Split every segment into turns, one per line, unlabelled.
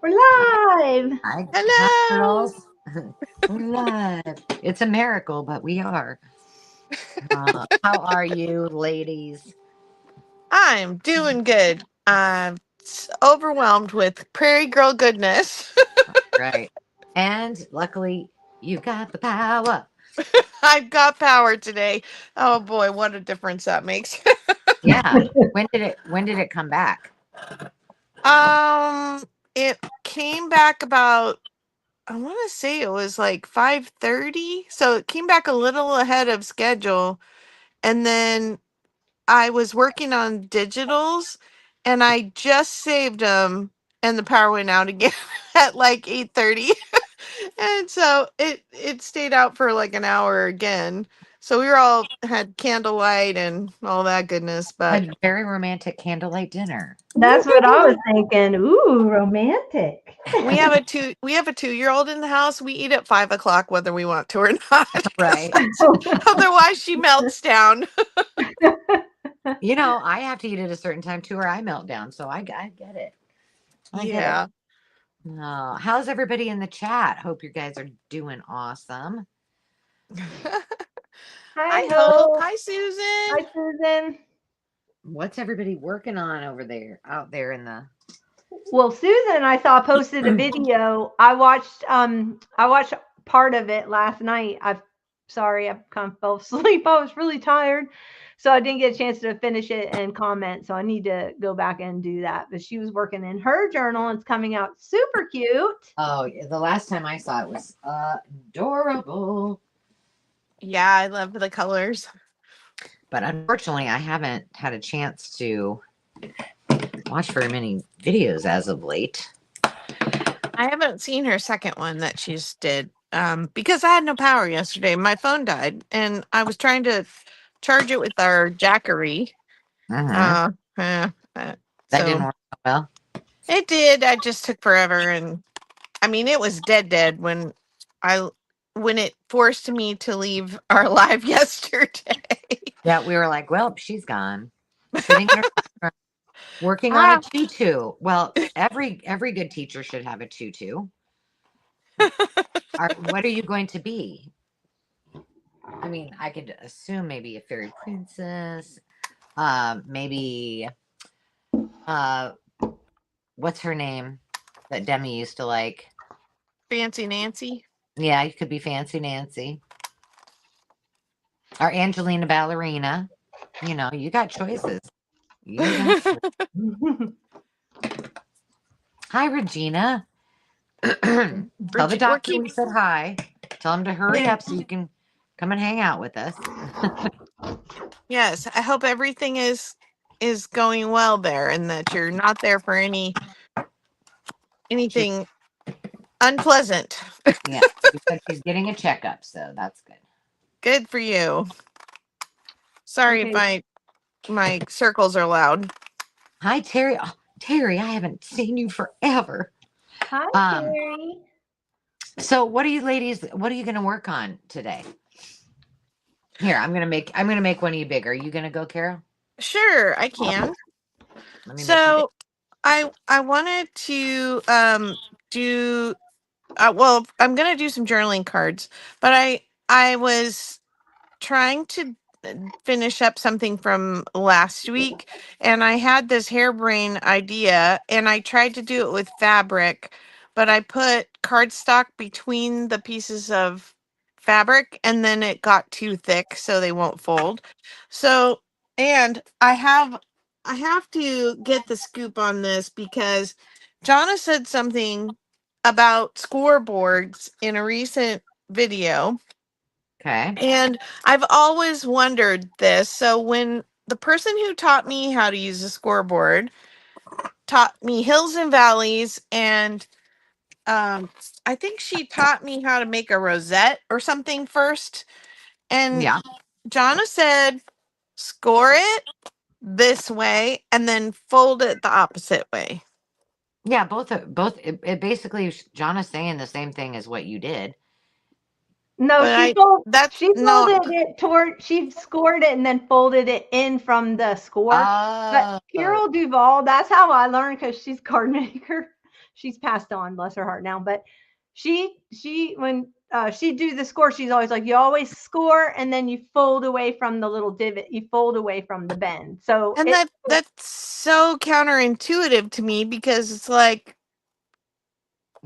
We're live.
Hi,
Hello.
girls. We're live. It's a miracle, but we are. How are you, ladies?
I'm doing good. I'm overwhelmed with prairie girl goodness.
Right. And luckily, you got the power.
I've got power today. Oh boy, what a difference that makes.
Yeah. When did it come back?
um, it came back about I want to say it was like 5:30, so it came back a little ahead of schedule, and then I was working on digitals and I just saved them and the power went out again at like 8:30. And so it stayed out for like an hour again. So we were all had candlelight and all that goodness, but
A very romantic candlelight dinner.
That's what I was
woo-hoo.
thinking. Ooh, romantic.
We have a 2-year-old in the house. We eat at 5 o'clock whether we want to or not. 'Cause
Right.
otherwise she melts down.
I have to eat at a certain time too, or I melt down. So I get it. I get it.
Yeah.
How's everybody in the chat? Hope you guys are doing awesome.
Hi,
Hi Hope.
Hope.
Hi Susan.
Hi, Susan.
What's everybody working on over there, out there in the?
Well, Susan, I saw posted a video. I watched part of it last night. Sorry, I kind of fell asleep. I was really tired. So I didn't get a chance to finish it and comment. So I need to go back and do that. But she was working in her journal and it's coming out super cute.
Oh, the last time I saw it was adorable.
Yeah, I love the colors.
But unfortunately, I haven't had a chance to watch very many videos as of late.
I haven't seen her second one that she's did because I had no power yesterday. My phone died, and I was trying to charge it with our Jackery.
Uh-huh.
Uh, uh,
That didn't
so
work so well.
it did. I just took forever, and I mean, it was dead I when it forced me to leave our live yesterday.
Yeah, we were like, well, she's gone. Sitting in her classroom, working on a
Ah,
tutu. Well, every good teacher should have a tutu. What are you going to be? I mean, I could assume maybe a fairy princess. Maybe uh what's her name that Demi used to like?
Fancy Nancy.
Yeah, you could be Fancy Nancy or Angelina Ballerina. You got choices. You got. Hi, Regina. Tell the
We're
doctor
keep
we said hi. Tell him to hurry
yeah.
up so you can come and hang out with us.
Yes, I hope everything is going well there and that you're not there for
She's
anything unpleasant.
Yeah, she said she's getting a checkup, so that's good.
Good for you. Sorry if
Okay.
my circles are loud.
Hi, Terry. Oh, Terry, I haven't seen you forever.
Hi,
Um,
Terry.
so what are you ladies? What are you going to work on today? Here, I'm gonna make one of you bigger. Are you gonna go, Carol?
Sure, I can.
Let me make you big.
So I wanted to do well, I'm gonna do some journaling cards, but I was trying to finish up something from last week and I had this harebrained idea and I tried to do it with fabric, but I put cardstock between the pieces of fabric and then it got too thick so they won't fold. So, and I have to get the scoop on this because Jonna said something about scoreboards in a recent video
Okay.
and I've always wondered this. So when the person who taught me how to use a scoreboard taught me hills and valleys, and I think she taught me how to make a rosette or something first. And
Yeah.
Jonna said, score it this way and then fold it the opposite way.
Yeah. Both. It basically, Jonna's saying the same thing as what you did.
No,
But
she fold,
that's
she
no,
folded it toward, she scored it and then folded it in from the score. But
Oh.
Carol Duvall, that's how I learned because she's card maker. she's passed on, bless her heart now. But when she do the score, she's always like, you always score and then you fold away from the little divot, you fold away from the bend. So
And that's so counterintuitive to me, because it's like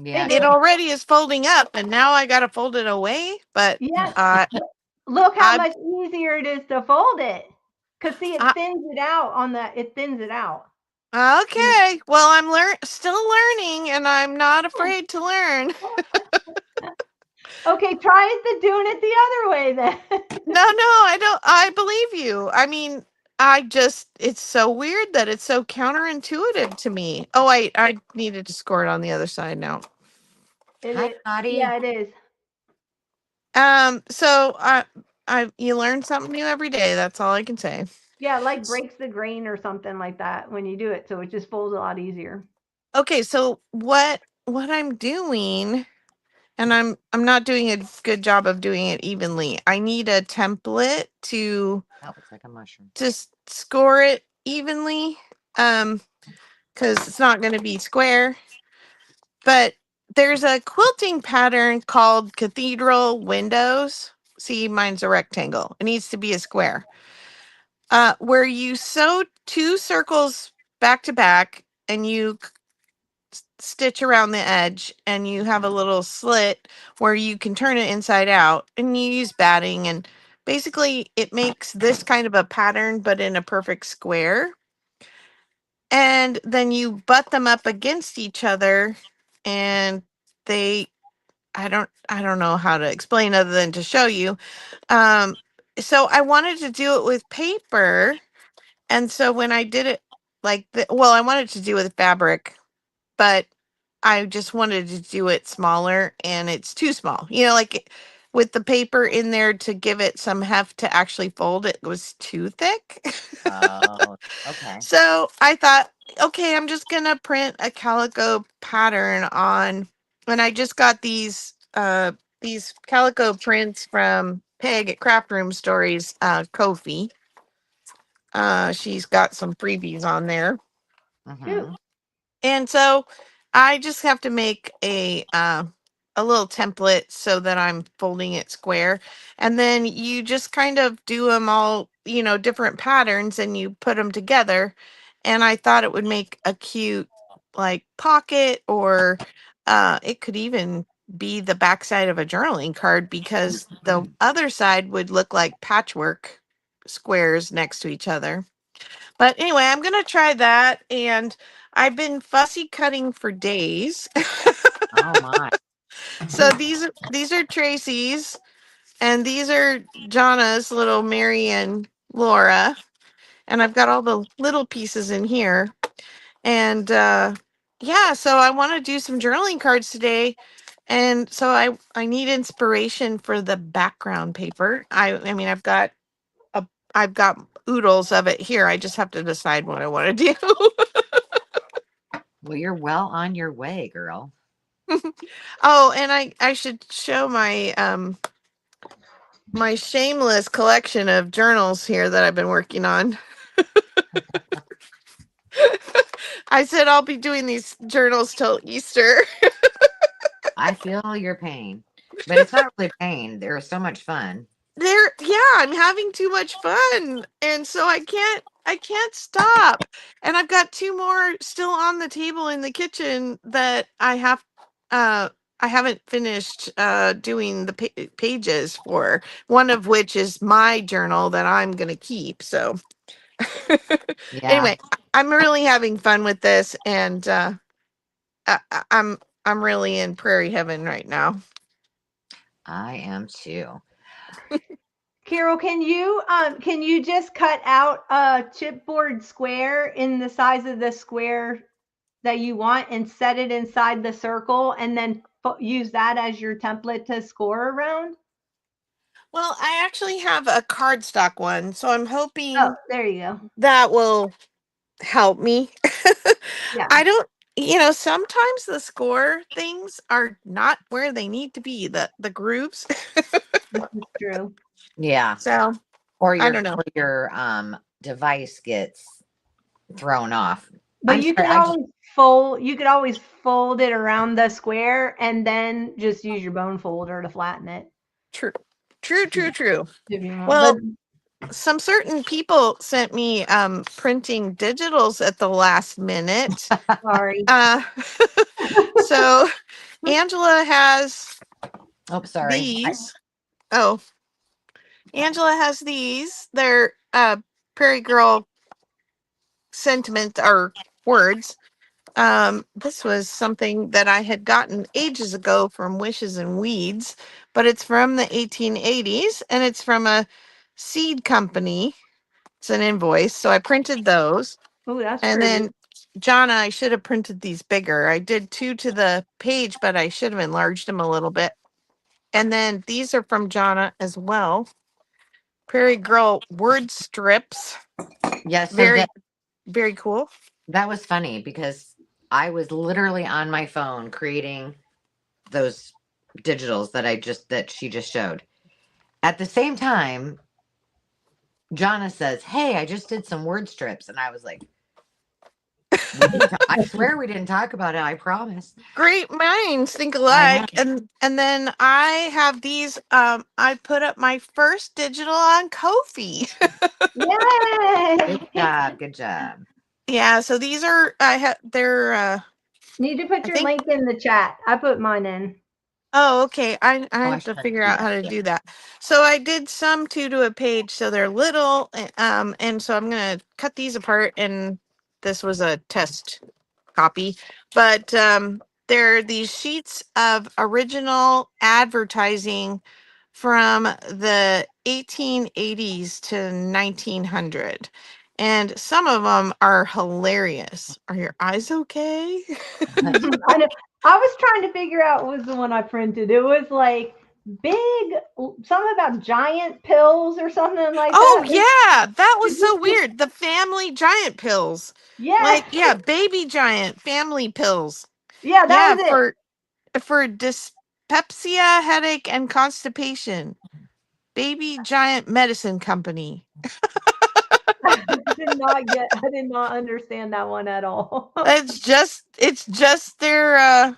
Yeah.
it
it
is.
already is folding up and now I got to fold it away. But
Yes.
uh,
Look how
I,
much easier it is to fold it. Cause see,
I
it thins it out.
okay. Well, I'm still learning, and I'm not afraid to learn.
Okay, try doing it the other way then.
No, I don't. I believe you. I mean, it's so weird that it's so counterintuitive to me. Oh, I needed to score it on the other side now.
It
Hi,
is.
Dottie.
Yeah, it is.
So you learn something new every day. That's all I can say.
Yeah, like breaks the grain or something like that when you do it, so it just folds a lot easier.
Okay, so what I'm doing, and I'm not doing a good job of doing it evenly. I need a template to
That looks like a mushroom.
just score it evenly, because it's not going to be square. But there's a quilting pattern called cathedral windows. See, mine's a rectangle. It needs to be a square. Where you sew two circles back to back, and you stitch around the edge, and you have a little slit where you can turn it inside out, and you use batting, and basically it makes this kind of a pattern but in a perfect square. And then you butt them up against each other, and they I don't know how to explain other than to show you. Um, so I wanted to do it with paper, and so when I did it I wanted to do it with fabric, but I just wanted to do it smaller, and it's too small. With the paper in there to give it some heft to actually fold, it was too thick.
Oh, okay.
So I thought, okay, I'm just gonna print a calico pattern on, and I just got these calico prints from Peg at Craft Room Stories, Kofi. She's got some freebies on there.
Mm-hmm.
Shoot.
And so I just have to make a little template so that I'm folding it square. And then you just kind of do them all, different patterns, and you put them together. And I thought it would make a cute like pocket, or it could even be the backside of a journaling card, because the other side would look like patchwork squares next to each other. But anyway, I'm going to try that. And I've been fussy cutting for days.
Oh my.
So these are Tracy's, and these are Jonna's, little Mary and Laura. And I've got all the little pieces in here. And yeah, so I want to do some journaling cards today. And so I need inspiration for the background paper. I mean, I've got oodles of it here. I just have to decide what I want to do.
Well, you're well on your way, girl.
Oh, and I should show my shameless collection of journals here that I've been working on. I said I'll be doing these journals till Easter.
I feel your pain, but it's not really pain. They're so much fun.
I'm having too much fun, and so I can't stop. And I've got two more still on the table in the kitchen that I haven't finished doing the pages for, one of which is my journal that I'm going to keep. So
Yeah,
anyway, I'm really having fun with this, and I'm really in prairie heaven right now.
I am too.
Carol, can you just cut out a chipboard square in the size of the square that you want and set it inside the circle and then use that as your template to score around?
Well, I actually have a cardstock one, so I'm
Oh,
hoping
there you go.
that will help me.
Yeah,
I don't, sometimes the score things are not where they need to be, the grooves.
this is true.
Yeah,
So
or
I
your
don't know.
device gets thrown off.
But
I'm
you
sorry.
could always fold. You could always fold it around the square and then just use your bone folder to flatten it
True.
if you want.
Well, some certain people sent me printing digitals at the last minute.
But sorry.
So Angela has
Oh, sorry.
these. Oh, Angela has these. They're Prairie Girl sentiment or words. This was something that I had gotten ages ago from Wishes and Weeds, but it's from the 1880s and it's from a seed company. It's an invoice. So I printed those.
Oh, that's
And
pretty.
then, Jonna, I should have printed these bigger. I did 2 to the page, but I should have enlarged them a little bit. And then these are from Jonna as well. Prairie Girl word strips.
Yeah, so
Very, very cool.
that was funny because I was literally on my phone creating those digitals that she just showed. At the same time, Jonna says, "Hey, I just did some word strips," and I was like, "I swear we didn't talk about it. I promise."
Great minds think
I know.
alike. And then I have these. I put up my first digital on Ko-fi.
Yay!
Good job. Good job.
Yeah, so these are they're
Need to put
I
your
think.
link in the chat. I put mine in.
Oh, okay. I
Oh, I
have to
should
figure
do
out
that.
how to do that. So I did some 2 to a page, so they're little, and so I'm gonna cut these apart. And this was a test copy, but there are these sheets of original advertising from the 1880s to 1900, and some of them are hilarious. Are your eyes okay?
I know. I was trying to figure out what was the one I printed. It was like big, something about giant pills or something like
Oh
that.
yeah, that was so weird. The family giant pills.
Yeah,
Like, yeah, baby giant family pills.
yeah, that
Yeah,
was it.
for dyspepsia, headache, and constipation. Baby giant medicine company.
I did not understand that one at all.
It's just their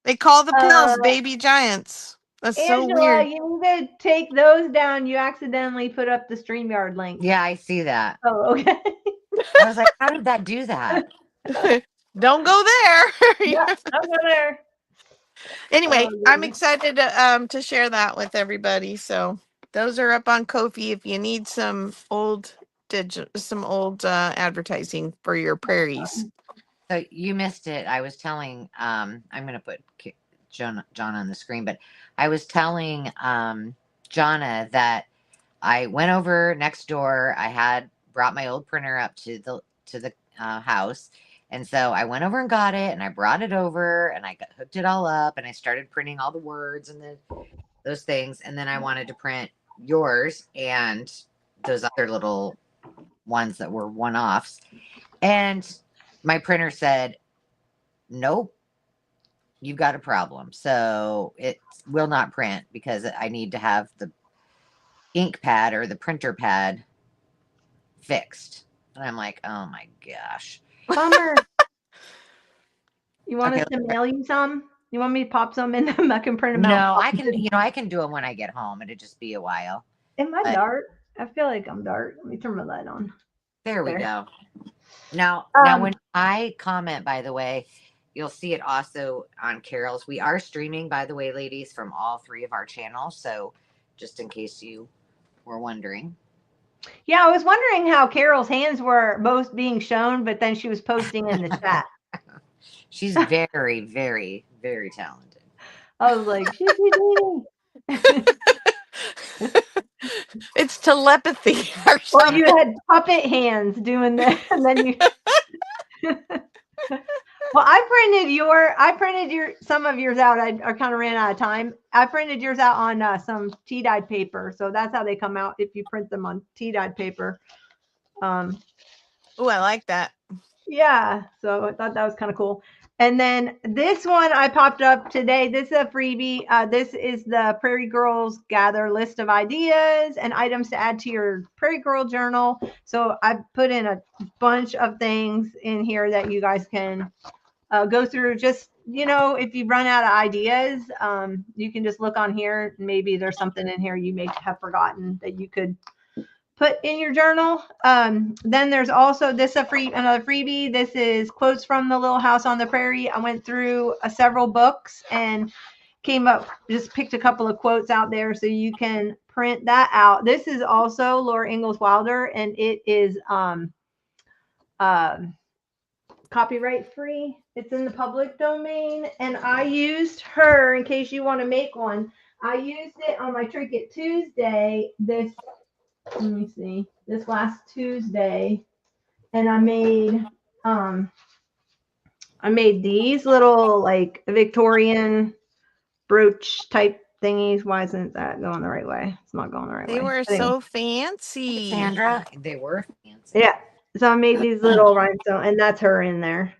they call the pills
Uh,
baby giants. That's so
Angela,
weird.
you need to take those down. You accidentally put up the StreamYard link.
Yeah, I see that.
Oh, okay.
I was like, "How did that do that?"
Don't go there.
Yeah, I'll go there.
Anyway,
Oh,
I'm
goodness.
excited to share that with everybody. So those are up on Ko-fi if you need some old advertising for your prairies.
So you missed it. I was telling. I'm going to put John on the screen, but I was telling Jonna that I went over next door. I had brought my old printer up to the house, and so I went over and got it, and I brought it over, and I hooked it all up, and I started printing all the words and those things, and then I wanted to print yours and those other little ones that were one-offs, and my printer said, "Nope, you've got a problem. So it will not print because I need to have the ink pad or the printer pad fixed." And I'm like, "Oh my gosh."
Bummer. You want
Okay.
us to mail you some? You want me to pop some in them? I can print them out.
No, I can, I can do them when I get home. It'd just be a while.
Am I
But
dark? I feel like I'm dark. Let me turn my light on.
there we
There.
go. Now, when I comment, by the way, you'll see it also on Carol's. We are streaming, by the way, ladies, from all 3 of our channels. So just in case you were wondering.
Yeah, I was wondering how Carol's hands were both being shown, but then she was posting in the chat.
She's very, very, very talented.
I was like, she's reading.
It's telepathy or
Or
something.
you had puppet hands doing that, and then you. Well, I printed some of yours out. I kind of ran out of time. I printed yours out on some tea dyed paper, so that's how they come out if you print them on tea dyed paper.
Oh, I like that.
Yeah, so I thought that was kind of cool. And then this one I popped up today. This is a freebie. This is the Prairie Girls Gather list of ideas and items to add to your Prairie Girl journal. So I put in a bunch of things in here that you guys can go through. Just, if you run out of ideas, you can just look on here. Maybe there's something in here you may have forgotten that you could put in your journal. Then there's also another freebie. This is quotes from the Little House on the Prairie. I went through several books and just picked a couple of quotes out there so you can print that out. This is also Laura Ingalls Wilder, and it is copyright free. It's in the public domain, and I used her, in case you want to make one, I used it on my Trinket Tuesday let me see, this last Tuesday, and I made these little like Victorian brooch type thingies. Why isn't that going the right way? It's not going the right way.
They were
Anyway.
so fancy.
Sandra, they were fancy.
Yeah. So I made these little rhinestone, and that's her in there.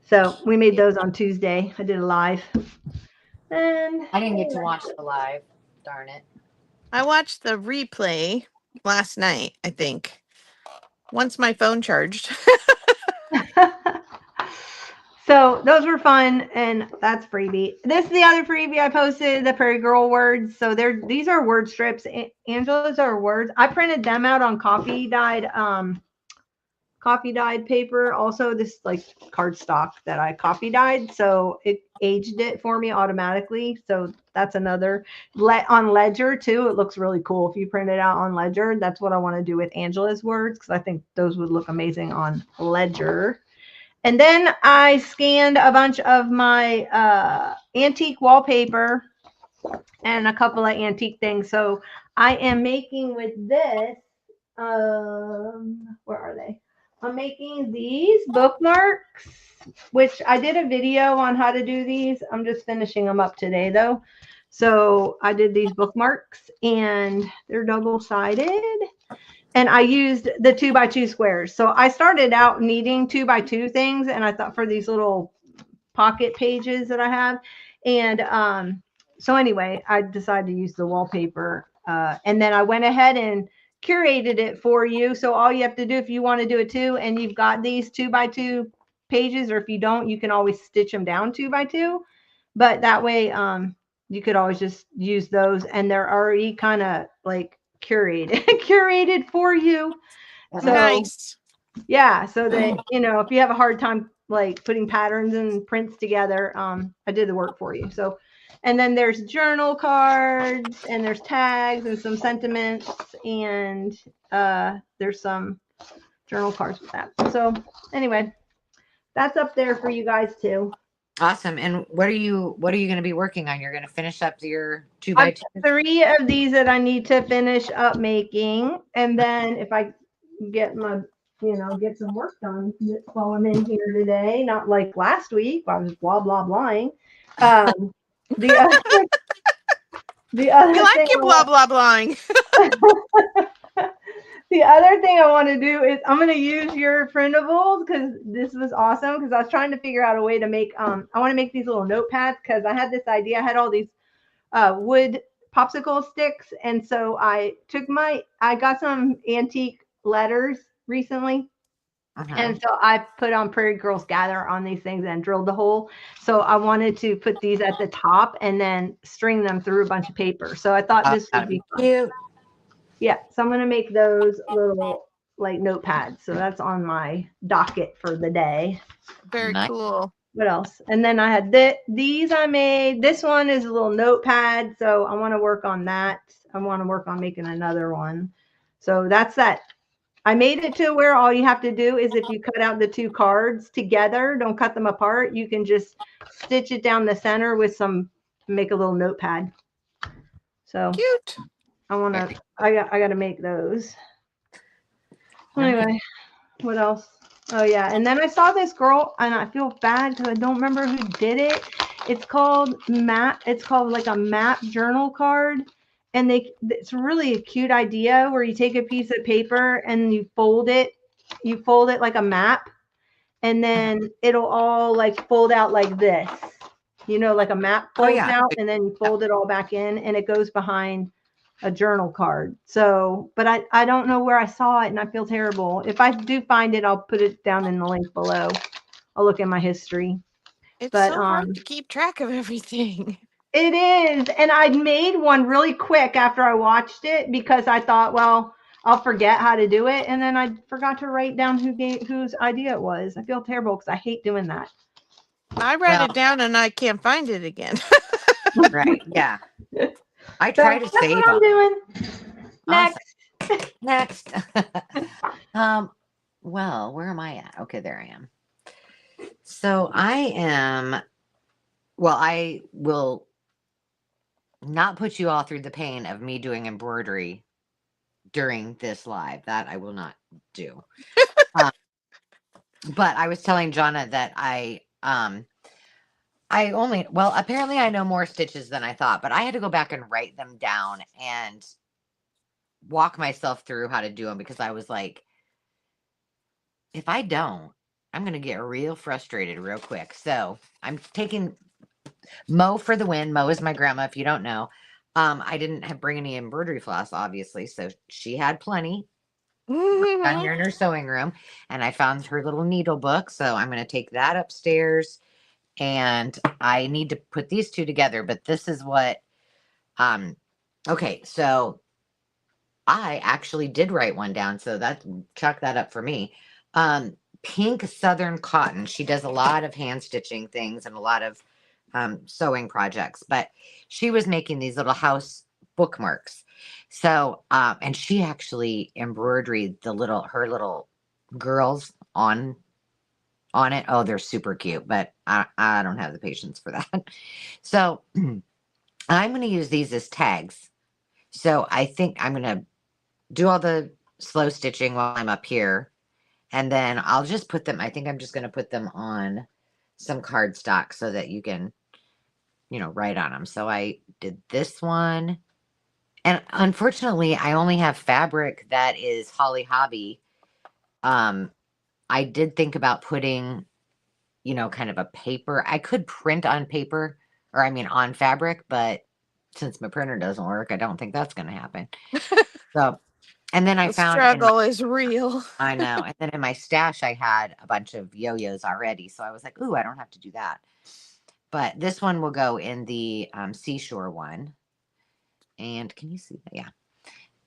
So we made those on Tuesday. I did a live. And
I didn't get to watch the live. Darn it.
I watched the replay last night, I think. Once my phone charged.
So those were fun, and that's freebie. This is the other freebie I posted, the Prairie Girl words. So these are word strips. Angela's are words. I printed them out on coffee dyed paper. Also, this like cardstock that I coffee dyed, so it aged it for me automatically. So that's another on Ledger too. It looks really cool if you print it out on Ledger. That's what I want to do with Angela's words, because I think those would look amazing on Ledger. And then I scanned a bunch of my antique wallpaper and a couple of antique things. So I am making with this, where are they? I'm making these bookmarks, which I did a video on how to do these. I'm just finishing them up today though. So I did these bookmarks, and they're double-sided. And I used the 2x2 squares. So I started out needing 2x2 things, and I thought for these little pocket pages that I have. And so anyway, I decided to use the wallpaper. And then I went ahead and curated it for you. So all you have to do, if you want to do it too, and you've got these 2x2 pages, or if you don't, you can always stitch them down 2x2. But that way, you could always just use those, and they're already kind of like curated for you. So
Nice.
yeah, so that if you have a hard time like putting patterns and prints together, I did the work for you. So, and then there's journal cards, and there's tags and some sentiments, and there's some journal cards with that. So anyway, that's up there for you guys too.
Awesome. And what are you going to be working on? You're going to finish up your 2x2?
3 of these that I need to finish up making, and then if I get my get some work done while I'm in here today, not like last week I was blah blah blahing. The other
You like your blah blah blahing.
The other thing I want to do is I'm going to use your printables, because this was awesome, because I was trying to figure out a way to make, I want to make these little notepads, because I had this idea. I had all these wood popsicle sticks. And so I got some antique letters recently. And so I put on Prairie Girls Gather on these things and drilled the hole. So I wanted to put these at the top and then string them through a bunch of paper. So I thought this would be
cute.
Yeah, so I'm going to make those little like notepads. So that's on my docket for the day.
Very cool.
What else? And then I had these I made. This one is a little notepad, so I want to work on that. I want to work on making another one. So that's that. I made it to where all you have to do is, if you cut out the 2 cards together, don't cut them apart, you can just stitch it down the center with make a little notepad. So
cute.
I got to make those. Anyway, what else? Oh yeah, and then I saw this girl, and I feel bad because I don't remember who did it. It's called like a map journal card, and it's really a cute idea where you take a piece of paper and you fold it you fold it like a map, and then it'll all like fold out like this. You know, like a map
Oh
folds
yeah.
out, and then you fold it all back in, and it goes behind a journal card. So, but I don't know where I saw it, and I feel terrible. If I do find it, I'll put it down in the link below. I'll look in my history.
It's
But
so hard to keep track of everything.
it is, and I made one really quick after I watched it because I thought, well, I'll forget how to do it, and then I forgot to write down whose idea it was. I feel terrible because I hate doing that.
I write it down and I can't find it again.
Right. Yeah. I
So
try to
that's
save
what I'm
them.
doing.
Awesome.
Next.
Next. Well, where am I at? Okay, there I am. So I will not put you all through the pain of me doing embroidery during this live. That I will not do. But I was telling Jonna that apparently I know more stitches than I thought, but I had to go back and write them down and walk myself through how to do them because I was like, if I don't, I'm going to get real frustrated real quick. So I'm taking Mo for the win. Mo is my grandma, if you don't know. I didn't bring any embroidery floss, obviously, so she had plenty down here in her sewing room, and I found her little needle book, so I'm going to take that upstairs, and I need to put these two together. But this is what, okay, so I actually did write one down, so that chalk that up for me. Pink Southern Cotton. She does a lot of hand stitching things and a lot of sewing projects, but she was making these little house bookmarks. So, and she actually embroidered her little girls on it. Oh, they're super cute, but I don't have the patience for that. So I'm going to use these as tags. So I think I'm going to do all the slow stitching while I'm up here. And then I'll just put them, I think I'm just going to put them on some cardstock so that you can, write on them. So I did this one. And unfortunately, I only have fabric that is Holly Hobby. I did think about putting, kind of a paper. I could print on paper, or I mean on fabric, but since my printer doesn't work, I don't think that's going to happen. So, and then I
The
found
struggle is real.
I know. And then in my stash, I had a bunch of yo-yos already. So I was like, ooh, I don't have to do that. But this one will go in the seashore one. And can you see that? Yeah.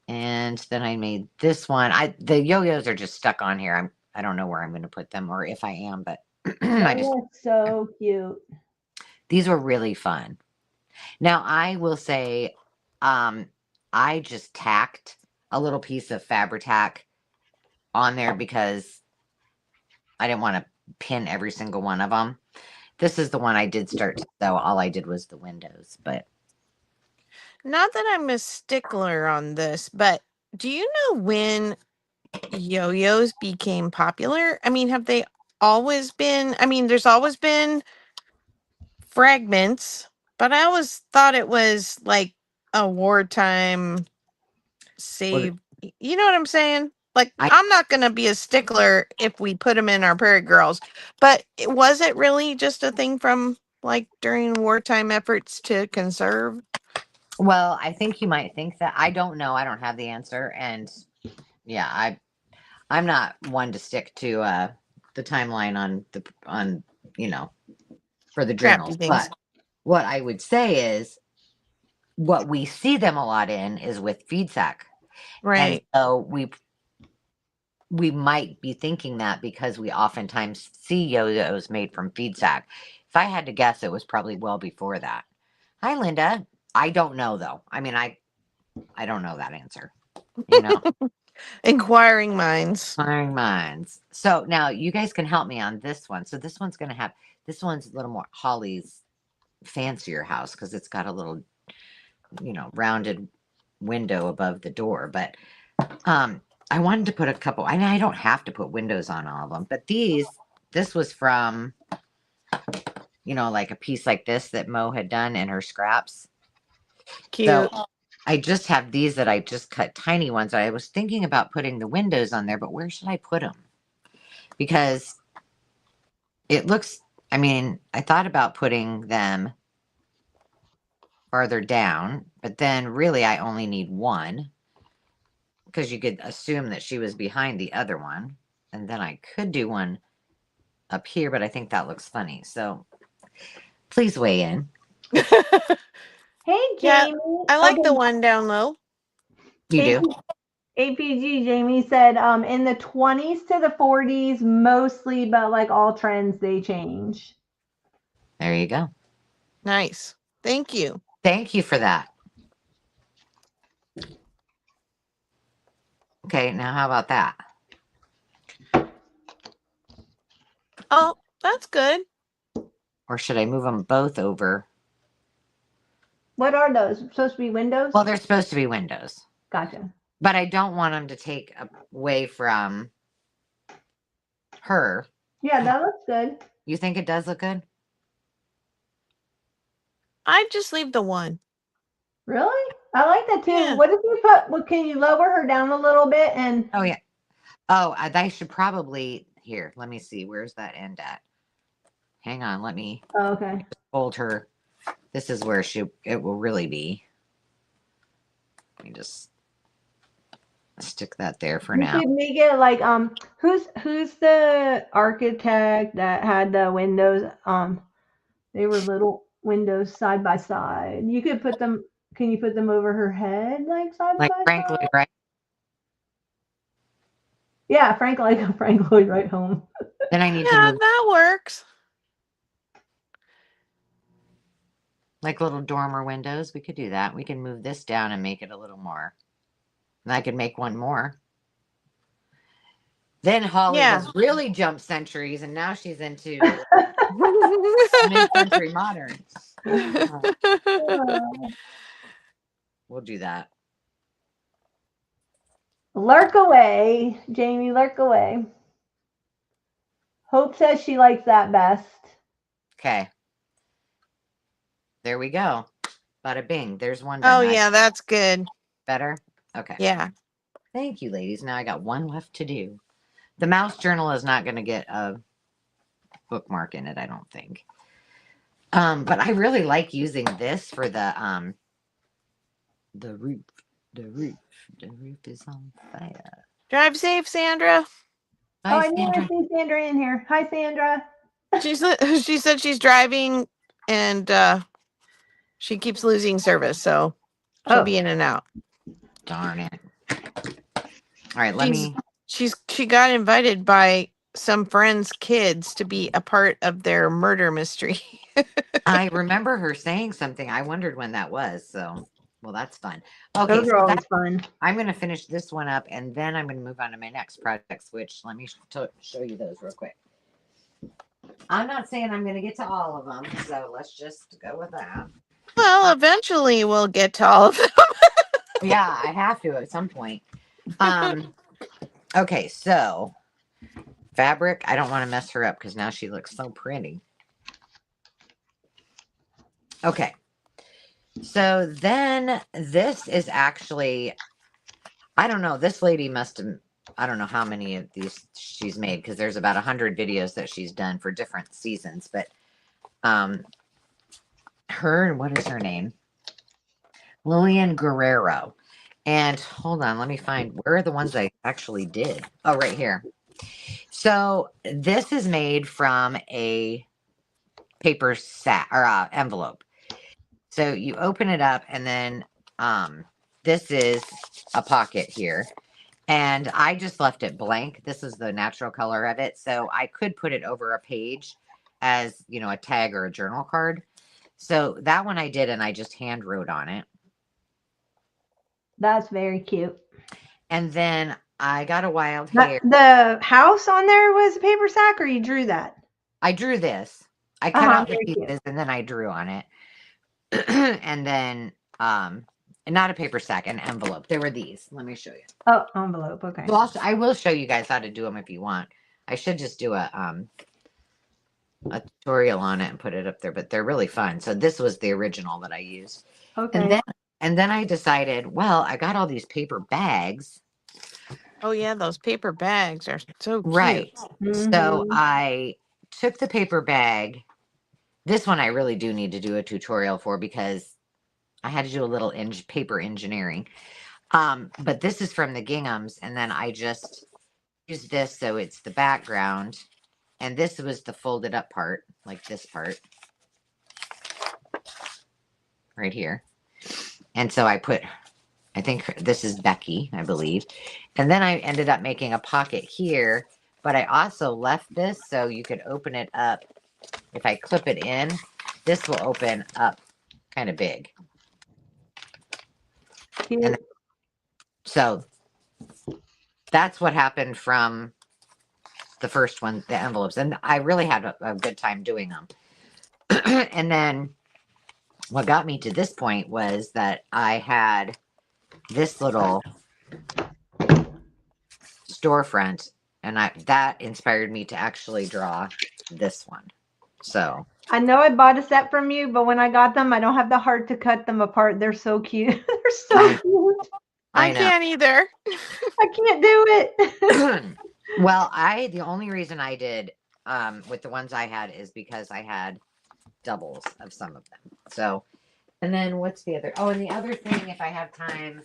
And then I made this one. The yo-yos are just stuck on here. I don't know where I'm going to put them or if I am, but
That's so cute.
These were really fun. Now I will say, I just tacked a little piece of Fabri-Tac on there because I didn't want to pin every single one of them. This is the one I did start to sew. All I did was the windows, but
not that I'm a stickler on this, but do you know when yo-yos became popular? I mean, have they always been? I mean, there's always been fragments, but I always thought it was like a wartime save. You know what I'm saying? Like, I'm not going to be a stickler if we put them in our Prairie Girls, but was it really just a thing from like during wartime efforts to conserve?
Well, I think you might think that. I don't know. I don't have the answer. And yeah, I'm not one to stick to the timeline on for the journals. But what I would say is what we see them a lot in is with feed sack.
Right.
And so we might be thinking that because we oftentimes see yo-yos made from feed sack. If I had to guess, it was probably well before that. Hi, Linda. I don't know though. I mean, I don't know that answer.
Inquiring minds.
Inquiring minds. So now you guys can help me on this one. So this one's a little more Holly's fancier house because it's got a little, rounded window above the door. But I wanted to put a couple. I don't have to put windows on all of them, but this was from, like a piece like this that Mo had done in her scraps.
Cute.
So I just have these that I just cut tiny ones. I was thinking about putting the windows on there, but where should I put them? because it looks, I mean, I thought about putting them farther down, but then really I only need one, because you could assume that she was behind the other one. And then I could do one up here, but I think that looks funny. So please weigh in.
Hey,
Yeah,
Jamie.
I like the one down low.
You do?
APG Jamie said in the 20s to the 40s mostly, but like all trends they change.
There you go.
Nice. Thank you.
Thank you for that. Okay, now how about that?
Oh, that's good.
Or should I move them both over?
What are those? Supposed to be windows?
Well, they're supposed to be windows.
Gotcha.
But I don't want them to take away from her.
Yeah, that looks good.
You think it does look good?
I'd just leave the one.
Really? I like that too.
Yeah.
What if you put, well, can you lower her down a little bit and
Oh, yeah. Oh, I should probably, here, let me see. Where's that end at? Hang on, let me
okay.
fold her. This is where it will really be. Let me just stick that there for now.
You could make it like who's the architect that had the windows they were little windows side by side. You could put them, can you put them over her head like side
Like
by
Frank
side?
Lloyd Wright.
Yeah, Frank Lloyd Wright home.
Then I need to
Yeah,
move
that works.
like little dormer windows. We could do that. We can move this down and make it a little more. And I could make one more. Then Holly has really jumped centuries, and now she's into mid-century modern. We'll do that.
Lurk away, Jamie, lurk away. Hope says she likes that best.
Okay. There we go. Bada bing. There's one
Oh,
done.
yeah, that's good.
Better? Okay.
Yeah.
Thank you, ladies. Now I got one left to do. The mouse journal is not going to get a bookmark in it, I don't think. But I really like using this for the roof. The roof. The roof is on fire.
Drive safe, Sandra.
Bye, I knew I see Sandra in here. Hi, Sandra.
She said she's driving and she keeps losing service, so she'll be in and out.
Darn it. All right,
she got invited by some friends' kids to be a part of their murder mystery.
I remember her saying something. I wondered when that was. So, well, that's fun. Okay,
those are always fun.
I'm going to finish this one up, and then I'm going to move on to my next projects, which let me show you those real quick. I'm not saying I'm going to get to all of them, so let's just go with that.
Well, eventually we'll get to all of them.
Yeah, I have to at some point. Okay, so fabric. I don't want to mess her up because now she looks so pretty. Okay. So then this is actually, I don't know, this lady must have, I don't know how many of these she's made because there's about 100 videos that she's done for different seasons, but what is her name? Lillian Guerrero. And hold on, let me find, where are the ones I actually did? Oh, right here. So this is made from a paper sack or envelope. So you open it up and then this is a pocket here. And I just left it blank. This is the natural color of it. So I could put it over a page as, you know, a tag or a journal card. So that one I did, and I just hand wrote on it.
That's very cute.
And then I got a wild hair.
The house on there was a paper sack, or you drew that?
I drew this. I cut out the pieces and then I drew on it. And then not a paper sack, an envelope. There were these. Let me show you.
Oh, envelope. Okay.
Well, I will show you guys how to do them if you want. I should just do a tutorial on it and put it up there, but they're really fun. So this was the original that I used.
Okay.
And then I decided, well, I got all these paper bags.
Oh yeah, those paper bags are so cute.
Right. So
Mhm.
I took the paper bag. This one I really do need to do a tutorial for because I had to do a little paper engineering. But this is from the ginghams, and then I just used this so it's the background, and this was the folded up part, like this part right here. And so I put, I think this is Becky, I believe. And then I ended up making a pocket here, but I also left this so you could open it up. If I clip it in, this will open up kind of big.
Cute.
And so that's what happened from the first one, the envelopes. And I really had a good time doing them. And then what got me to this point was that I had this little storefront, and that inspired me to actually draw this one. So
I know I bought a set from you, but when I got them, I don't have the heart to cut them apart. They're so cute. They're so cute.
I
know.
can't either.
I can't do it.
Well, the only reason I did with the ones I had is because I had doubles of some of them. So, and then what's the other? Oh, and the other thing, if I have time,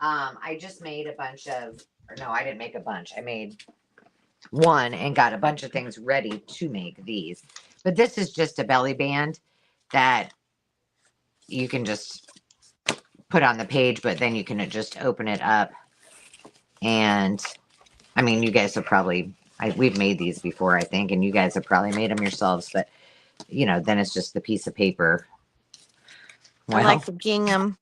I just made a bunch of, or no, I didn't make a bunch. I made one and got a bunch of things ready to make these. But this is just a belly band that you can just put on the page, but then you can just open it up. And I mean, you guys have probably, we've made these before, I think, and you guys have probably made them yourselves, but you know, then it's just the piece of paper.
I like the gingham.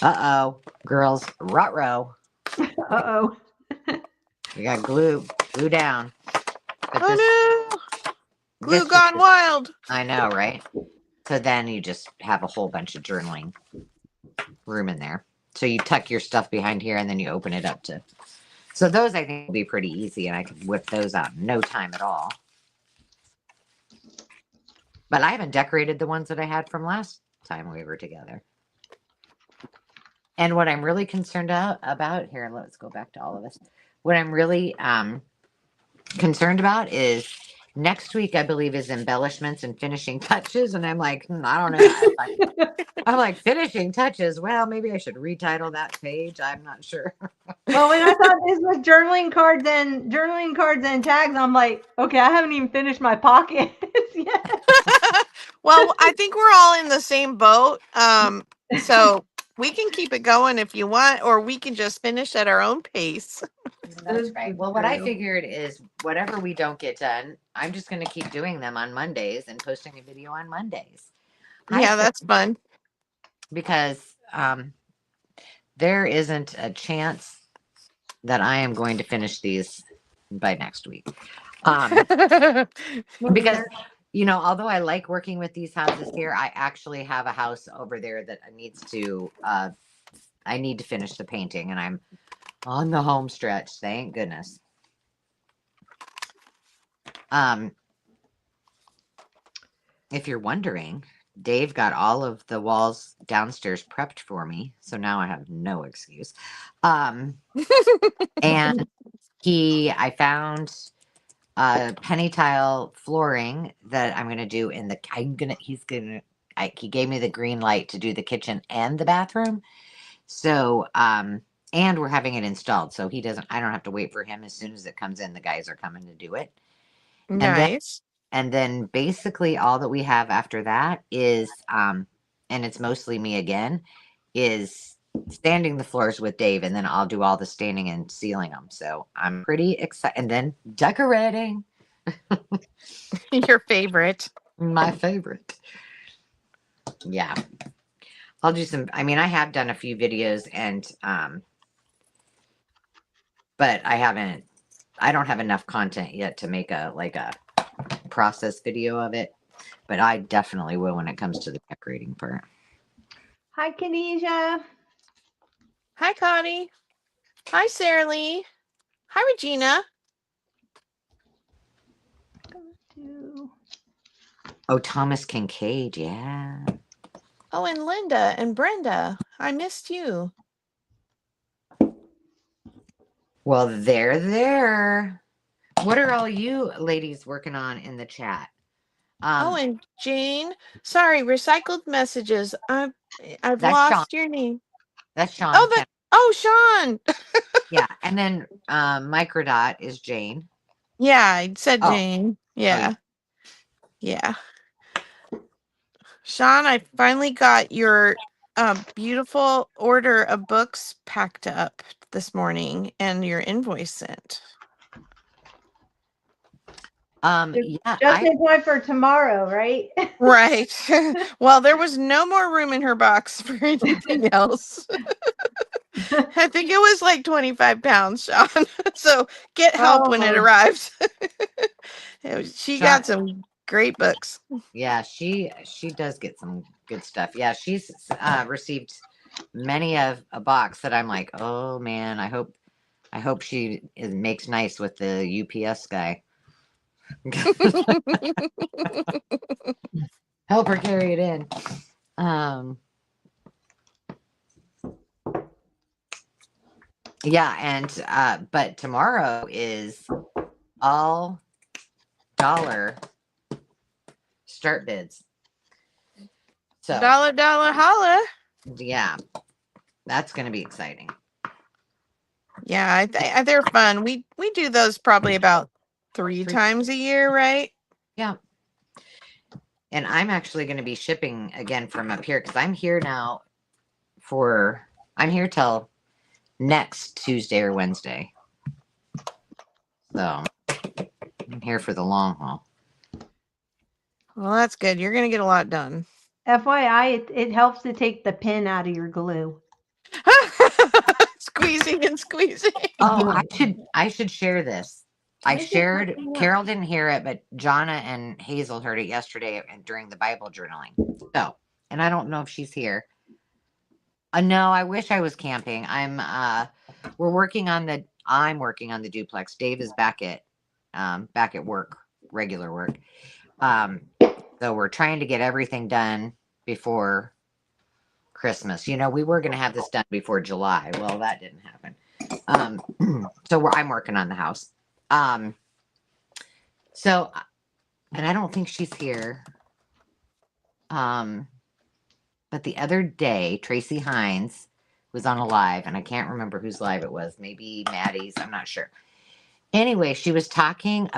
Uh-oh, girls, ruh-roh.
Uh-oh.
You got glue down. But
Oh no! Glue
this
gone wild.
I know, right? So then you just have a whole bunch of journaling room in there. So you tuck your stuff behind here and then you open it up to. So those I think will be pretty easy, and I could whip those out in no time at all. But I haven't decorated the ones that I had from last time we were together. And what I'm really concerned about here, let's go back to all of this. What I'm really concerned about is next week, I believe, is embellishments and finishing touches. And I'm like, I don't know. I'm like, finishing touches. Well, maybe I should retitle that page. I'm not sure.
Well, when I thought this was journaling cards and tags, I'm like, okay, I haven't even finished my pockets yet.
Well, I think we're all in the same boat. So we can keep it going if you want, or we can just finish at our own pace.
That's right. Well, what I figured is whatever we don't get done, I'm just going to keep doing them on Mondays and posting a video on Mondays.
Yeah, that's fun.
Because there isn't a chance that I am going to finish these by next week. Because, you know, although I like working with these houses here, I actually have a house over there that needs to, I need to finish the painting, and I'm on the home stretch. Thank goodness. If you're wondering, Dave got all of the walls downstairs prepped for me, so now I have no excuse. And I found penny tile flooring that I'm gonna do in the. He gave me the green light to do the kitchen and the bathroom. So and we're having it installed, so I don't have to wait for him. As soon as it comes in, the guys are coming to do it.
Nice.
And then basically all that we have after that is, and it's mostly me again, is sanding the floors with Dave, and then I'll do all the staining and sealing them. So I'm pretty excited. And then decorating.
Your favorite.
My favorite. Yeah. I'll do some, I mean, I have done a few videos and, but I don't have enough content yet to make a process video of it, but I definitely will when it comes to the decorating part.
Hi, Khadijah.
Hi, Connie. Hi, Sarah Lee. Hi, Regina.
Oh, Thomas Kincaid, yeah.
Oh, and Linda and Brenda. I missed you.
Well, there. What are all you ladies working on in the chat?
Oh, and Jane, sorry, recycled messages. I've
That's Sean.
lost your name.
That's Sean.
Oh, Sean.
Yeah, and then Microdot is Jane.
Yeah, I said
Oh.
Jane.
Oh,
Yeah. Yeah. Sean, I finally got your beautiful order of books packed up this morning and your invoice sent.
Yeah,
Just in time for tomorrow, right?
Right. Well, there was no more room in her box for anything else. I think it was like 25 pounds, Sean. So get help when it
Oh.
arrives. She got
Sean,
some great books.
yeah, she does get some good stuff. Yeah, she's received many of a box that I'm like, oh man, I hope she makes nice with the UPS guy. Help her carry it in. Yeah, and but tomorrow is all dollar start bids. So
Dollar holla.
yeah, that's going to be exciting.
Yeah, they're fun. We do those probably about three times a year, right?
Yeah. And I'm actually going to be shipping again from up here because I'm here now I'm here till next Tuesday or Wednesday. So I'm here for the long haul.
Well, that's good. You're going to get a lot done.
FYI, it helps to take the pin out of your glue.
Squeezing and squeezing.
Oh, I should share this. Carol didn't hear it, but Jonna and Hazel heard it yesterday during the Bible journaling. So, and I don't know if she's here. No, I wish I was camping. I'm working on the duplex. Dave is back at work, regular work. So we're trying to get everything done before Christmas. We were going to have this done before July. Well, that didn't happen. So I'm working on the house. So, and I don't think she's here. But the other day, Tracy Hines was on a live, and I can't remember whose live it was. Maybe Maddie's. I'm not sure. Anyway, she was asking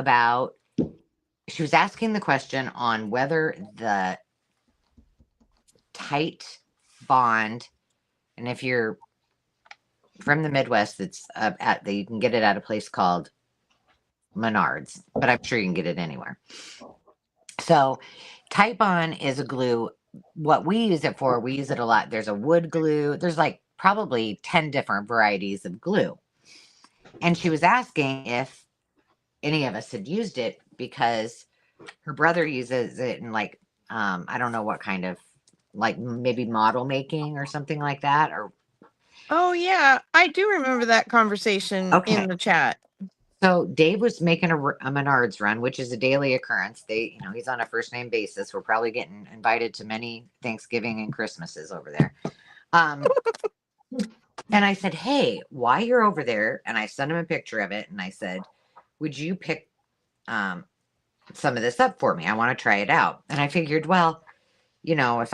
the question on whether the tight bond, and if you're from the Midwest, it's you can get it at a place called Menards, but I'm sure you can get it anywhere. So tight bond is a glue. What we use it for, we use it a lot. There's a wood glue. There's like probably 10 different varieties of glue. And she was asking if any of us had used it because her brother uses it in like, I don't know what kind of, like maybe model making or something like that. Or
Oh, yeah. I do remember that conversation in the chat.
So Dave was making a Menards run, which is a daily occurrence. He's on a first name basis. We're probably getting invited to many Thanksgiving and Christmases over there. And I said, hey, while you're over there, and I sent him a picture of it, and I said, would you pick some of this up for me? I want to try it out. And I figured, well, if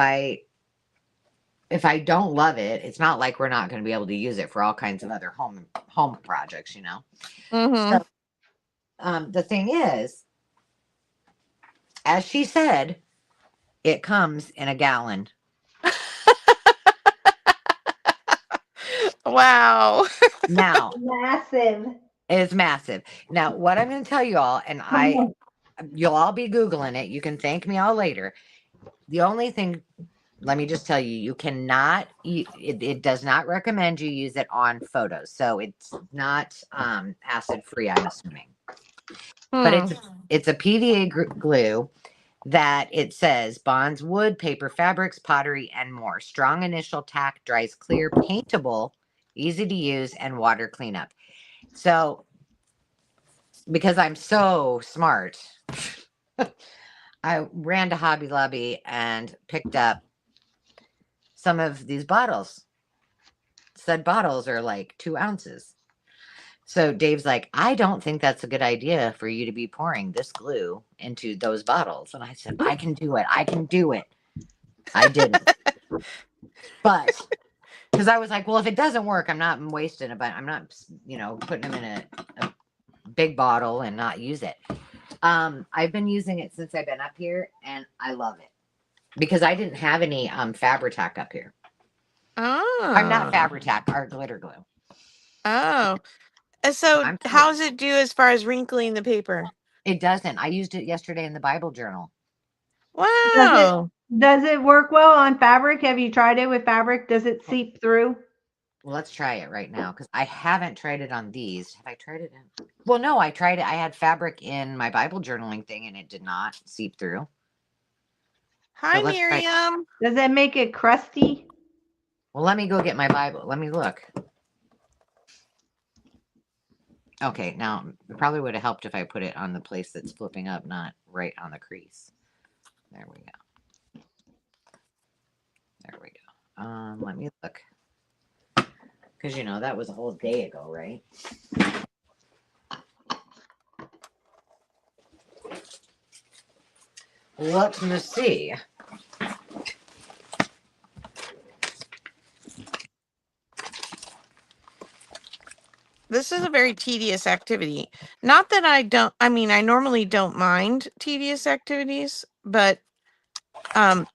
I don't love it, it's not like we're not going to be able to use it for all kinds of other home projects,
Mm-hmm.
So, the thing is, as she said, it comes in a gallon.
Wow.
Now,
Massive.
it's massive. Now, what I'm going to tell you all, and you'll all be Googling it. You can thank me all later. The only thing, let me just tell you, you cannot, it does not recommend you use it on photos. So it's not acid free, I'm assuming. But it's a PVA glue that it says bonds wood, paper, fabrics, pottery, and more. Strong initial tack, dries clear, paintable, easy to use, and water cleanup. So, because I'm so smart, I ran to Hobby Lobby and picked up some of these bottles. Said bottles are like 2 ounces. So Dave's like, I don't think that's a good idea for you to be pouring this glue into those bottles. And I said, I can do it. I can do it. I didn't. But because I was like, well, if it doesn't work, I'm not wasting it, but I'm not, putting them in a big bottle and not use it. I've been using it since I've been up here and I love it because I didn't have any Fabri-Tac up here. I'm not
Oh.
Fabri-Tac, our glitter glue.
Oh. So how does it do as far as wrinkling the paper?
It doesn't. I used it yesterday in the Bible journal.
Wow.
Does it work well on fabric? Have you tried it with fabric? Does it seep through?
Well, let's try it right now because I haven't tried it on these. Have I tried it in? Well, no, I tried it. I had fabric in my Bible journaling thing and it did not seep through.
Hi, Miriam.
Does it make it crusty?
Well, let me go get my Bible. Let me look. Okay, now it probably would have helped if I put it on the place that's flipping up, not right on the crease. There we go. There we go. Let me look. Because, that was a whole day ago, right? Let me see.
This is a very tedious activity. Not that I normally don't mind tedious activities, but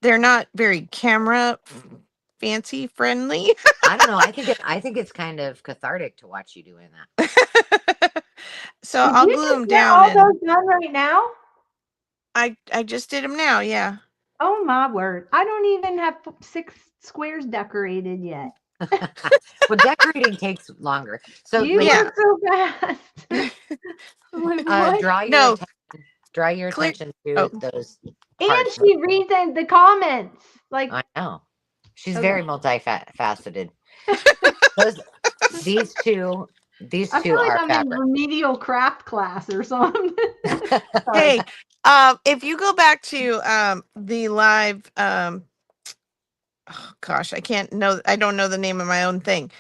they're not very camera fancy friendly.
I don't know. I think it's kind of cathartic to watch you doing that.
So I'll glue them down.
All those done right now?
I just did them now. Yeah.
Oh my word! I don't even have 6 squares decorated yet.
Well, decorating takes longer. So
you are so fast.
Draw your attention to those.
And she reads the comments. Like
I know. She's very multifaceted. These two
I feel like
are
I'm
fabric.
in remedial craft class or something.
Hey, if you go back to the live oh gosh, I don't know the name of my own thing.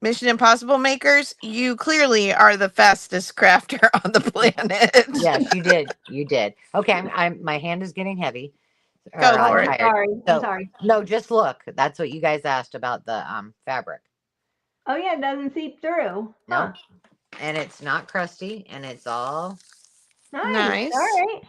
Mission Impossible makers, you clearly are the fastest crafter on the planet.
Yes, you did. You did. Okay, my hand is getting heavy.
Go for it.
Sorry.
So,
I'm sorry.
No, just look. That's what you guys asked about the fabric.
Oh yeah, it doesn't seep through.
No. And it's not crusty and it's all
nice.
All right.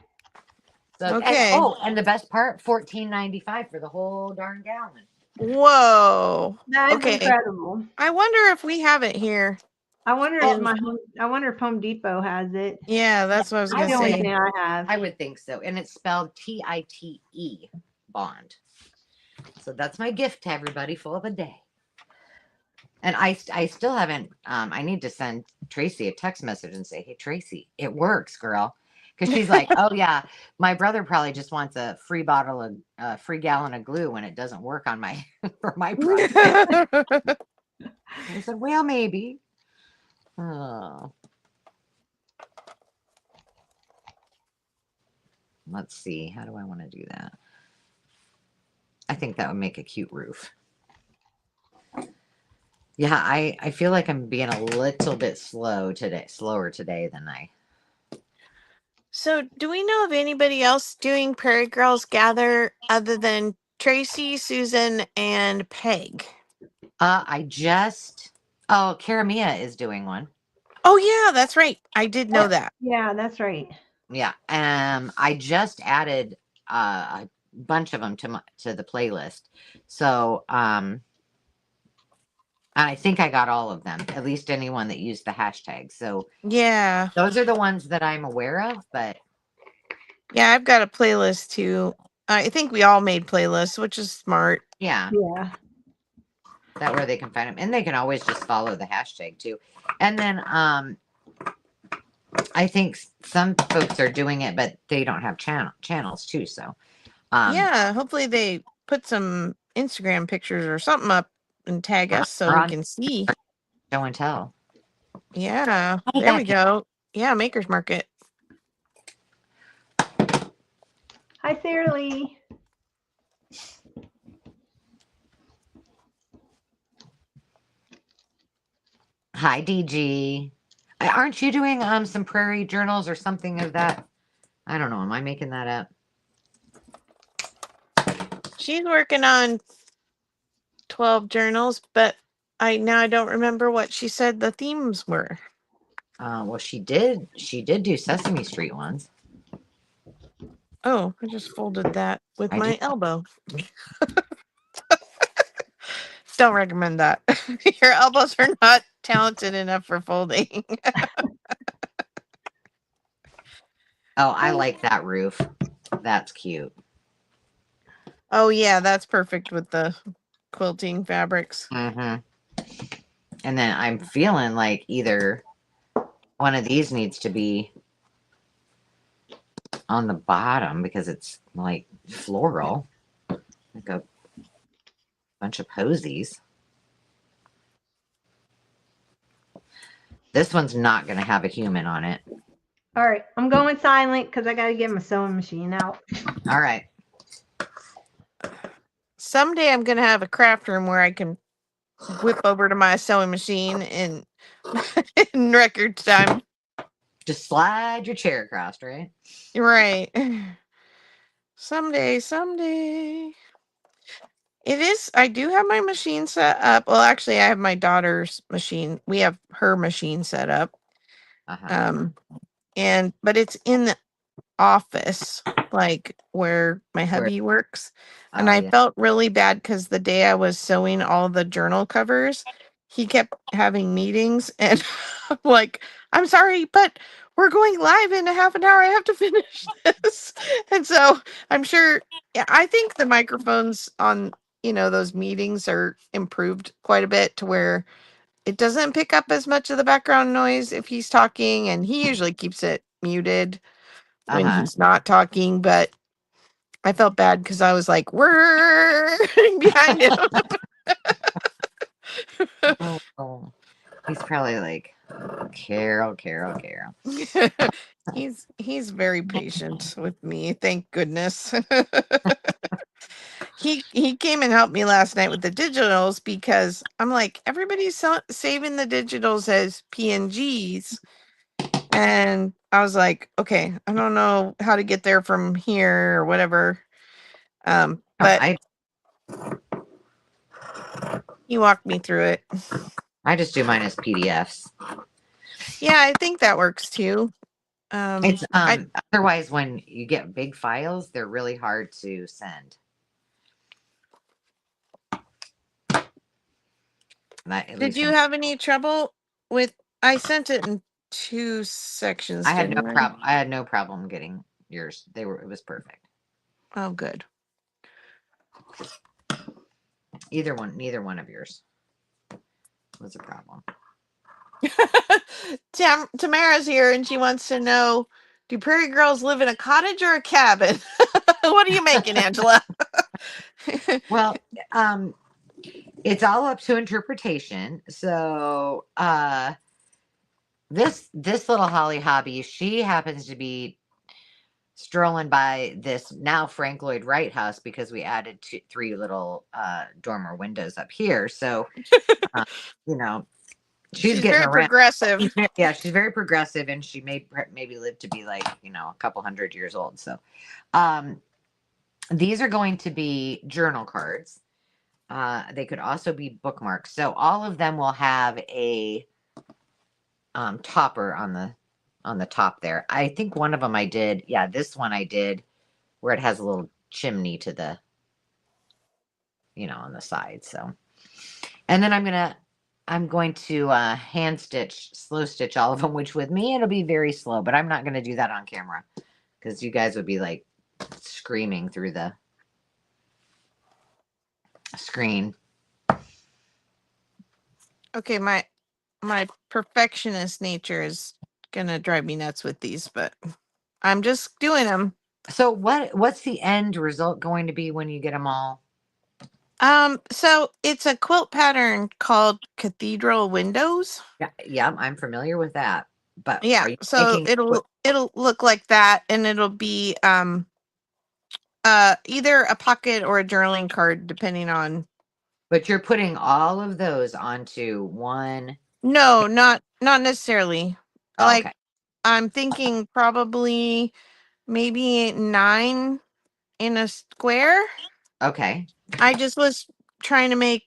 So, okay.
And the best part, $14.95 for the whole darn gallon.
Whoa.
That's incredible.
I wonder if we have it here.
I wonder if Home Depot has it.
Yeah, that's what I was going to say.
I have.
I would think so. And it's spelled TITE bond. So that's my gift to everybody for the day. And I still haven't, I need to send Tracy a text message and say, hey, Tracy, it works, girl. Because she's like, oh, yeah, my brother probably just wants a free free gallon of glue when it doesn't work on for my project. I said, well, maybe. Oh. Let's see. How do I want to do that? I think that would make a cute roof. Yeah, I feel like I'm being a little bit slower today than I.
So, do we know of anybody else doing Prairie Girls Gather other than Tracy, Susan, and Peg?
Karamia is doing one.
Oh yeah, that's right. I did know that.
Yeah, that's right.
Yeah. I just added a bunch of them to the playlist. So I think I got all of them, at least anyone that used the hashtag. So
yeah,
those are the ones that I'm aware of, but
yeah, I've got a playlist too. I think we all made playlists, which is smart.
Yeah. That way they can find them, and they can always just follow the hashtag too. And then I think some folks are doing it, but they don't have channels too. So
yeah, hopefully they put some Instagram pictures or something up and tag us so we can see.
Show and tell.
Yeah, there we go. Yeah, Makers Market.
Hi, Sarah Lee.
Hi, DG. Aren't you doing some prairie journals or something of that? I don't know. Am I making that up?
She's working on 12 journals, but I don't remember what she said the themes were.
Well, she did do Sesame Street ones.
Oh, I just folded that with my elbow. Don't recommend that. Your elbows are not talented enough for folding.
Oh, I like that roof. That's cute.
Oh yeah, that's perfect with the quilting fabrics.
Mm-hmm. And then I'm feeling like either one of these needs to be on the bottom because it's like floral, like a bunch of posies. This one's not going to have a human on it.
All right, I'm going silent because I got to get my sewing machine out.
All right.
Someday I'm going to have a craft room where I can whip over to my sewing machine in record time.
Just slide your chair across, right?
Right. Someday. It is. I do have my machine set up. Well, actually, I have my daughter's machine. We have her machine set up.
Uh-huh.
But it's in the office, like where my hubby works. And I felt really bad because the day I was sewing all the journal covers, he kept having meetings, and I'm like, I'm sorry, but we're going live in a half an hour. I have to finish this. And so I'm sure, yeah, I think the microphones on, those meetings are improved quite a bit to where it doesn't pick up as much of the background noise if he's talking, and he usually keeps it muted when he's not talking, but I felt bad because I was like, we're behind him.
Oh, he's probably like, Carol.
He's very patient with me, thank goodness. He came and helped me last night with the digitals because I'm like, everybody's saving the digitals as PNGs. And I was like, okay, I don't know how to get there from here or whatever. But he walked me through it.
I just do mine as PDFs.
Yeah, I think that works too.
It's otherwise when you get big files, they're really hard to send.
Did you have any trouble with? I sent it in 2 sections.
I had no problem. I had no problem getting yours. It was perfect.
Oh, good.
Neither one of yours was a problem.
Tamara's here and she wants to know, do prairie girls live in a cottage or a cabin? What are you making, Angela?
Well, it's all up to interpretation. So this little Holly hobby, she happens to be strolling by this now Frank Lloyd Wright house because we added 3 little dormer windows up here. So she's getting
very
around.
Progressive.
Yeah, she's very progressive, and she may maybe live to be like a couple 100 years old. So these are going to be journal cards. They could also be bookmarks. So all of them will have a topper on the top there. I think one of them I did. Yeah, this one I did where it has a little chimney to the, on the side. So, and then I'm going to hand stitch, slow stitch all of them, which with me, it'll be very slow, but I'm not going to do that on camera because you guys would be like screaming through the screen.
Okay, my perfectionist nature is gonna drive me nuts with these, but I'm just doing them.
So what's the end result going to be when you get them all?
So it's a quilt pattern called Cathedral Windows.
Yeah, I'm familiar with that. But
yeah, so it'll look like that, and it'll be either a pocket or a journaling card, depending on.
But you're putting all of those onto one.
No, not necessarily.
Oh,
Like,
okay.
I'm thinking probably maybe 9 in a square.
Okay.
I just was trying to make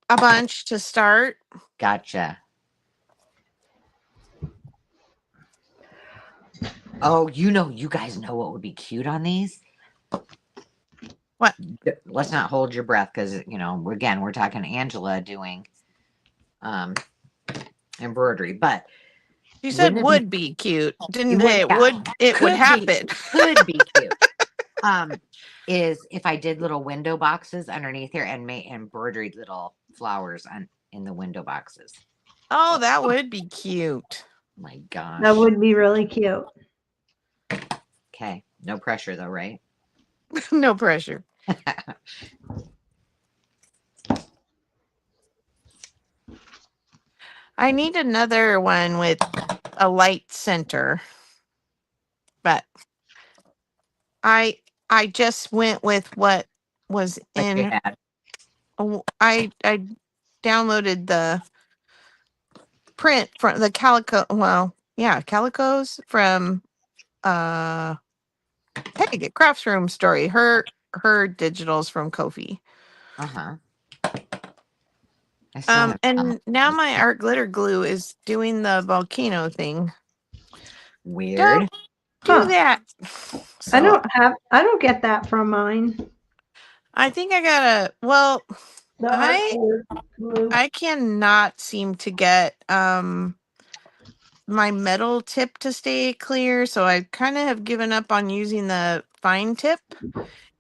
a bunch to start.
Gotcha. Oh, you guys know what would be cute on these?
What?
Let's not hold your breath because, again, we're talking Angela doing embroidery, but
You said
wouldn't it be,
would be cute.
it
Didn't
would,
say it
yeah,
would happen.
could be cute. Is if I did little window boxes underneath here and made embroidered little flowers in the window boxes.
Oh, that would be cute.
My gosh.
That would be really cute.
Okay. No pressure though, right?
No pressure. I need another one with a light center. But I just went with what was
Like you
in.
had.
I downloaded the print from the calico. Well, yeah, calicos from hey, get Crafts Room Story. Her digitals from Kofi.
Uh-huh. I still have
And now my art glitter glue is doing the volcano thing.
weird.
Don't do that. So
I don't get that from mine.
I think I gotta. Well,
The art glue.
I cannot seem to get my metal tip to stay clear, so I kind of have given up on using the fine tip.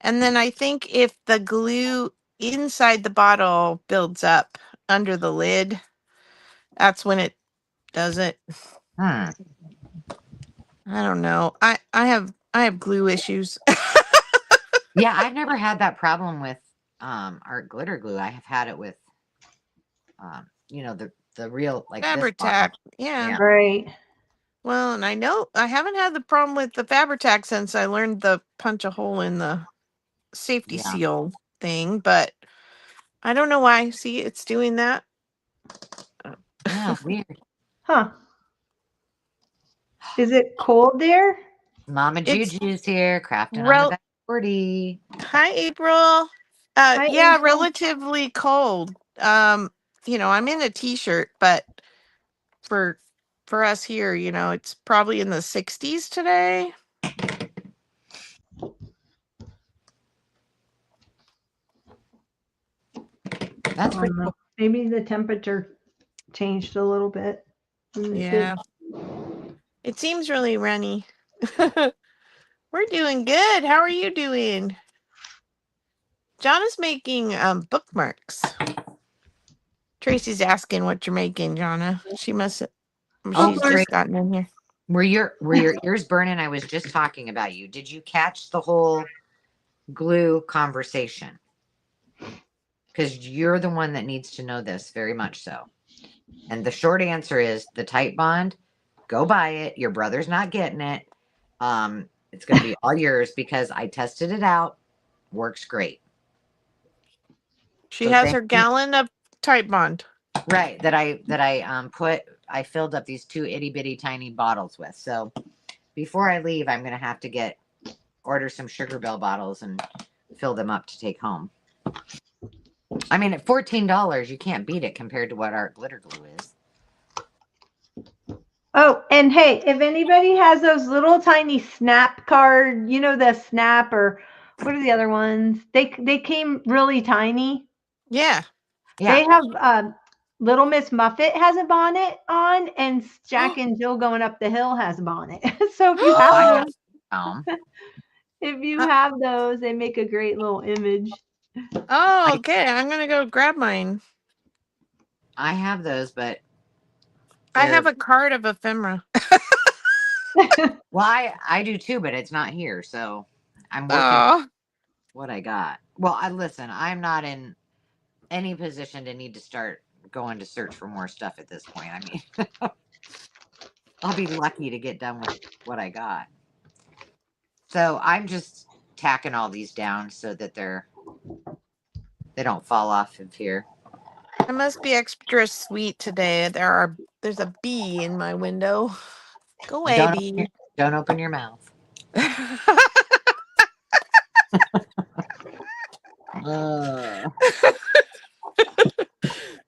And then I think if the glue inside the bottle builds up under the lid, that's when it does it.
Hmm.
I don't know. I have glue issues.
Yeah, I've never had that problem with art glitter glue. I have had it with the real like this bottle.
Fabri-Tac. Yeah.
Right.
Well, and I know I haven't had the problem with the Fabri-Tac since I learned the punch a hole in the safety
Yeah.
seal thing, but I don't know why. See, it's doing that.
Yeah, weird.
Huh. Is it cold there?
Mama
It's
Juju's here, crafting on the
rel-
back 40.
Hi, April.
Hi,
Yeah,
April.
relatively cold. I'm in a t-shirt, but for us here, it's probably in the 60s today.
That's pretty cool.
Maybe the temperature changed a little bit.
Yeah. It seems really runny. We're doing good. How are you doing? John is making bookmarks. Tracy's asking what you're making, Jonna. She's just gotten in here.
Were your ears burning? I was just talking about you. Did you catch the whole glue conversation? Because you're the one that needs to know this very much so. And the short answer is the Tight Bond. Go buy it. Your brother's not getting it. It's going to be all yours because I tested it out. Works great.
She has her gallon of Tight Bond.
Right. That I filled up these 2 itty bitty tiny bottles with. So before I leave, I'm going to have to order some Sugar Bell bottles and fill them up to take home. I mean, at $14, you can't beat it compared to what our glitter glue is.
Oh, and hey, if anybody has those little tiny snap card, the snap or what are the other ones? They came really tiny.
Yeah.
They have Little Miss Muffet has a bonnet on, and Jack and Jill Going Up the Hill has a bonnet. So if you have those, if you have those, they make a great little image.
Oh, okay. I'm gonna go grab mine.
I have those, but
I have a card of ephemera.
Well, I do too, but it's not here, so I'm working what I got. Well, listen, I'm not in any position to need to start going to search for more stuff at this point. I mean, I'll be lucky to get done with what I got. So I'm just tacking all these down so that they don't fall off of here.
I must be extra sweet today. There's a bee in my window. Go away, bee.
Don't open your mouth.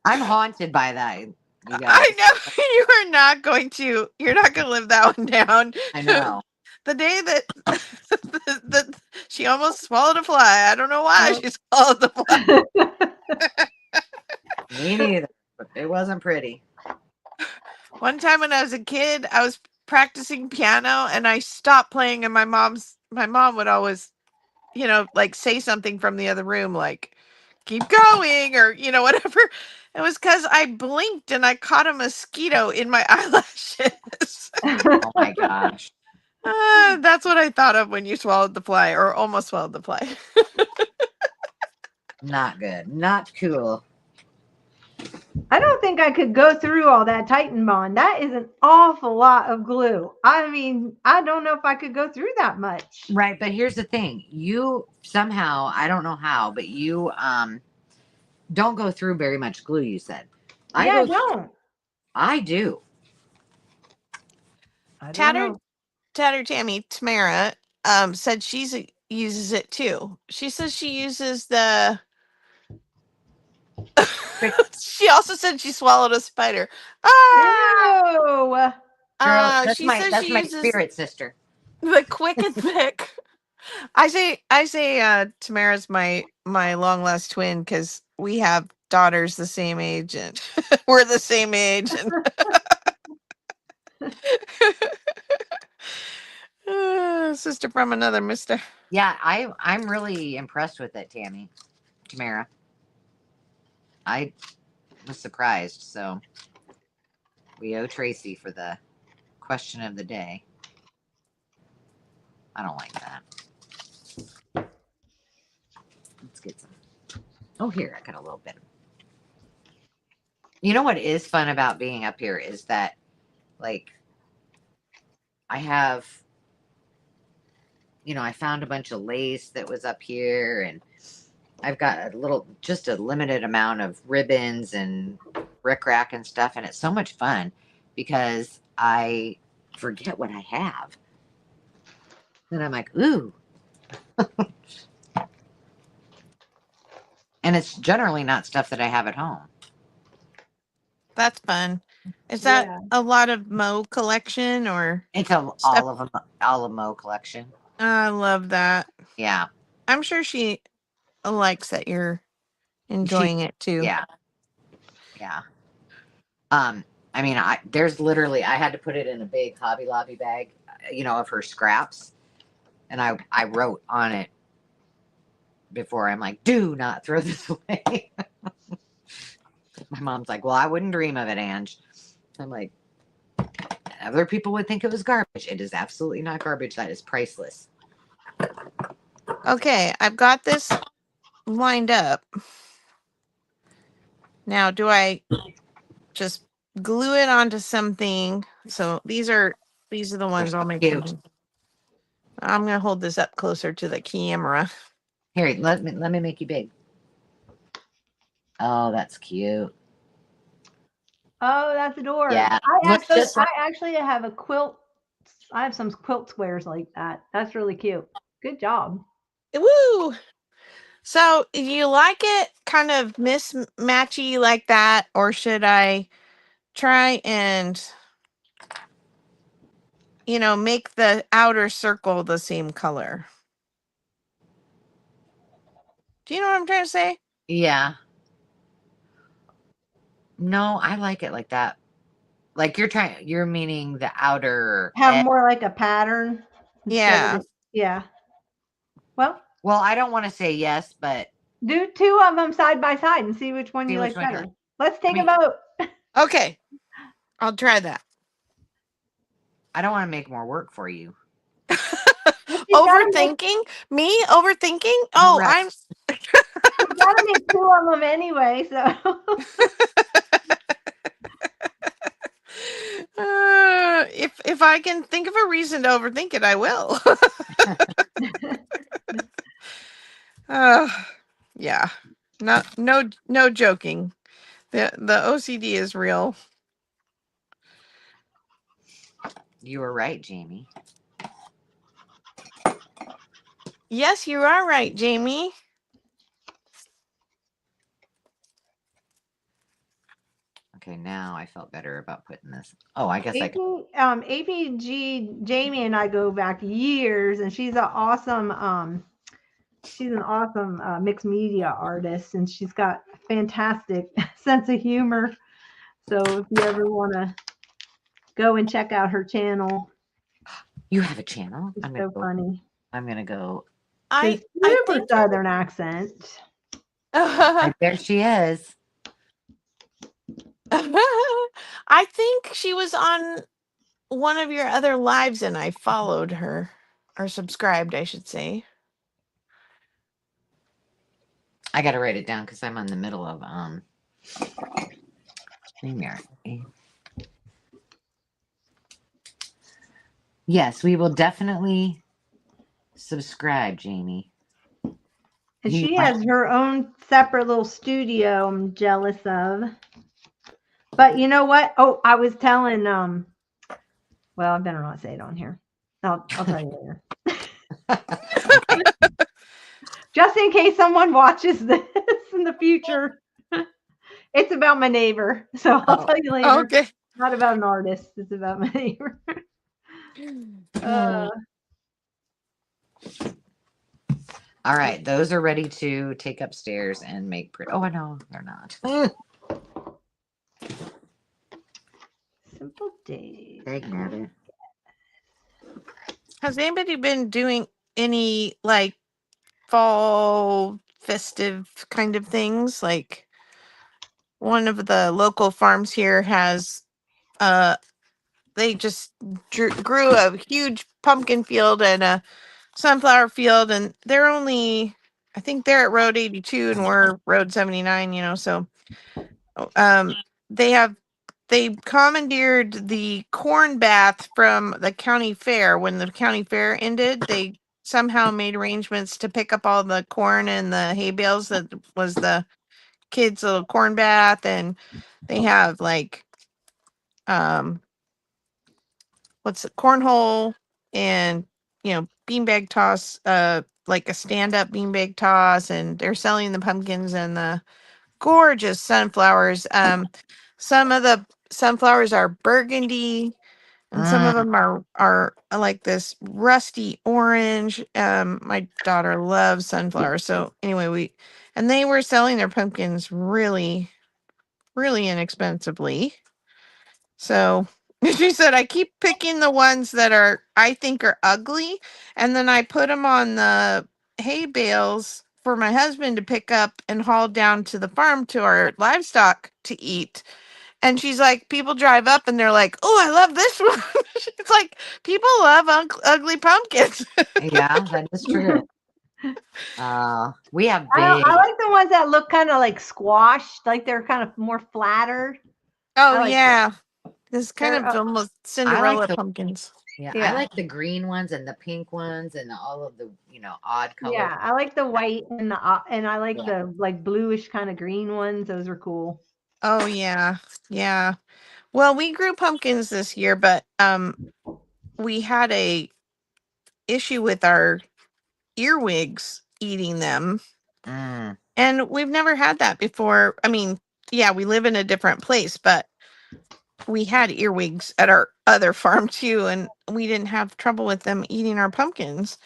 I'm haunted by that, you guys.
I know you're not gonna live that one down.
I know.
The day that she almost swallowed a fly. I don't know why she swallowed the fly.
Me neither, but it wasn't pretty.
One time when I was a kid, I was practicing piano and I stopped playing, and my mom would always, like say something from the other room, like keep going, or whatever. It was because I blinked and I caught a mosquito in my eyelashes.
Oh my gosh.
That's what I thought of when you swallowed the fly, or almost swallowed the fly.
Not good. Not cool.
I don't think I could go through all that Titan Bond. That is an awful lot of glue. I mean, I don't know if I could go through that much.
Right, but here's the thing. You somehow, I don't know how, but you don't go through very much glue, you said.
I don't.
I do.
Tatter Tammy Tamara said she uses it too. She says she uses the she also said she swallowed a spider.
Ew.
Girl, that's
She
my
says she uses
spirit sister.
the quick and thick. I say Tamara's my long lost twin because we have daughters the same age and we're the same age. And sister from another mister.
Yeah, I'm really impressed with it, Tamara. I was surprised, so we owe Tracy for the question of the day. I don't like that. Let's get some. Oh, here, I got a little bit. You know what is fun about being up here is that, like, I have, I found a bunch of lace that was up here, and I've got just a limited amount of ribbons and rickrack and stuff, and it's so much fun because I forget what I have. Then I'm like, ooh. And it's generally not stuff that I have at home.
That's fun. Is that a lot of Mo collection, or
it's all of Mo collection?
I love that.
Yeah,
I'm sure she likes that you're enjoying it too.
Yeah. I mean, there's literally, I had to put it in a big Hobby Lobby bag, of her scraps, and I wrote on it before, I'm like, do not throw this away. My mom's like, well, I wouldn't dream of it, Ange. I'm like, other people would think it was garbage. It is absolutely not garbage. That is priceless.
Okay, I've got this lined up. Now, do I just glue it onto something? So these are the ones I'll make. I'm gonna hold this up closer to the camera.
Here, let me make you big. Oh, that's cute.
Oh, that's adorable.
Yeah.
I actually have a quilt. I have some quilt squares like that. That's really cute. Good job.
Woo! So, do you like it kind of mismatchy like that, or should I try and, make the outer circle the same color? Do you know what I'm trying to say?
Yeah. No, I like it like that. Like you're meaning the outer
have more like a pattern.
Yeah.
Yeah. Well,
I don't want to say yes, but
do two of them side by side and see which one you like better. Let's take a vote.
Okay. I'll try that.
I don't want to make more work for you.
Overthinking? Me overthinking? Oh, I'm
you gotta make two of them anyway, so
if I can think of a reason to overthink it, I will. Yeah. No joking. The OCD is real.
You were right, Jamie.
Yes, you are right, Jamie.
Okay, now I felt better about putting this. Oh, I guess I could.
APG Jamie and I go back years, and she's an awesome mixed media artist, and she's got a fantastic sense of humor. So if you ever want to go and check out her channel,
You have a channel?
it's so funny.
I'm gonna go.
I
Super
think
Southern accent.
Right there she is.
I think she was on one of your other lives and I followed her or subscribed, I should say.
I gotta write it down because I'm in the middle of StreamYard. Yes, we will definitely subscribe, Jamie.
And she has her own separate little studio I'm jealous of. But you know what? Oh, I was telling well, I better not say it on here. I'll tell you later. Just in case someone watches this in the future. It's about my neighbor. So I'll tell you later.
Okay.
It's not about an artist. It's about my neighbor.
All right, those are ready to take upstairs and make pretty. Oh, no, they're not.
Simple days.
Has anybody been doing any like fall festive kind of things? Like one of the local farms here has they just grew a huge pumpkin field and a sunflower field, and they're only, I think they're at road 82 and we're road 79, you know, so they commandeered the corn bath from the county fair. When the county fair ended, they somehow made arrangements to pick up all the corn and the hay bales that was the kids' little corn bath, and they have like what's it, cornhole and beanbag toss, like a stand-up beanbag toss, and they're selling the pumpkins and the gorgeous sunflowers. Some of the sunflowers are burgundy, and some of them are like this rusty orange. My daughter loves sunflowers, so anyway, they were selling their pumpkins really, really inexpensively. So she said, I keep picking the ones that I think are ugly, and then I put them on the hay bales for my husband to pick up and haul down to the farm to our livestock to eat. And she's like, people drive up and they're like, oh, I love this one. It's like, people love ugly pumpkins.
Yeah, that is true. We have big.
I like the ones that look kind of like squashed, like they're kind of more flattered.
Oh, yeah. This kind of almost Cinderella pumpkins.
Yeah, I like the green ones and the pink ones and all of the, odd colors.
Yeah, I like the white and I like the like bluish kind of green ones. Those are cool.
Oh, yeah. Yeah. Well, we grew pumpkins this year, but we had a issue with our earwigs eating them. And we've never had that before. I mean, yeah, we live in a different place, but we had earwigs at our other farm too, and we didn't have trouble with them eating our pumpkins.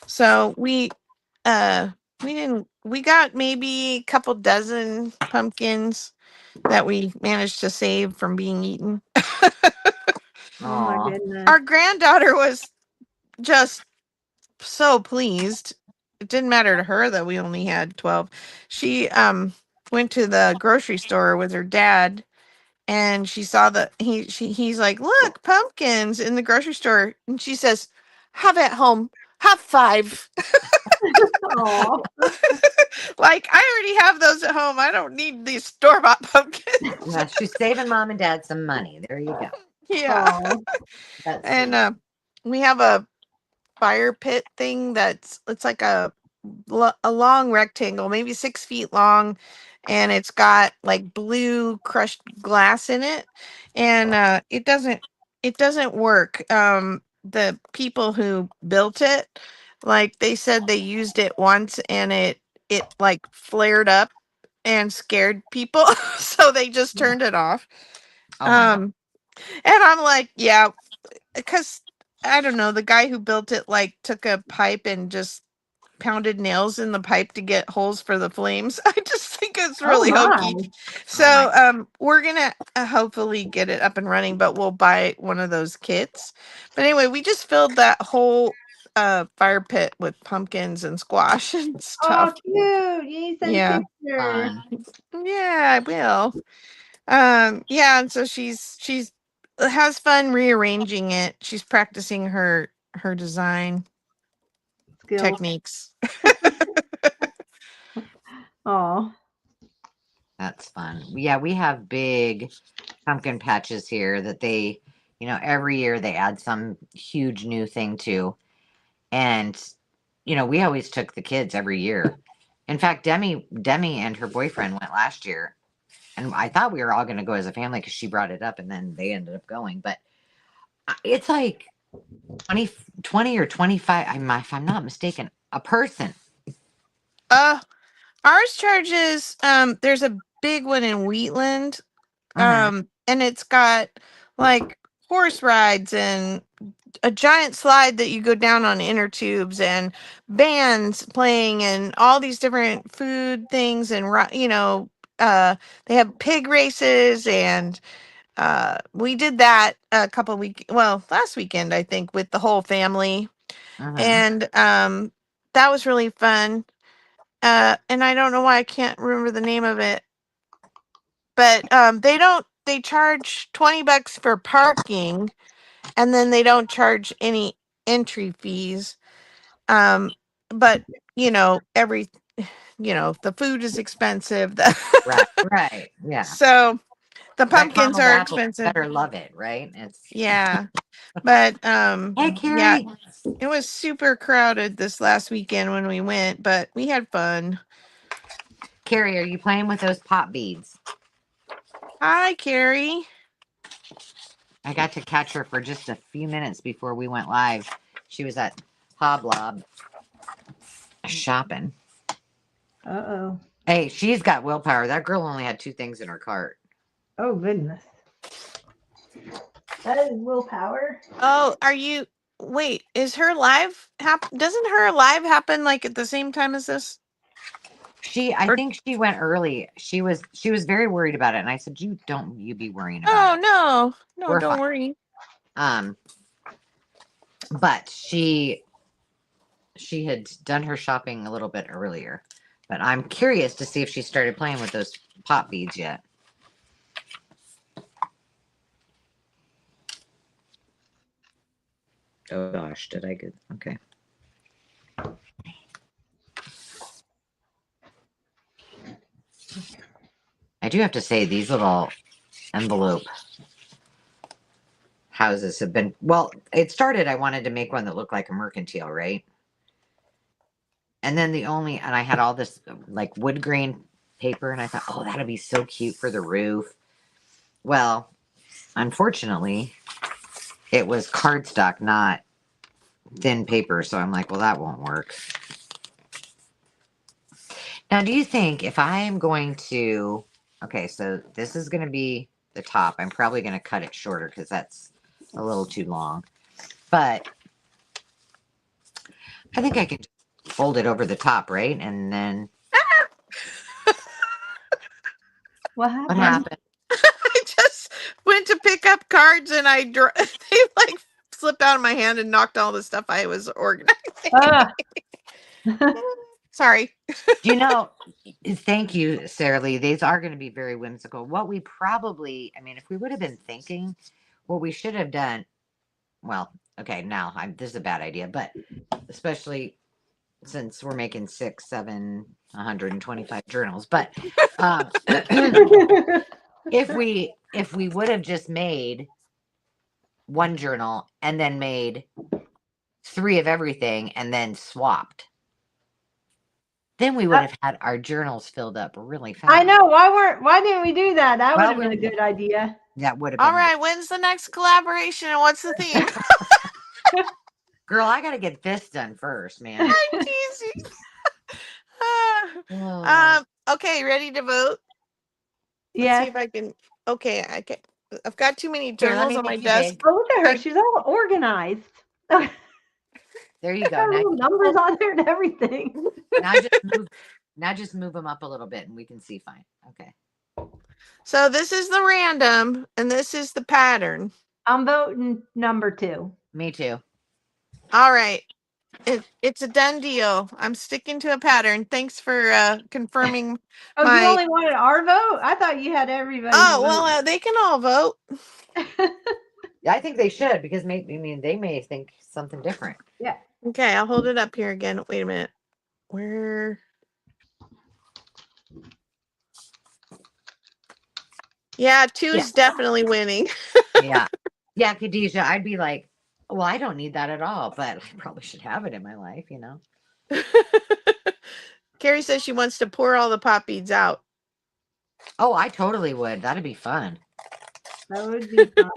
So we got maybe a couple dozen pumpkins that we managed to save from being eaten.
Oh my goodness.
Our granddaughter was just so pleased. It didn't matter to her that we only had 12. She went to the grocery store with her dad, and she saw he's like, look, pumpkins in the grocery store, and she says, have at home, have 5. Like, I already have those at home. I don't need these store-bought pumpkins.
Yeah, she's saving mom and dad some money. There you go.
Yeah. And we have a fire pit thing it's like a a long rectangle, maybe 6 feet long, and it's got like blue crushed glass in it, and it doesn't work. The people who built it, like they said they used it once and it like flared up and scared people, so they just turned it off.
Oh my God.
And I'm like, yeah, because I don't know, the guy who built it like took a pipe and just pounded nails in the pipe to get holes for the flames. I just think it's
Oh
really hokey.
my.
Oh my.
So we're gonna hopefully get it up and running, but we'll buy one of those kits. But anyway, we just filled that whole fire pit with pumpkins and squash and
Oh,
stuff.
cute. You need to send a
Yeah.
picture.
Fun.
Yeah, I will. Yeah, and so she's has fun rearranging it. She's practicing her design
Skills.
techniques.
Oh.
That's fun. Yeah, we have big pumpkin patches here that they, every year they add some huge new thing to. And, we always took the kids every year. In fact, Demi and her boyfriend went last year. And I thought we were all going to go as a family because she brought it up and then they ended up going. But it's like 20 or 25, if I'm not mistaken, a person.
Uh Ours charges there's a big one in Wheatland.
Hmm.
And it's got like horse rides and a giant slide that you go down on inner tubes and bands playing and all these different food things and they have pig races and we did that a couple last weekend I think with the whole family
Hmm.
and that was really fun. And I don't know why I can't remember the name of it, but they charge $20 for parking, and then they don't charge any entry fees. Um, but every the food is expensive.
Right, right. Yeah.
So the
That
pumpkins
caramel
are
apple
expensive.
better love it, right?
Yeah. But
Hey,
yeah,
Carrie.
it was super crowded this last weekend when we went, but we had fun.
Carrie, are you playing with those pop beads?
Hi, Carrie.
I got to catch her for just a few minutes before we went live. She was at Hoblob shopping.
Uh-oh.
Hey, she's got willpower. That girl only had 2 things in her cart.
Oh, goodness. That is willpower.
Oh, wait, is her live doesn't her live happen like at the same time as this?
I
Or
think she went early. She was very worried about it, and I said, "You be worrying about
oh
it.
no,
We're
don't
fine."
worry.
Um, but she had done her shopping a little bit earlier. But I'm curious to see if she started playing with those pop beads yet. Oh gosh, did I get okay? I do have to say these little envelope houses have been well. It started. I wanted to make one that looked like a mercantile, right? And then and I had all this like wood grain paper, and I thought, oh, that'd be so cute for the roof. Well, unfortunately, it was cardstock, not thin paper. So I'm like, well, that won't work. Now, do you think if I am going to, okay, so this is going to be the top. I'm probably going to cut it shorter because that's a little too long. But I think I can fold it over the top, right? And then
What
what
happened?
happened?
I just went to pick up cards and they like slipped out of my hand and knocked all the stuff I was organizing.
Ah.
Sorry.
Do you know? Thank you, Sarah Lee. These are going to be very whimsical. What we probably, I mean, if we would have been thinking, what we should have done, well, okay, now this is a bad idea, but especially since we're making 6, 7, 125 journals. But if we would have just made one journal and then made 3 of everything and then swapped, Then we would have had our journals filled up really fast.
I know. Why didn't we do that? That would
Well,
have been a good idea.
That would have been
All right, when's the next collaboration and what's the theme?
Girl, I gotta get this done first, man.
I'm teasing. Okay, ready to vote? Let's
Yeah.
see if I can. Okay, I can. I've got too many
Here, let
journals
me
on my
make you
desk.
big.
Oh, look at her. She's all organized.
There you go.
Got
Now,
little numbers on there and everything.
now just move them up a little bit and we can see fine. Okay.
So this is the random and this is the pattern.
I'm voting number 2.
Me too.
All right. It's a done deal. I'm sticking to a pattern. Thanks for confirming.
Oh, you only wanted our vote? I thought you had everybody.
Oh, well, they can all vote.
I think they should because they may think something different.
Yeah.
Okay, I'll hold it up here again. Wait a minute. Where? Yeah, 2 is definitely winning.
Yeah. Yeah, Khadijah, I'd be like, well, I don't need that at all, but I probably should have it in my life, you know?
Carrie says she wants to pour all the pop beads out.
Oh, I totally would. That'd be fun.
That would be fun.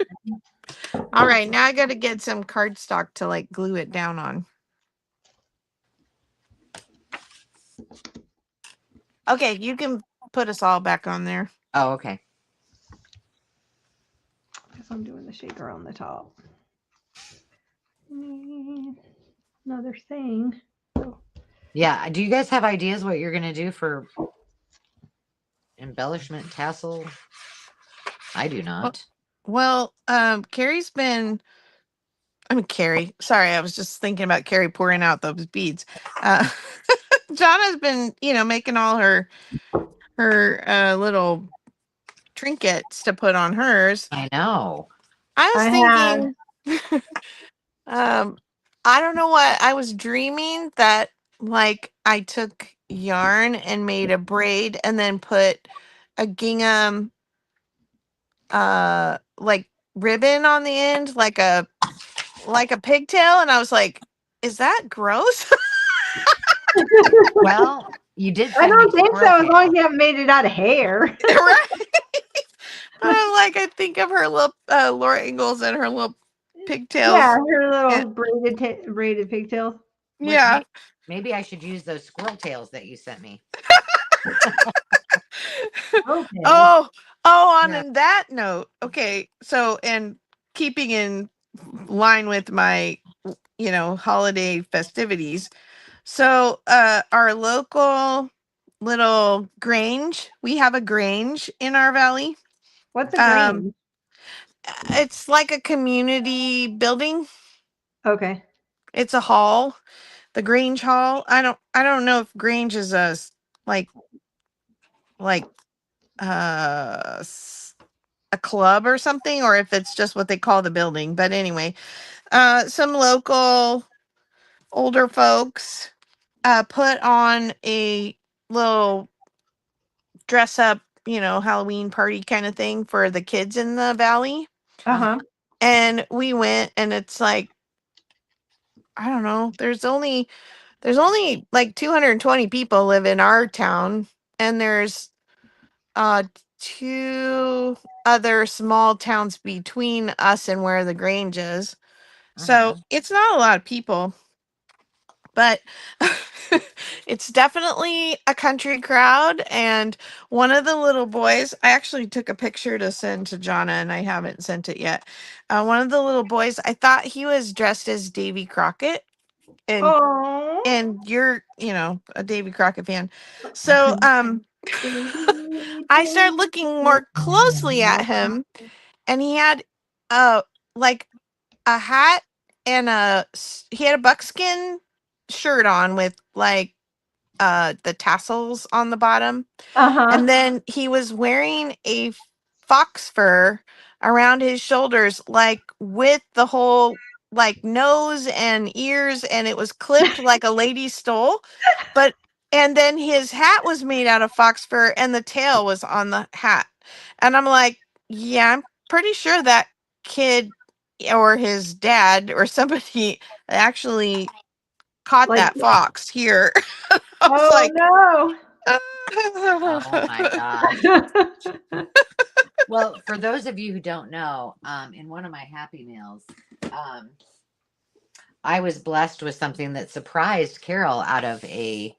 All right, now I got to get some cardstock to like glue it down on. Okay, you can put us all back on there.
Oh, okay.
Because I'm doing the shaker on the top. Another thing.
Yeah. Do you guys have ideas what you're going to do for embellishment tassel? I do not.
Well, Carrie's been. Carrie. Sorry, I was just thinking about Carrie pouring out those beads. Jonna's been, making all her little trinkets to put on hers.
I know.
I was thinking, I don't know what I was dreaming that like I took yarn and made a braid and then put a gingham like ribbon on the end like a pigtail, and I was like, is that gross?
Well, you did.
I don't think so, as long as you haven't made it out of hair.
Right. But I'm like, I think of her little Laura Ingalls and her little pigtails.
Yeah, her little braided pigtails.
Yeah.
Maybe I should use those squirrel tails that you sent me.
Okay.
On that note, okay, so, and keeping in line with my holiday festivities, so our local little grange, we have a grange in our valley.
What's a grange?
It's like a community building.
Okay.
It's a hall, the Grange Hall. I don't know if Grange is a a club or something, or if it's just what they call the building. But anyway, some local older folks put on a little dress up, Halloween party kind of thing for the kids in the valley.
Uh-huh.
And we went, and it's like, I don't know, there's only like 220 people live in our town, and there's 2 other small towns between us and where the Grange is. So it's not a lot of people, but it's definitely a country crowd. And one of the little boys, I actually took a picture to send to Jonna, and I haven't sent it yet. One of the little boys, I thought he was dressed as Davy Crockett. And you're, a Davy Crockett fan. So I started looking more closely at him, and he had like a hat and he had a buckskin shirt on with like the tassels on the bottom. And then he was wearing a fox fur around his shoulders, like with the whole like nose and ears, and it was clipped like a lady's stole. And then his hat was made out of fox fur, and the tail was on the hat. And I'm like, yeah, I'm pretty sure that kid or his dad or somebody actually caught that fox here. was
Oh
like,
no.
Oh my gosh. Well, for those of you who don't know, in one of my Happy Meals, I was blessed with something that surprised Carol out of a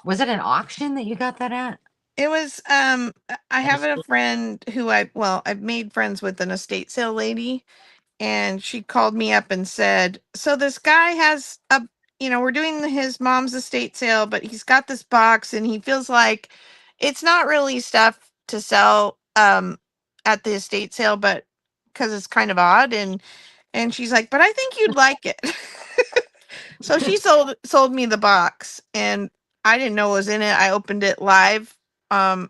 was it an auction that you got that at?
It was I have a friend who I've made friends with an estate sale lady, and she called me up and said, so this guy has we're doing his mom's estate sale, but he's got this box and he feels like it's not really stuff to sell at the estate sale, but because it's kind of odd. And she's like, but I think you'd like it. So she sold me the box, and I didn't know what was in it. I opened it live on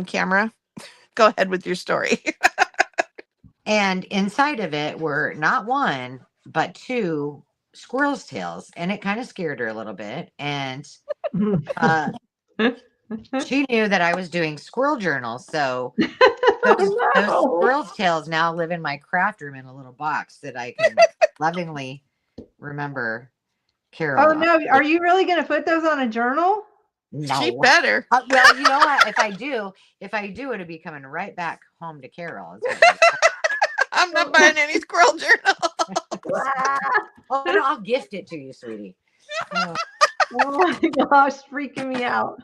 camera. Go ahead with your story.
And inside of it were not one, but two squirrel's tails. And it kind of scared her a little bit. And she knew that I was doing squirrel journals. So those
No.
squirrel's tails now live in my craft room in a little box that I can lovingly remember Carol.
Oh no, are you really going to put those on a journal?
She
No.
better.
Well, you know what? If I do, it'll be coming right back home to Carol.
I'm not buying any squirrel journal.
Oh, no, I'll gift it to you, sweetie.
Oh my gosh, freaking me out.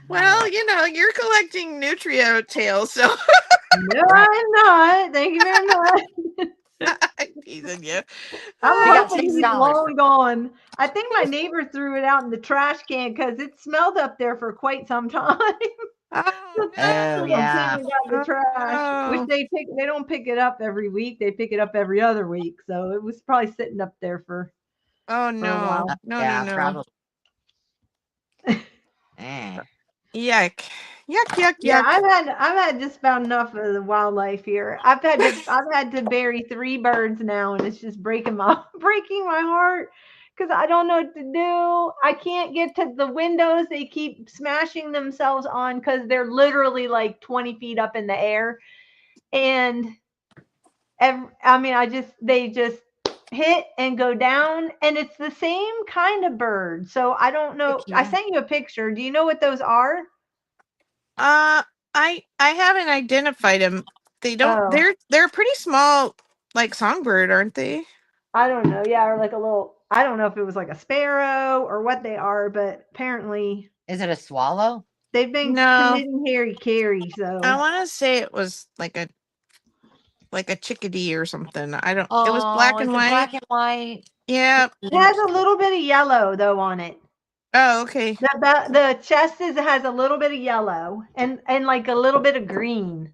Well, you're collecting Nutrio tails, so
No, I'm not. Thank you very much.
I'm teasing you.
I'm
got
hoping he's
$6.
long gone. I think my neighbor threw it out in the trash can because it smelled up there for quite some time.
Oh,
Oh, yeah.
Taking out the trash, which
no.
they don't pick it up every week. They pick it up every other week. So it was probably sitting up there for
Oh,
a
no.
while.
No,
Yeah,
no, no.
probably. Eh.
Yuck. Yuck, yuck,
Yeah,
yuck.
I've had just about enough of the wildlife here. I've had to bury 3 birds now, and it's just breaking my heart because I don't know what to do. I can't get to the windows. They keep smashing themselves on because they're literally like 20 feet up in the air, and they just hit and go down, and it's the same kind of bird. So I don't know. I sent you a picture. Do you know what those are?
I haven't identified them. They don't.
Oh.
They're pretty small, like songbird, aren't they?
I don't know. Yeah, or like a little. I don't know if it was like a sparrow or what they are, but apparently
Is it a swallow?
they've been
No,
committing hairy-carry. So
I want to say it was like a chickadee or something. I don't. It was
Oh,
black
is
and
it
white.
black and white?
Yeah.
it has a little bit of yellow though on it.
Oh, okay.
The chest has a little bit of yellow and like a little bit of green.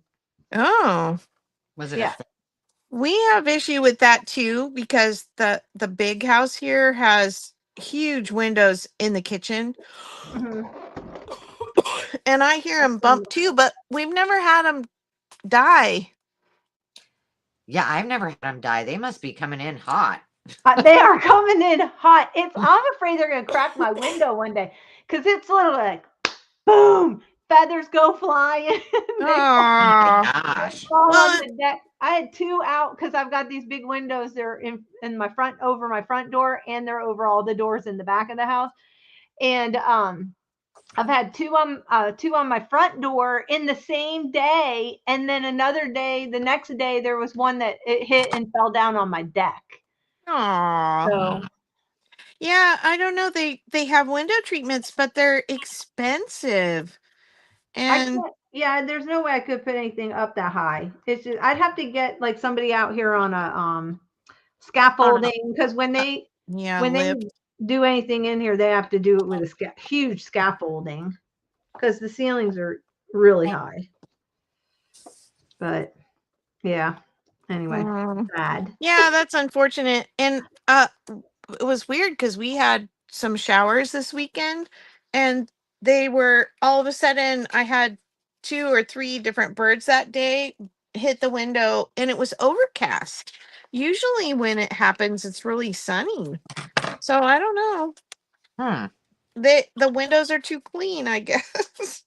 Oh,
Was it
Yeah.
we have issue with that too because the big house here has huge windows in the kitchen,
Mhm.
and I hear them bump too. But we've never had them die.
Yeah, I've never had them die. They must be coming in hot.
They are coming in hot. I'm afraid they're gonna crack my window one day because it's literally like boom, feathers go flying. They
Oh,
Gosh.
fall
well,
on the deck. I had 2 out because I've got these big windows. They're in my front over my front door, and they're over all the doors in the back of the house. And I've had 2 on my front door in the same day, and then another day, the next day, there was one that it hit and fell down on my deck.
aw.
So
Yeah, I don't know. They have window treatments, but they're expensive.
I
And
can't. Yeah, there's no way I could put anything up that high. It's just I'd have to get like somebody out here on a scaffolding because
yeah,
when they
lift.
do anything in here, they have to do it with a huge scaffolding because the ceilings are really high. But yeah, anyway, sad.
Yeah, that's unfortunate. And it was weird because we had some showers this weekend, and they were all of a sudden I had 2 or 3 different birds that day hit the window, and it was overcast. Usually when it happens, it's really sunny. So I don't know.
Hmm.
The windows are too clean, I guess.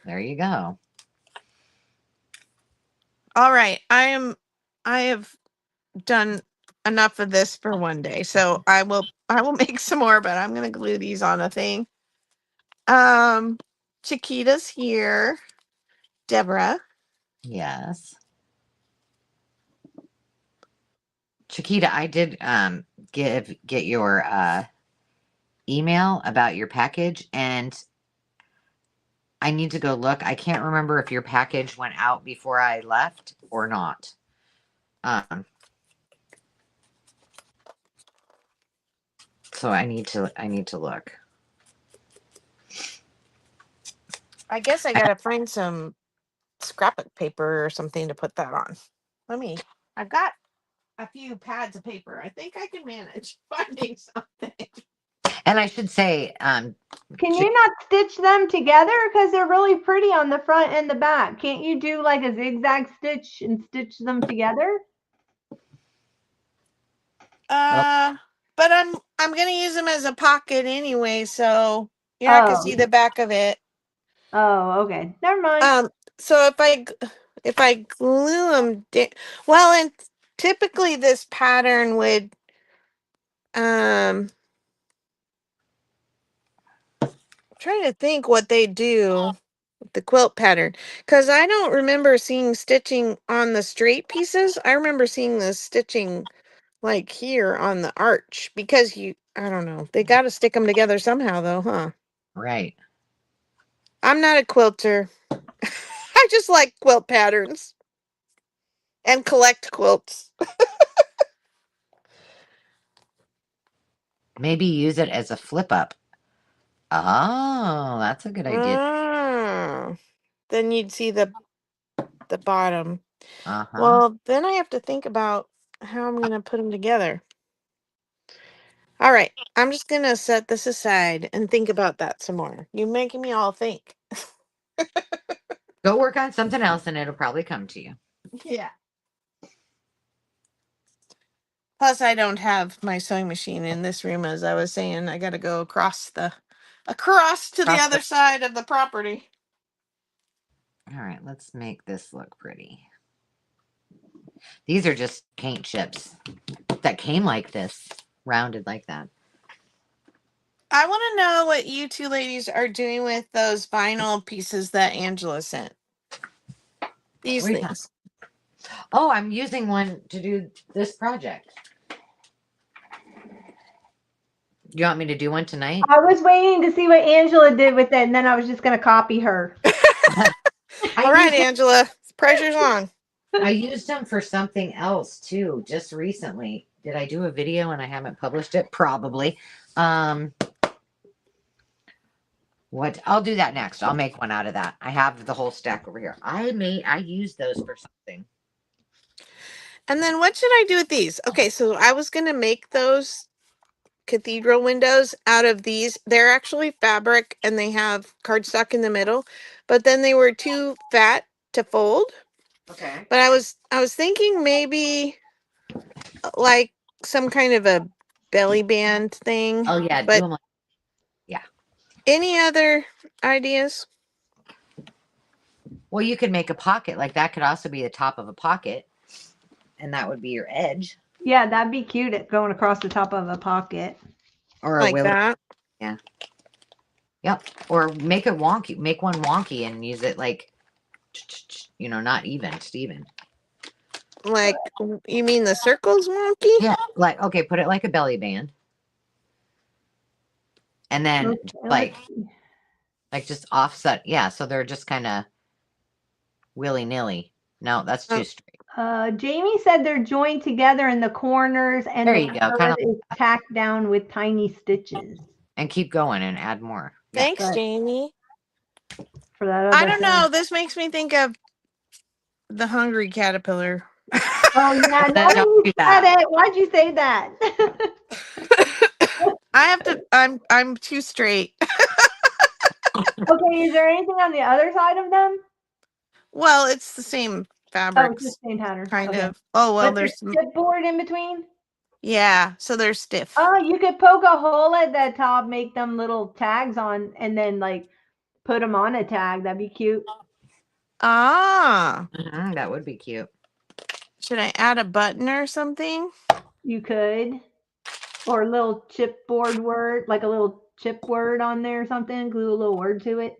There you go.
All right. I have done enough of this for one day. So I will make some more, but I'm gonna glue these on a thing. Chiquita's here. Deborah.
Yes. Chiquita, I did get your email about your package, and I need to go look. I can't remember if your package went out before I left or not. So I need to look.
I guess I gotta find some scrapbook paper or something to put that on. I've got a few pads of paper. I think I can manage finding something.
And I should say,
can you not stitch them together? Because they're really pretty on the front and the back. Can't you do like a zigzag stitch and stitch them together?
But I'm gonna use them as a pocket anyway, so you're not gonna see the back of it.
Oh, okay. Never mind.
So if I glue them, well, and typically this pattern would, I'm trying to think what they do with the quilt pattern, because I don't remember seeing stitching on the straight pieces. I remember seeing the stitching like here on the arch, because I don't know, they got to stick them together somehow though, huh?
right.
I'm not a quilter. I just like quilt patterns and collect quilts.
Maybe use it as a flip up. Oh, that's a good idea.
Then you'd see the bottom.
Uh-huh.
Well, then I have to think about how I'm going to put them together. All right. I'm just going to set this aside and think about that some more. You're making me all think.
Go work on something else and it'll probably come to you.
Yeah. Plus, I don't have my sewing machine in this room, as I was saying. I got to go across to the other side of the property.
All right, let's make this look pretty. These are just paint chips that came like this, rounded like that.
I want to know what you two ladies are doing with those vinyl pieces that Angela sent. These things.
Oh, I'm using one to do this project. You want me to do one tonight?
I was waiting to see what Angela did with it, and then I was just going to copy her.
All right, Angela, pressure's on.
I used them for something else too, just recently. Did I do a video and I haven't published it? Probably. What? I'll do that next. I'll make one out of that. I have the whole stack over here. I used those for something.
And then what should I do with these? Okay, so I was going to make those cathedral windows out of these. They're actually fabric and they have cardstock in the middle, but then they were too fat to fold.
Okay.
But I was thinking maybe like some kind of a belly band thing.
Oh yeah,
but
do them like, yeah.
Any other ideas?
Well, you could make a pocket. Like that could also be the top of a pocket. And that would be your edge.
Yeah, that'd be cute at going across the top of a pocket.
Or
like that.
Yeah. Yep. Or make it wonky. Make one wonky and use it like, not even, just even.
Like, you mean the circles wonky?
Yeah. Like, okay, put it like a belly band. And then like just offset. Yeah. So they're just kind of willy-nilly. No, that's too straight.
Jamie said they're joined together in the corners and
there you go.
Kind of is tacked down with tiny stitches.
And keep going and add more.
Thanks, Jamie.
For that
I don't know. This makes me think of the hungry caterpillar.
Oh yeah, now you said it. Why'd you say that?
I'm too straight.
Okay, is there anything on the other side of them?
Well, it's the same fabrics.
Oh, it's the same pattern.
Kind of. Oh, well, there's some
board in between.
Yeah, so they're stiff.
Oh, you could poke a hole at the top, make them little tags on, and then like put them on a tag. That'd be cute.
Ah,
that would be cute.
Should I add a button or something?
You could. Or a little chipboard word, like a little chip word on there or something, glue a little word to it.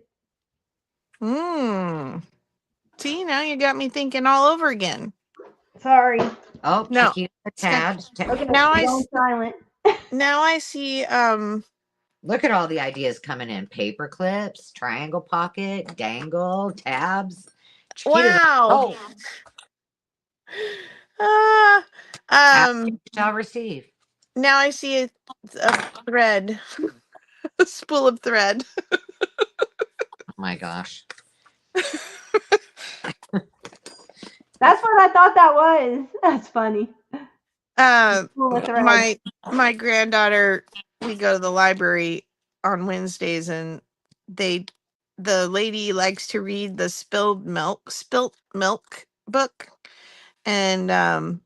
See, now you got me thinking all over again.
Sorry.
Oh,
No.
Chiquita tabs.
Okay,
Now I
going silent.
Now I see
Look at all the ideas coming in. Paper clips, triangle pocket, dangle, tabs. Chiquita's
wow.
oh,
Uh,
ask
um
shall receive.
now I see a thread. A spool of thread.
Oh my gosh.
That's what I thought that was. That's funny. Spool of thread.
My granddaughter, we go to the library on Wednesdays, and the lady likes to read the spilt milk book, and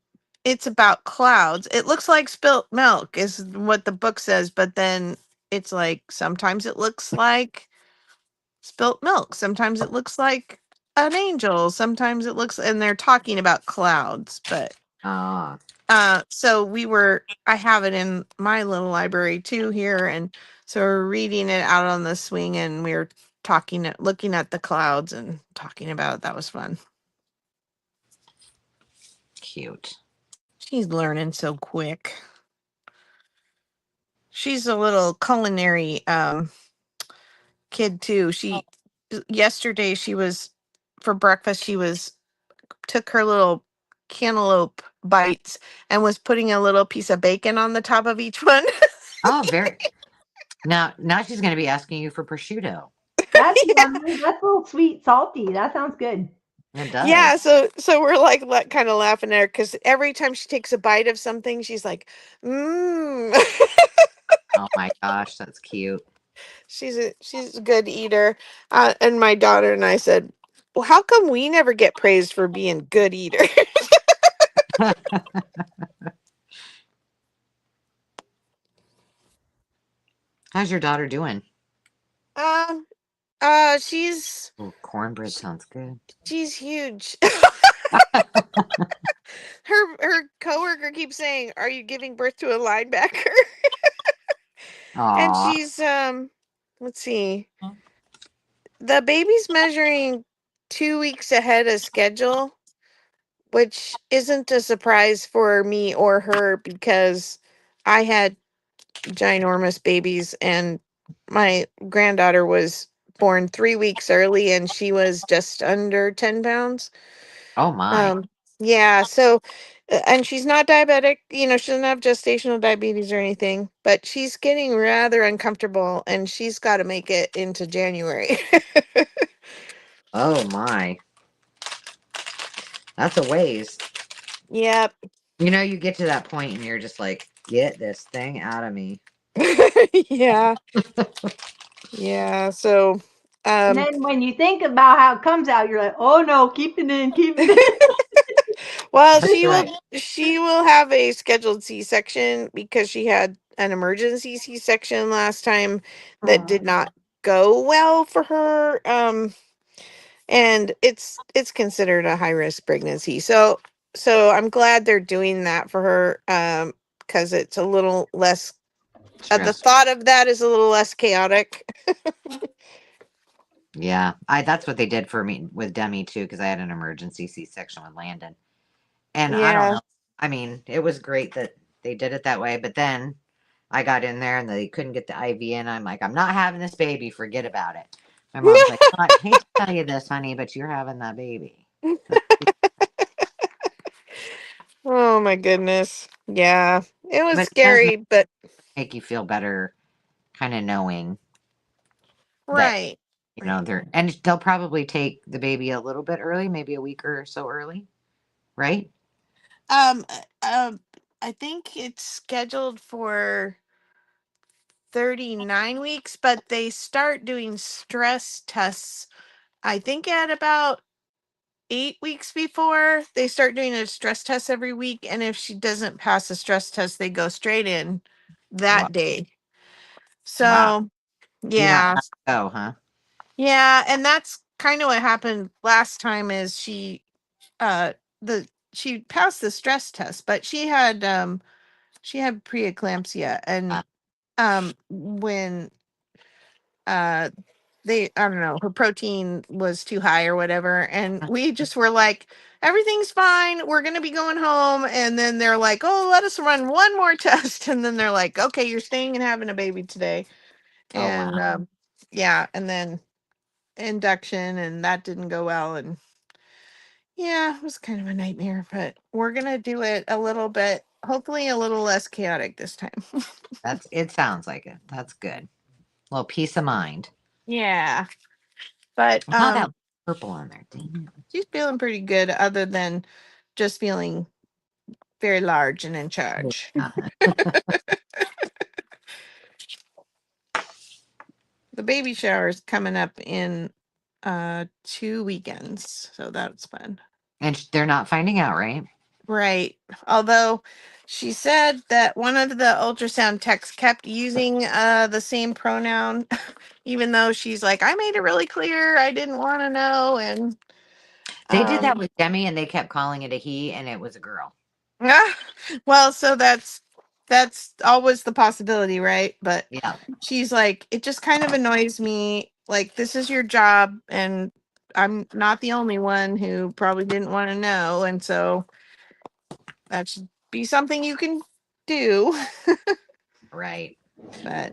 it's about clouds. It looks like spilt milk is what the book says, but then it's like sometimes it looks like spilt milk, sometimes it looks like an angel, sometimes it looks, and they're talking about clouds, but
Ah,
so I have it in my little library too here, and so we're reading it out on the swing, and we're looking at the clouds and talking about it. That was fun.
cute.
She's learning so quick. She's a little culinary kid too. Yesterday she was for breakfast took her little cantaloupe bites and was putting a little piece of bacon on the top of each one.
Oh, very. Now she's going to be asking you for prosciutto.
That's yummy. That's a little sweet, salty. That sounds good.
It does.
Yeah, so we're like kind of laughing at her because every time she takes a bite of something, she's like, mmm.
Oh my gosh, that's cute.
She's a good eater. And my daughter and I said, well, how come we never get praised for being good eaters?
How's your daughter doing?
um, she's
Oh, cornbread sounds good.
she's huge. Her coworker keeps saying, "Are you giving birth to a linebacker?" And
Aw.
she's let's see. The baby's measuring 2 weeks ahead of schedule, which isn't a surprise for me or her because I had ginormous babies, and my granddaughter was born 3 weeks early, and she was just under 10 pounds.
Oh my.
Yeah, so and she's not diabetic, she doesn't have gestational diabetes or anything, but she's getting rather uncomfortable, and she's got to make it into January.
Oh my. That's a ways.
Yep.
You get to that point and you're just like, get this thing out of me.
Yeah. Yeah, so
And then when you think about how it comes out, you're like, oh no, keep it in, keep it in.
well,
That's right.
she will have a scheduled C-section because she had an emergency C-section last time that did not go well for her. And it's considered a high risk pregnancy. So I'm glad they're doing that for her, because it's a little less the
Stress.
thought of that is a little less chaotic.
Yeah. That's what they did for me with Demi too, because I had an emergency C-section with Landon. And I don't
Yeah.
know. I mean, it was great that they did it that way, but then I got in there and they couldn't get the IV in. I'm like, I'm not having this baby. Forget about it. My mom's like, I hate to tell you this, honey, but you're having that baby.
Oh my goodness. Yeah. It was
But it does
scary, but
make you feel better, kind of knowing that,
right.
they'll probably take the baby a little bit early, maybe a week or so early, right?
Um uh, uh, I think it's scheduled for 39 weeks, but they start doing stress tests, I think at about 8 weeks before. They start doing a stress test every week, and if she doesn't pass the stress test, they go straight in
Wow.
that day.
Wow.
So
You don't
yeah.
have to go, huh?
Yeah, and that's kind of what happened last time is uh the she passed the stress test, but she had she had preeclampsia, and when I don't know, her protein was too high or whatever, and we just were like, everything's fine, we're gonna be going home. And then they're like, oh, let us run one more test. And then they're like, okay, you're staying and having a baby today. And
wow.
yeah, and then induction, and that didn't go well. And yeah, it was kind of a nightmare, but we're gonna do it a little bit, hopefully a little less chaotic this time.
It sounds like it. That's good. A little peace of mind.
Yeah, but
I saw that purple on there. Dang
she's feeling pretty good, other than just feeling very large and in
it.
charge.
Yeah.
The baby shower is coming up in 2 weekends, so that's fun.
And they're not finding out, right?
Right. Although she said that one of the ultrasound techs kept using the same pronoun, even though she's like, I made it really clear I didn't want to know. And
They did that with Demi, and they kept calling it a he, and it was a girl.
well, so that's always the possibility, right? But
Yeah.
she's like, it just kind of annoys me. Like, this is your job, and I'm not the only one who probably didn't want to know, and so that should be something you can do.
Right.
But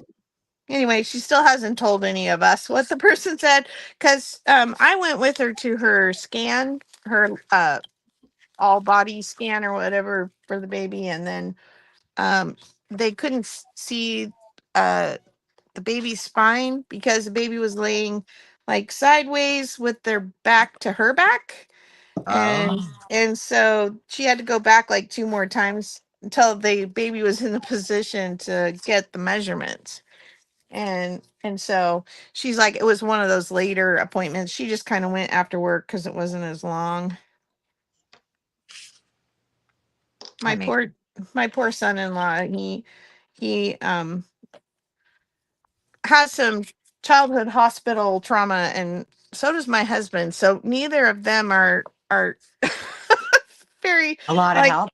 anyway, she still hasn't told any of us what the person said, because I went with her to her scan, her all body scan or whatever for the baby, and then they couldn't see the baby's spine because the baby was laying like sideways with their back to her back. and
Oh.
and so she had to go back like 2 more times until the baby was in a position to get the measurements. And so she's like, it was one of those later appointments. She just kind of went after work because it wasn't as long. my
That makes
poor my poor son-in-law, he has some childhood hospital trauma, and so does my husband. So neither of them are very,
a lot of
like,
help.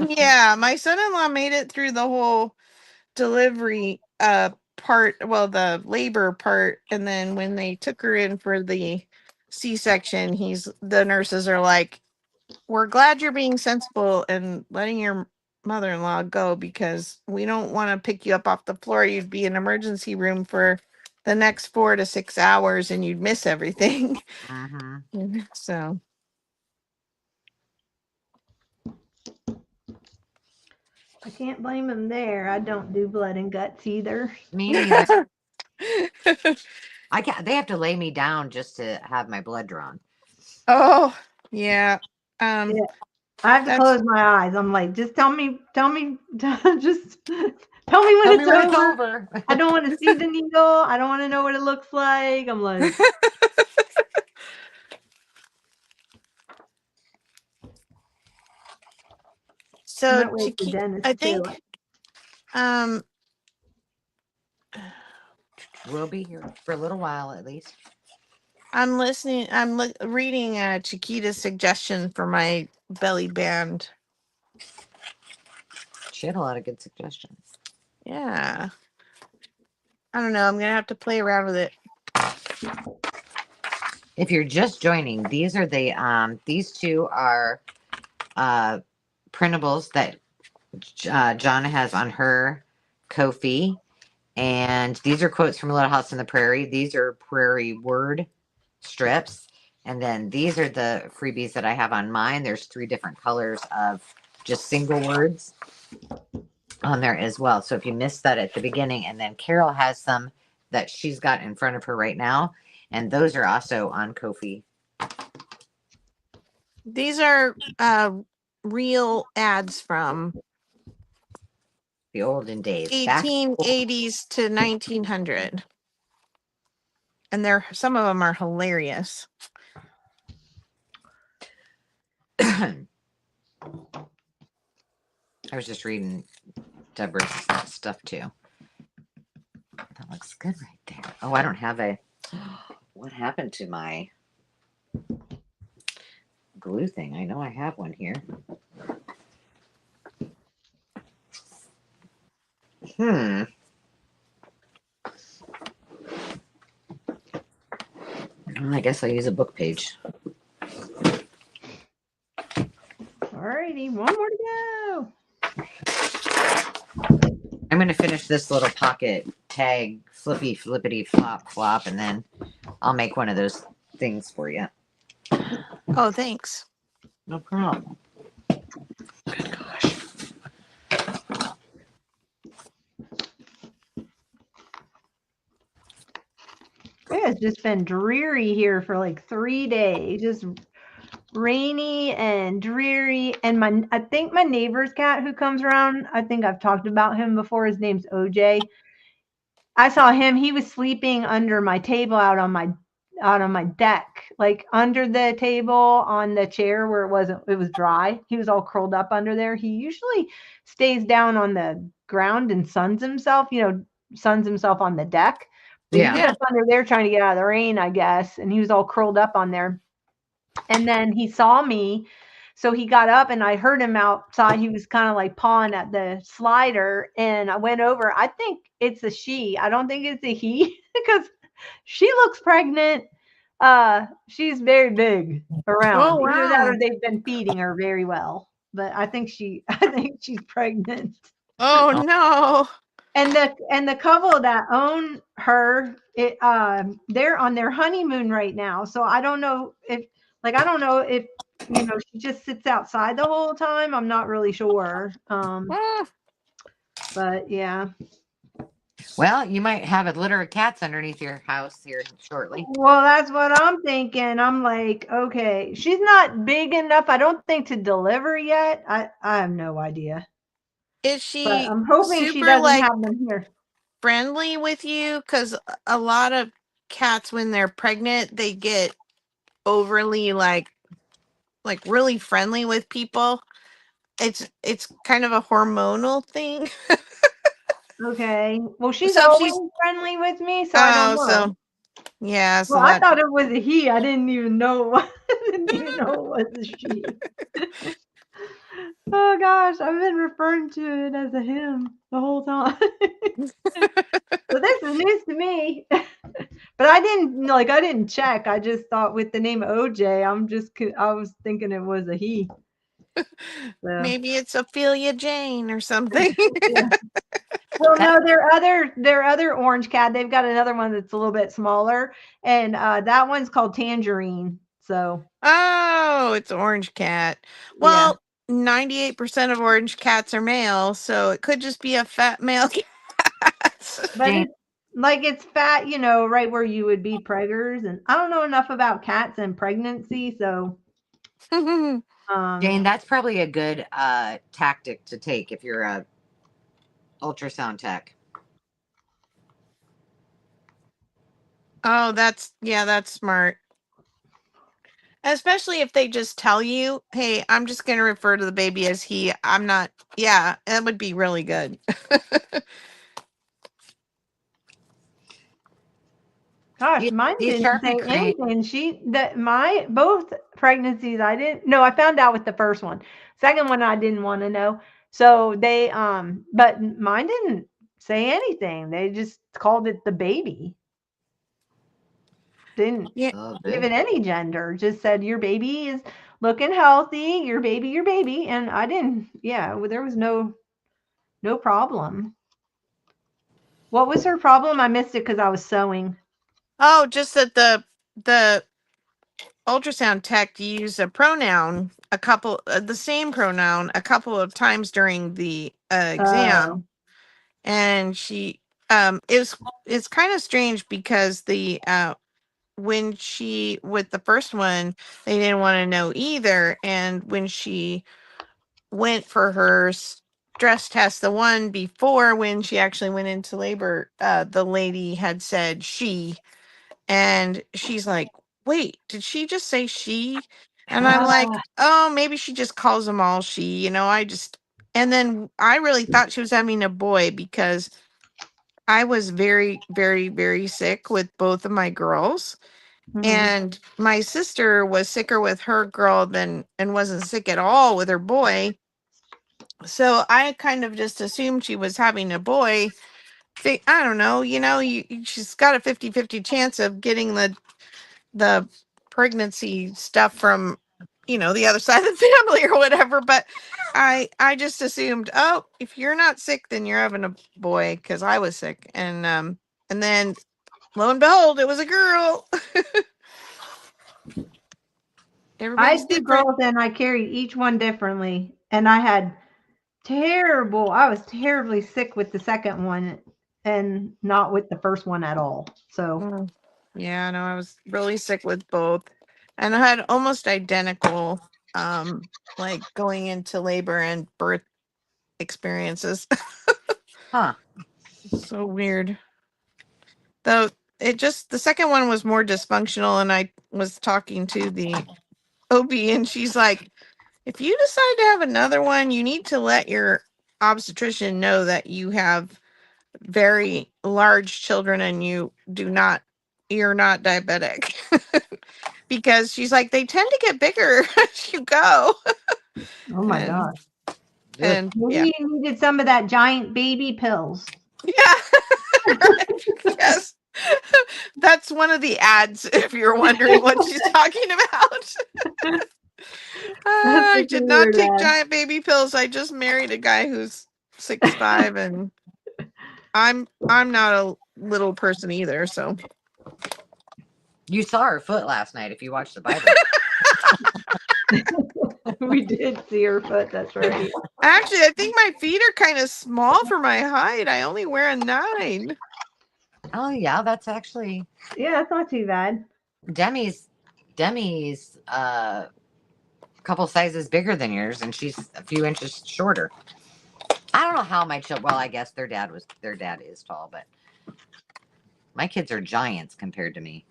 yeah, my son-in-law made it through the whole delivery part, well, the labor part, and then when they took her in for the C-section, the nurses are like, we're glad you're being sensible and letting your mother-in-law go, because we don't want to pick you up off the floor. You'd be in emergency room for the next 4 to 6 hours and you'd miss everything. So
I can't blame him there. I don't do blood and guts either.
Me neither. I can't. They have to lay me down just to have my blood drawn.
Oh, yeah.
Yeah. I have to
That's
close my eyes. I'm like, just tell me, just tell me when
Tell me
it's
when it's
over.
over.
I don't want to see the needle. I don't want to know what it looks like. I'm like, I
so
might wait for
Chiquita,
dentist
I
too.
think um
We'll be here for a little while at least.
I'm listening. I'm reading Chiquita's suggestion for my belly band.
She had a lot of good suggestions.
Yeah. I don't know. I'm gonna have to play around with it.
If you're just joining, these are these two are printables that Jonna has on her Ko-fi. And these are quotes from Little House on the Prairie. These are Prairie word strips. And then these are the freebies that I have on mine. There's 3 different colors of just single words on there as well. So if you missed that at the beginning, and then Carol has some that she's got in front of her right now. And those are also on Ko-fi.
These are real ads from
The olden days.
1880s to 1900. And some of them are hilarious.
I was just reading Deborah's stuff too. That looks good right there. Oh, I don't have a. What happened to my glue thing? I know I have one here. I guess I'll use a book page.
Alrighty, one more to go.
I'm going to finish this little pocket tag flippity flop flop, and then I'll make one of those things for you.
Oh, thanks.
No problem.
Good gosh.
It has just been dreary here for like 3 days. Just rainy and dreary. And I think my neighbor's cat who comes around, I think I've talked about him before. His name's OJ. I saw him. He was sleeping under my table out on my deck, like under the table on the chair where it was dry. He was all curled up under there. He usually stays down on the ground and suns himself on the deck. But he was up under there trying to get out of the rain, I guess. And he was all curled up on there. And then he saw me. So he got up and I heard him outside. He was kind of like pawing at the slider. And I went over. I think it's a she. I don't think it's a he because she looks pregnant. She's very big around.
Oh,
Either that or
wow.
they've been feeding her very well. But I think she's pregnant.
Oh, no.
And the couple that own her, they're on their honeymoon right now. So I don't know if she just sits outside the whole time. I'm not really sure. But yeah.
Well, you might have a litter of cats underneath your house here shortly.
Well, that's what I'm thinking. I'm like, okay, she's not big enough, I don't think, to deliver yet. I have no idea.
Is she
But I'm hoping she
super,
doesn't
like,
have them here.
friendly with you? Because a lot of cats, when they're pregnant, they get overly, like really friendly with people. It's kind of a hormonal thing.
Okay. Well, she's
So
always
she's
friendly with me, so I don't know.
so yeah, so
Well, I
that
thought it was a he. I didn't even know. I didn't even know it was a she. Oh gosh, I've been referring to it as a him the whole time. So this is news to me. But I didn't check. I just thought with the name OJ, I was thinking it was a he. So.
maybe it's Ophelia Jane or something.
Yeah. Well, no, their other orange cat. They've got another one that's a little bit smaller, and that one's called Tangerine. So.
Oh, it's orange cat. Well, 98% of orange cats are male, so it could just be a fat male cat.
But it's fat, right where you would be preggers, and I don't know enough about cats and pregnancy, so.
Jane, that's probably a good tactic to take if you're a ultrasound tech.
Oh, that's smart. Especially if they just tell you, hey, I'm just going to refer to the baby as he. I'm not. Yeah, that would be really good.
Gosh, mine didn't say anything. Both pregnancies, I didn't. No, I found out with the first one. Second one, I didn't want to know. So they, but mine didn't say anything. They just called it the baby. Didn't give it any gender. Just said your baby is looking healthy. Your baby, and I didn't. Yeah, there was no problem. What was her problem? I missed it because I was sewing.
Oh, just that the ultrasound tech used a pronoun, the same pronoun a couple of times during the exam, and she it's kind of strange because with the first one they didn't want to know either, and when she went for her stress test, the one before when she actually went into labor, the lady had said she, and she's like, wait, did she just say she? And I'm like, oh, maybe she just calls them all she, and then I really thought she was having a boy because I was very, very, very sick with both of my girls. Mm-hmm. And my sister was sicker with her girl and wasn't sick at all with her boy. So I kind of just assumed she was having a boy. I don't know, she's got a 50-50 chance of getting the pregnancy stuff from, the other side of the family or whatever. But I just assumed, oh, if you're not sick, then you're having a boy, because I was sick. And then lo and behold, it was a girl.
I
Everybody's
had 2
different.
girls and I carried each one differently. And I was terribly sick with the second one and not with the first one at all. So
Yeah, no, I was really sick with both. And I had almost identical, like going into labor and birth experiences.
Huh.
So weird. Though the second one was more dysfunctional, and I was talking to the OB, and she's like, if you decide to have another one, you need to let your obstetrician know that you have very large children and you're not diabetic. Because she's like, they tend to get bigger as you go.
oh my
And
God.
Ugh.
yeah.
Maybe you needed some of that giant baby pills.
Yeah. Right. Yes. That's one of the ads, if you're wondering what she's talking about.
That's
I
such a
did not
weird
take
ad.
giant baby pills. I just married a guy who's 6'5", and I'm not a little person either, so.
You saw her foot last night if you watched the Bible.
We did see her foot, that's right.
Actually, I think my feet are kind of small for my height. I only wear a 9.
Oh yeah, that's actually
Yeah, that's not too bad.
Demi's a couple sizes bigger than yours, and she's a few inches shorter. I don't know how my children. Well, I guess their dad is tall, but my kids are giants compared to me,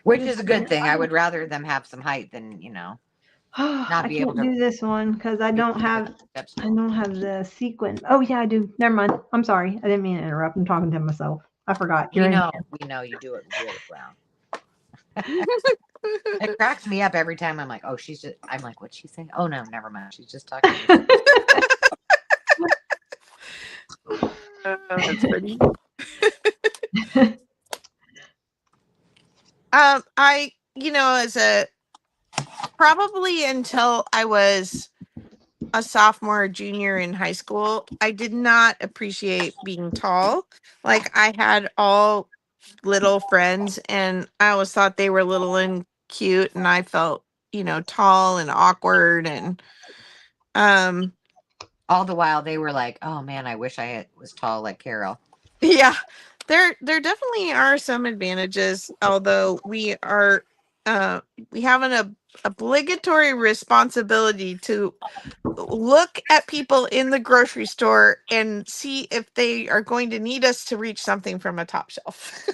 which is a good thing. I would rather them have some height than
I
be able
can't
to.
do this one because I
do
don't have
steps.
the sequin. Oh yeah, I do. Never mind. I'm sorry. I didn't mean to interrupt. I'm talking to myself. I forgot.
We know you do it really well. It cracks me up every time. I'm like, oh, I'm like, what'd she say? Oh no, never mind. She's just talking to me.
That's funny. As probably until I was a sophomore or junior in high school, I did not appreciate being tall. Like, I had all little friends, and I always thought they were little and cute, and I felt, tall and awkward, and
All the while they were like, oh man, I wish was tall like Carol.
yeah, there definitely are some advantages, although we have an obligatory responsibility to look at people in the grocery store and see if they are going to need us to reach something from a top shelf.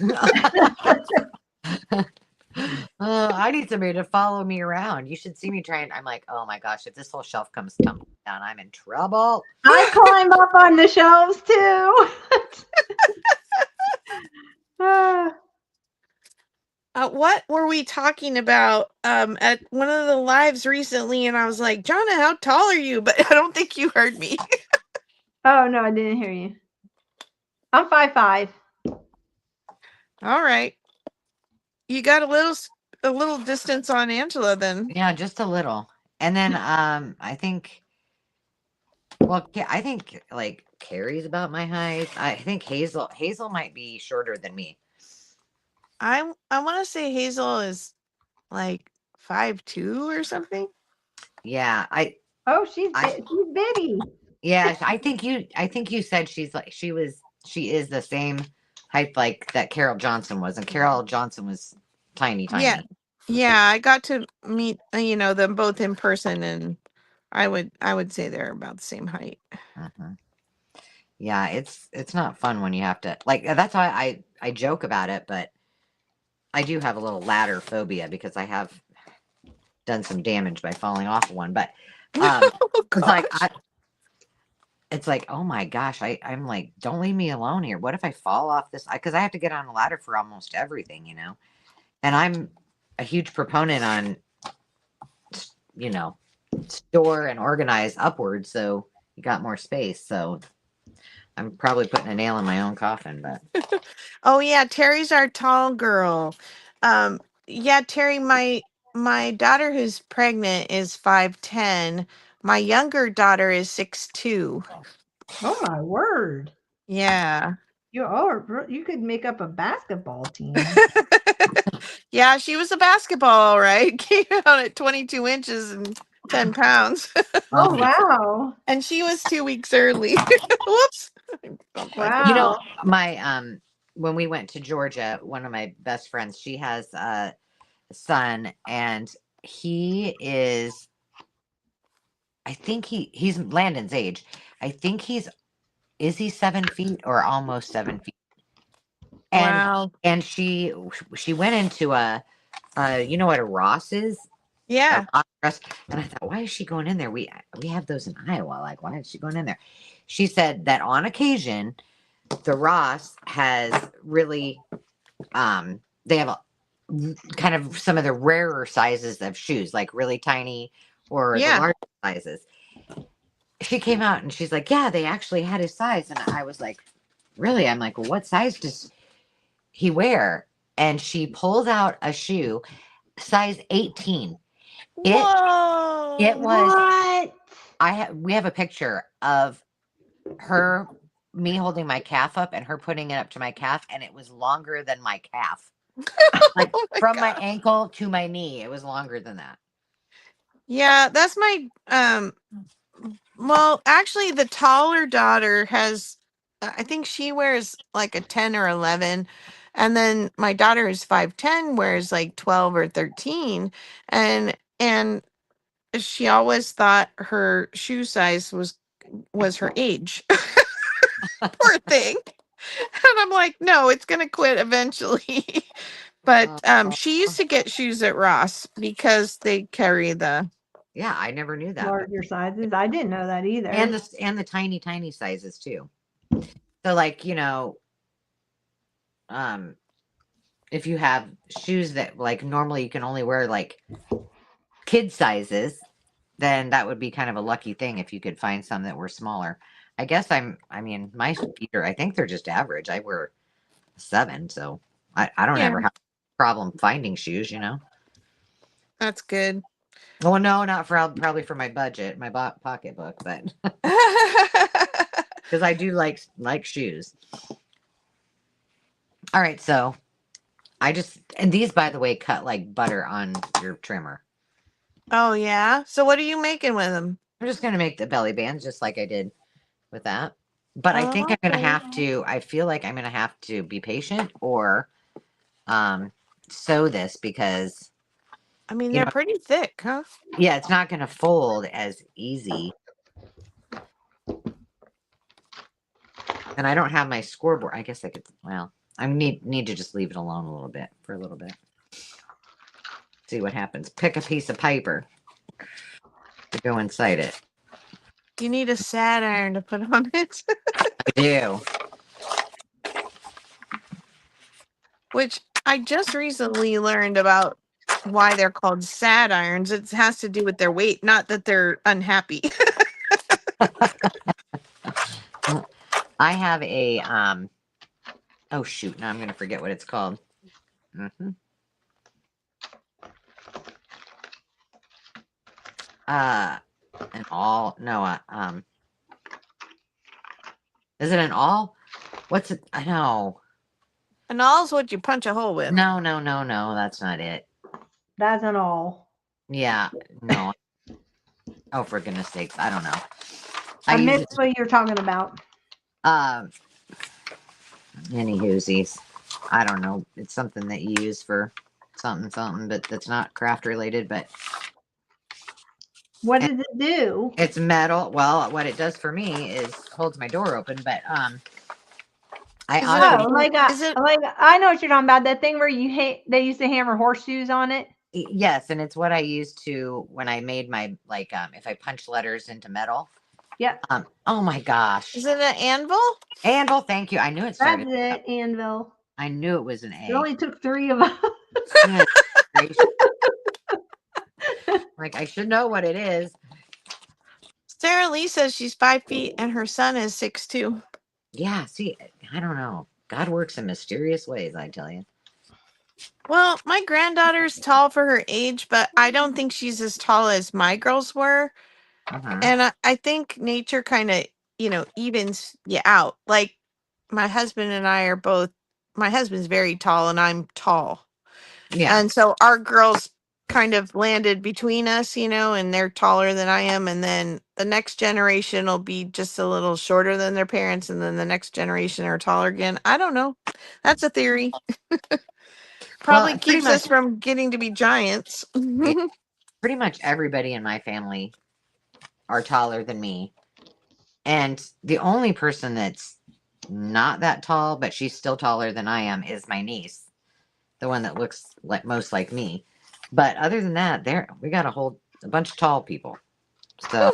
I need somebody to follow me around. You should see me trying. I'm like, oh my gosh, if this whole shelf comes tumbling down, I'm in trouble.
I climb up on the shelves too.
What were we talking about at one of the lives recently? And I was like, Jonna, how tall are you? But I don't think you heard me.
Oh no, I didn't hear you. I'm 5'5".
All right. You got a little distance on Angela then.
Yeah, just a little. And then I think like Carrie's about my height. I think Hazel might be shorter than me.
I want to say Hazel is like 5'2" or something.
Yeah,
She's bitty.
Yeah, I think you said she is the same height like that Carol Johnson was, and Carol Johnson was tiny.
Yeah, I got to meet them both in person, and I would say they're about the same height.
Uh-huh. Yeah, it's not fun when you have to, like, that's why I joke about it, but I do have a little ladder phobia because I have done some damage by falling off one. But it's like, oh my gosh, I'm like, don't leave me alone here. What if I fall off this? Because I have to get on a ladder for almost everything, and I'm a huge proponent on, store and organize upwards, so you got more space. So I'm probably putting a nail in my own coffin, but
Oh yeah, Terry's our tall girl. Yeah, Terry, my daughter who's pregnant is 5'10". My younger daughter is 6'2".
Oh my word.
Yeah.
You could make up a basketball team.
Yeah, she was a basketball, right? Came out at 22 inches and 10 pounds.
Oh wow.
And she was 2 weeks early. Whoops.
you know,
Wow.
my when we went to Georgia, one of my best friends, she has a son, and he is, I think he's Landon's age. I think is he 7 feet or almost 7 feet? And
Wow.
and she went into you know what a Ross is?
Yeah.
And I thought, why is she going in there? We have those in Iowa. Like, why is she going in there? She said that on occasion, the Ross has really, they have kind of some of the rarer sizes of shoes, like really tiny or the
Yeah.
larger sizes. She came out and she's like, yeah, they actually had his size. And I was like, really? I'm like, well, what size does he wear? And she pulls out a shoe, size 18.
Whoa.
It was,
What?
we have a picture of me holding my calf up and her putting it up to my calf, and it was longer than my calf. Like
Oh my
from my
God.
ankle to my knee, it was longer than that.
Yeah, that's my well, actually the taller daughter has I think she wears like a 10 or 11, and then my daughter is 5'10", wears like 12 or 13, and she always thought her shoe size was her age. Poor thing. And I'm like, no, it's gonna quit eventually. But she used to get shoes at Ross because they carry the
Yeah, I never knew that.
Larger sizes. I didn't know that either.
And the tiny sizes too. So like, if you have shoes that like normally you can only wear like kid sizes, then that would be kind of a lucky thing if you could find some that were smaller. I guess I mean, my feet are, I think they're just average. I wear 7, so I don't
Yeah.
ever have a problem finding shoes,
That's good.
Oh no, not for probably for my budget, my pocketbook, but because I do like shoes. All right, so and these, by the way, cut like butter on your trimmer.
Oh yeah. So what are you making with them?
I'm just gonna make the belly bands just like I did with that. But I think I'm gonna
Okay.
have to. I feel like I'm gonna have to be patient or sew this because
I mean, they're pretty thick, huh?
yeah, it's not gonna fold as easy. And I don't have my scoreboard. I guess I could. Well, I need to just leave it alone a little bit for a little bit. See what happens. Pick a piece of paper to go inside it.
You need a sad iron to put on it.
I do.
Which I just recently learned about why they're called sad irons. It has to do with their weight, not that they're unhappy.
I have a oh shoot, now I'm gonna forget what it's called. An awl. No, is it an awl? What's it? I know.
An awl is what you punch a hole with.
No, that's not it.
That's an awl.
Yeah, no. Oh, for goodness sakes, I don't know.
I missed what you're talking about.
Any hoosies. I don't know. It's something that you use for something, but that's not craft related. But
what does it do?
It's metal. Well, what it does for me is holds my door open. But I
know what you're talking about. That thing where they used to hammer horseshoes on it.
Yes, and it's what I used to when I made my if I punch letters into metal.
Yep.
Oh my gosh.
Is it an anvil?
Anvil, thank you. I knew it started.
That's it, anvil.
I knew it was an A.
It only took 3 of us.
Like I should know what it is.
Sarah Lee says she's 5 feet and her son is 6'2".
Yeah, see, I don't know. God works in mysterious ways, I tell you.
Well, my granddaughter's tall for her age, but I don't think she's as tall as my girls were.
Uh-huh.
And I think nature kind of, evens you out. Like my husband and I are both, my husband's very tall and I'm tall.
Yeah.
And so our girls kind of landed between us, and they're taller than I am. And then the next generation will be just a little shorter than their parents. And then the next generation are taller again. I don't know. That's a theory. Probably
Well, pretty
keeps
much,
us from getting to be giants.
yeah, pretty much everybody in my family are taller than me. And the only person that's not that tall, but she's still taller than I am, is my niece, the one that looks like most like me. But other than that, we got a bunch of tall people. So,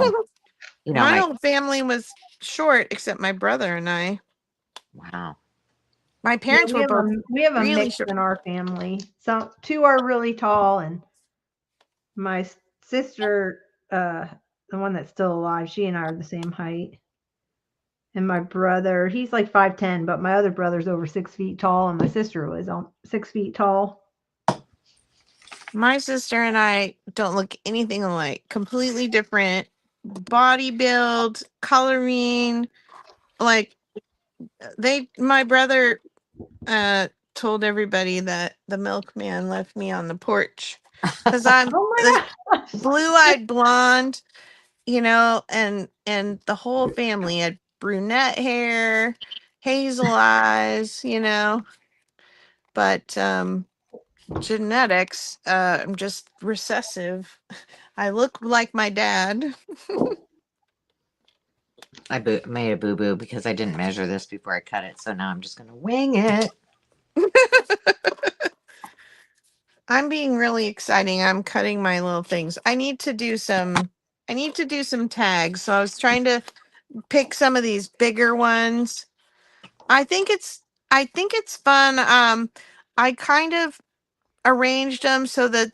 My
my
whole family was short except my brother and I.
wow.
My
Yeah,
parents were both
we have a
really
mix
short.
in our family. So two are really tall, and my sister, the one that's still alive, she and I are the same height. And my brother, he's like 5'10", but my other brother's over 6 feet tall, and my sister was 6 feet tall.
My sister and I don't look anything alike. Completely different body build, coloring. Like my brother told everybody that the milkman left me on the porch because I'm
Oh
the
my gosh!
blue-eyed blonde, and the whole family had brunette hair, hazel eyes, but genetics, I'm just recessive. I look like my dad.
I made a boo boo because I didn't measure this before I cut it. So now I'm just going to wing it.
I'm being really exciting. I'm cutting my little things. I need to do some tags. So I was trying to pick some of these bigger ones. I think it's fun. I kind of arranged them so that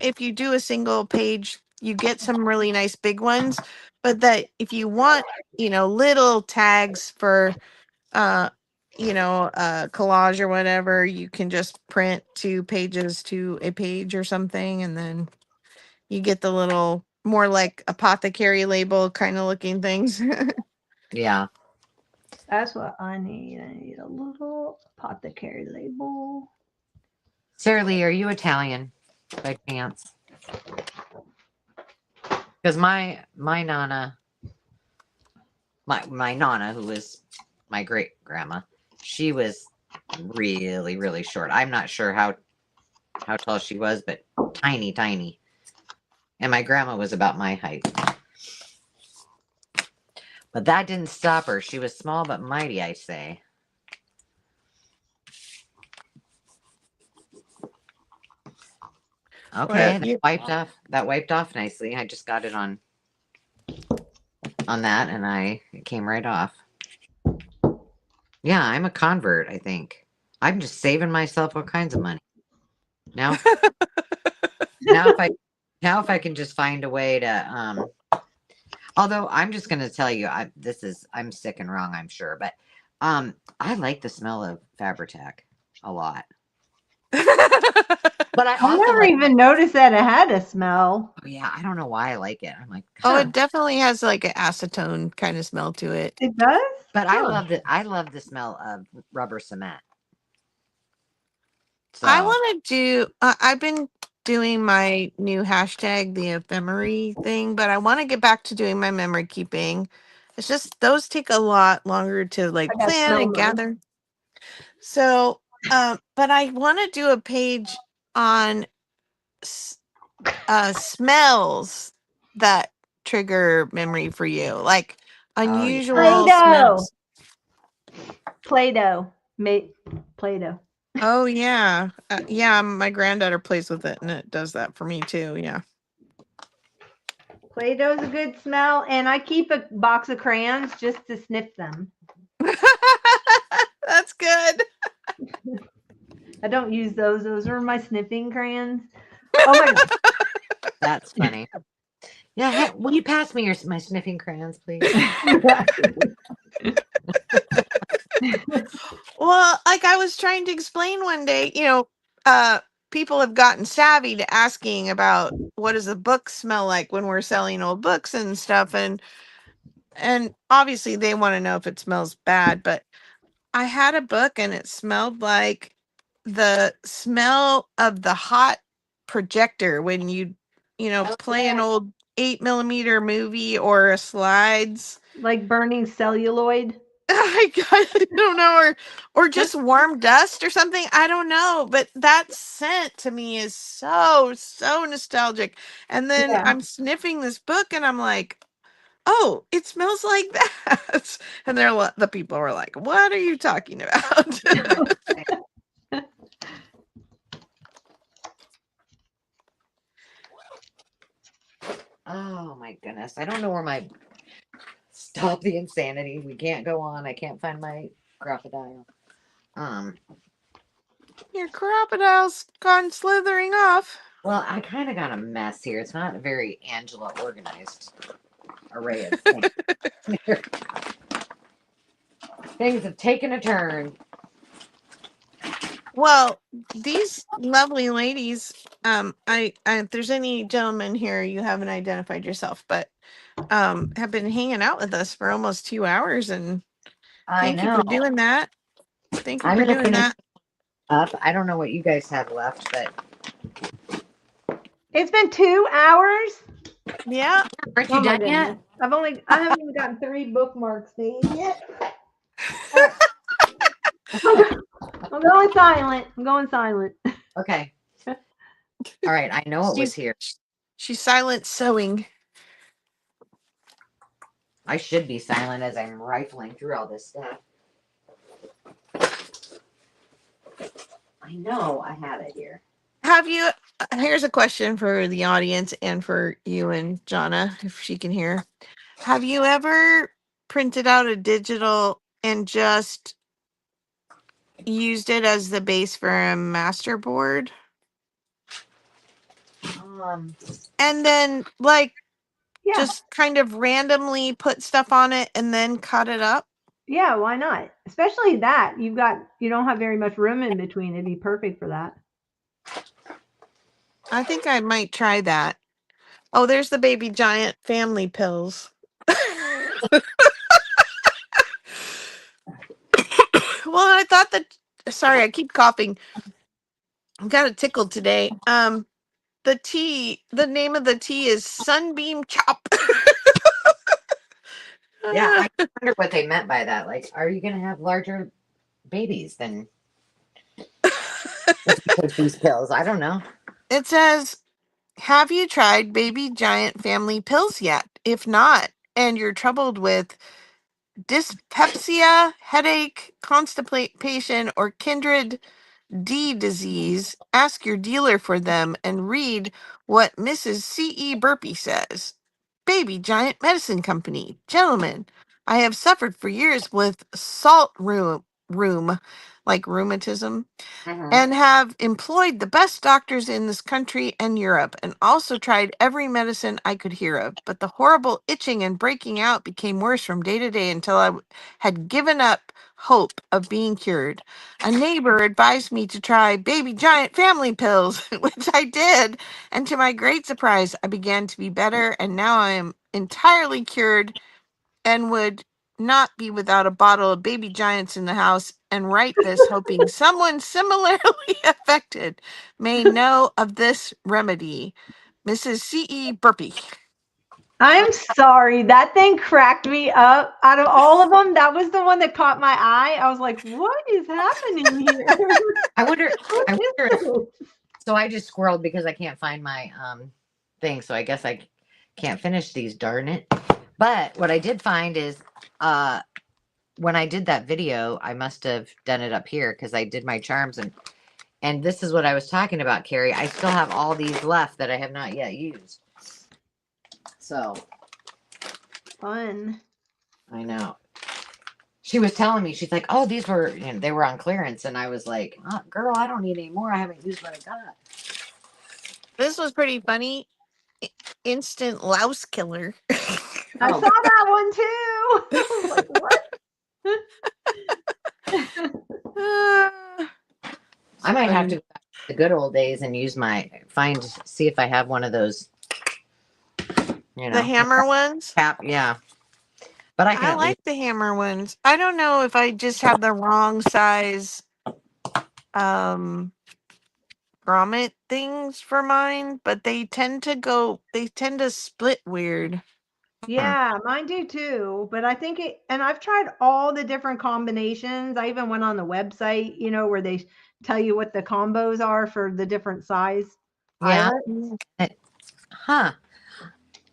if you do a single page, you get some really nice big ones, but that if you want, little tags for collage or whatever, you can just print 2 pages to a page or something, and then you get the little more like apothecary label kind of looking things.
Yeah.
That's what I need. I need a little apothecary label.
Sarah Lee, are you Italian by chance? Because my nana, my nana, who was my great grandma, she was really, really short. I'm not sure how tall she was, but tiny, tiny. And my grandma was about my height. But that didn't stop her. She was small but mighty, I say. Okay, that wiped off nicely. I just got it on that, and it came right off. Yeah, I'm a convert, I think. I'm just saving myself all kinds of money. Now if I can just find a way to although I'm just going to tell you I'm sick and wrong, I'm sure, but I like the smell of Fabri-Tac a lot. But I
I
also
never even noticed that it had a smell.
Oh yeah, I don't know why I like it. I'm like,
Oh, it definitely has like an acetone kind of smell to it.
It does?
But I love the smell of rubber cement. So
I want to do. I've been doing my new hashtag, the ephemera thing, but I want to get back to doing my memory keeping. It's just those take a lot longer to like
I got
plan
smell
and
mode.
gather. So, but I want to do a page on smells that trigger memory for you, like unusual
Play-Doh.
smells.
Play-Doh. Play-Doh.
Oh yeah, yeah. My granddaughter plays with it, and it does that for me too. Yeah.
Play-Doh's a good smell, and I keep a box of crayons just to sniff them.
That's good.
I don't use those. Those are my sniffing crayons. Oh my god.
that's funny. Yeah, hey, will you pass me my sniffing crayons, please?
Well, like I was trying to explain one day, uh, people have gotten savvy to asking about what does a book smell like when we're selling old books and stuff, and obviously they want to know if it smells bad, but I had a book and it smelled like the smell of the hot projector when play an old 8mm movie or a slides.
Like burning celluloid.
I don't know, or just warm dust or something. I don't know, but that scent to me is so nostalgic. And then
Yeah.
I'm sniffing this book and I'm like, oh, it smells like that. And the people were like, what are you talking about?
Oh my goodness. I don't know where my stop the insanity. We can't go on. I can't find my crocodile.
Your crocodile's gone slithering off.
Well, I kind of got a mess here. It's not a very Angela organized array of things. Things have taken a turn.
Well, these lovely ladies, if there's any gentlemen here, you haven't identified yourself, but have been hanging out with us for almost 2 hours, and
I
thank you
know.
for doing that. Thank you
I'm
for
gonna
doing
finish
that.
up. I don't know what you guys have left, but
It's been 2 hours.
Yeah.
aren't
Oh
you
my
done yet?
goodness. I haven't even gotten 3 bookmarks made yet. I'm going silent. I'm going silent.
Okay. All right. I know it was here.
She's silent sewing.
I should be silent as I'm rifling through all this stuff. I know I have it here.
Here's a question for the audience and for you and Jonna, if she can hear. Have you ever printed out a digital and just used it as the base for a master board? And then just kind of randomly put stuff on it and then cut it up?
Yeah, why not? Especially that. You don't have very much room in between. It'd be perfect for that.
I think I might try that. Oh, there's the Baby Giant family pills. Well, I thought sorry, I keep coughing. I've got a tickle today. The name of the tea is Sunbeam Chop.
Yeah, I wonder what they meant by that. Like, are you going to have larger babies than if you take these pills? I don't know.
It says, have you tried Baby Giant family pills yet? If not, and you're troubled with dyspepsia, headache, constipation, or kindred D disease, ask your dealer for them and read what Mrs. C.E. Burpee says. Baby Giant Medicine Company. Gentlemen, I have suffered for years with salt rheum, like rheumatism, and have employed the best doctors in this country and Europe, and also tried every medicine I could hear of. But the horrible itching and breaking out became worse from day to day until I had given up hope of being cured. A neighbor advised me to try Baby Giant family pills, which I did, and to my great surprise, I began to be better, and now I am entirely cured and would not be without a bottle of Baby Giants in the house, and write this hoping someone similarly affected may know of this remedy. Mrs. C.E. Burpee.
I'm sorry. That thing cracked me up. Out of all of them, that was the one that caught my eye. I was like, what is happening here?
I wonder so I just squirreled because I can't find my thing, so I guess I can't finish these, darn it. But what I did find is when I did that video, I must have done it up here because I did my charms, and this is what I was talking about, Carrie. I still have all these left that I have not yet used. So
fun.
I know. She was telling me, she's like, oh, these were, they were on clearance. And I was like, oh, girl, I don't need any more. I haven't used what I got.
This was pretty funny. instant louse killer.
I
Oh.
saw that one too. I was like, what?
I might have
funny.
to go back to the good old days and use see if I have one of those,
The hammer ones.
cap. Yeah, but I can
I
at least.
like the hammer ones. I don't know if I just have the wrong size grommet things for mine, but they tend to split weird.
Yeah, mine do too. But I think and I've tried all the different combinations. I even went on the website, where they tell you what the combos are for the different size
Yeah.
eyelets.
Huh.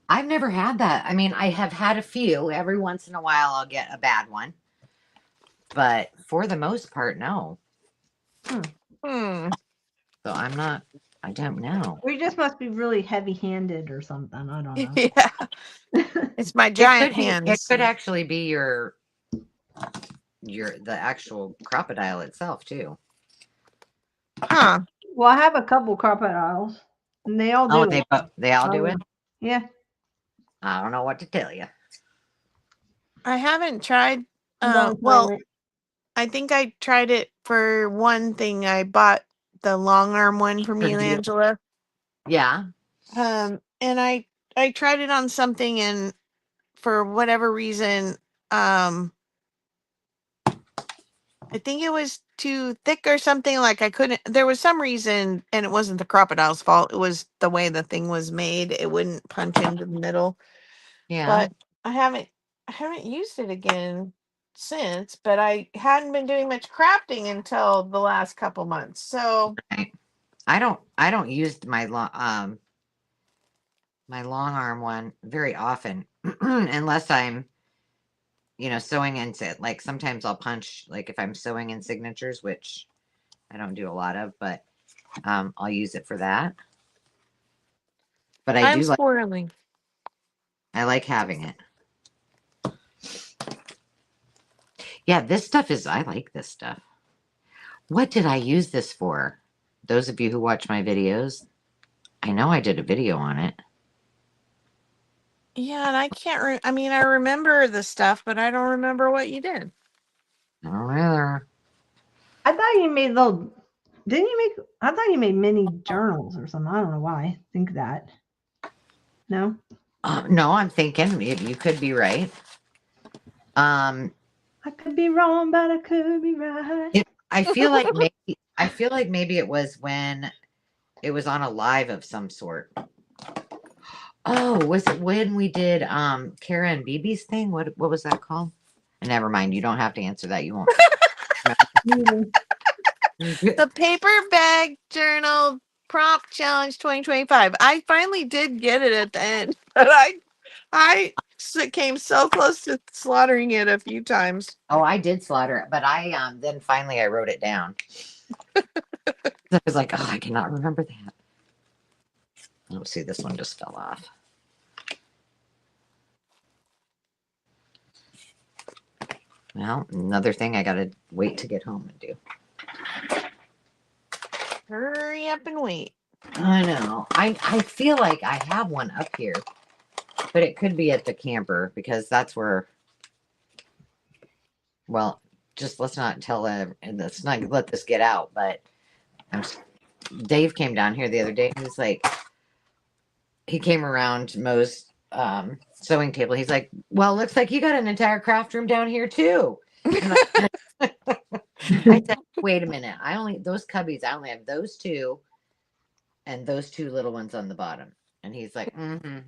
I've never had that. I mean, I have had a few. Every once in a while, I'll get a bad one, but for the most part, no.
Hmm.
So I don't know.
We just must be really heavy-handed or something. I don't know.
Yeah. It's my
It
giant
could be. It
hands.
could actually be the actual crocodile itself too.
Huh.
Well, I have a couple crocodiles, and they all do
Oh,
it.
they all do it.
Yeah.
I don't know what to tell you.
I haven't tried.
Don't
Well,
claim it.
I think I tried it for one thing. I bought the long arm one from you, Angela.
Yeah.
And I tried it on something, and for whatever reason, I think it was too thick or something. Like I couldn't. There was some reason, and it wasn't the crocodile's fault. It was the way the thing was made. It wouldn't punch into the middle.
Yeah.
But I haven't used it again since. But I hadn't been doing much crafting until the last couple months. So
Right. I don't use my long arm one very often unless I'm sewing into it. Like sometimes I'll punch, like if I'm sewing in signatures, which I don't do a lot of, but I'll use it for that. But
I'm swirling.
I like having it. Yeah, I like this stuff. What did I use this for? Those of you who watch my videos, I know I did a video on it.
Yeah, and I can't. I mean, I remember the stuff, but I don't remember what you did.
I don't either.
I thought you made little. Didn't you make? I thought you made mini journals or something. I don't know why I think that. No.
No, I'm thinking you could be right.
I could be wrong, but I could be right.
I feel like maybe it was when it was on a live of some sort. Oh, was it when we did Kara and BB's thing? What was that called? Never mind. You don't have to answer that. You won't.
The paper bag journal prompt challenge 2025. I finally did get it at the end, but I came so close to slaughtering it a few times.
Oh, I did slaughter it, but I then finally I wrote it down. I was like, oh, I cannot remember that. Let's see, this one just fell off. Well, another thing I gotta wait to get home and do.
Hurry up and wait.
I know. I feel like I have one up here, but it could be at the camper because that's where. Well, just let's not and let's not let this get out. But Dave came down here the other day. And he's like, he came around Mo's sewing table. He's like, well, looks like you got an entire craft room down here too. I said, wait a minute. Those cubbies, I only have those two and those two little ones on the bottom. And he's like,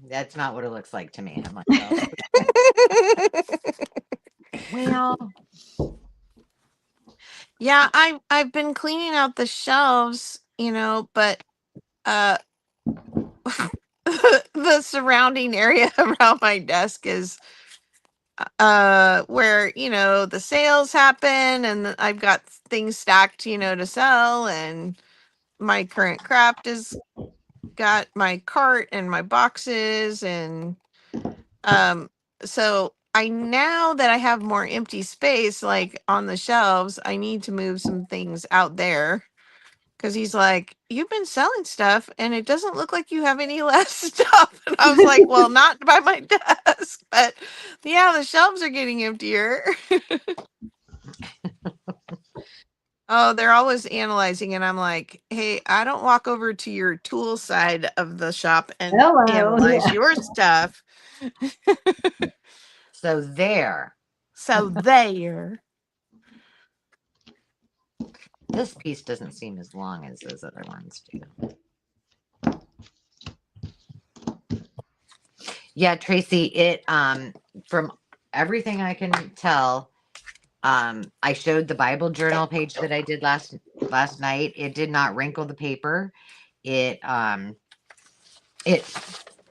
that's not what it looks like to me. I'm like, well,
yeah, I've been cleaning out the shelves, but the surrounding area around my desk is where the sales happen, and I've got things stacked to sell, and my current craft is got my cart and my boxes, and so now that I have more empty space like on the shelves, I need to move some things out there. because he's like, "You've been selling stuff, and it doesn't look like you have any less stuff." And I was like, "Well, not by my desk, but yeah, the shelves are getting emptier." Oh, they're always analyzing, and I'm like, "Hey, I don't walk over to your tool side of the shop and
Hello.
analyze
Yeah.
your stuff."
So there.
So there.
This piece doesn't seem as long as those other ones do. Yeah, Tracy, it from everything I can tell, I showed the Bible journal page that I did last night. It did not wrinkle the paper. It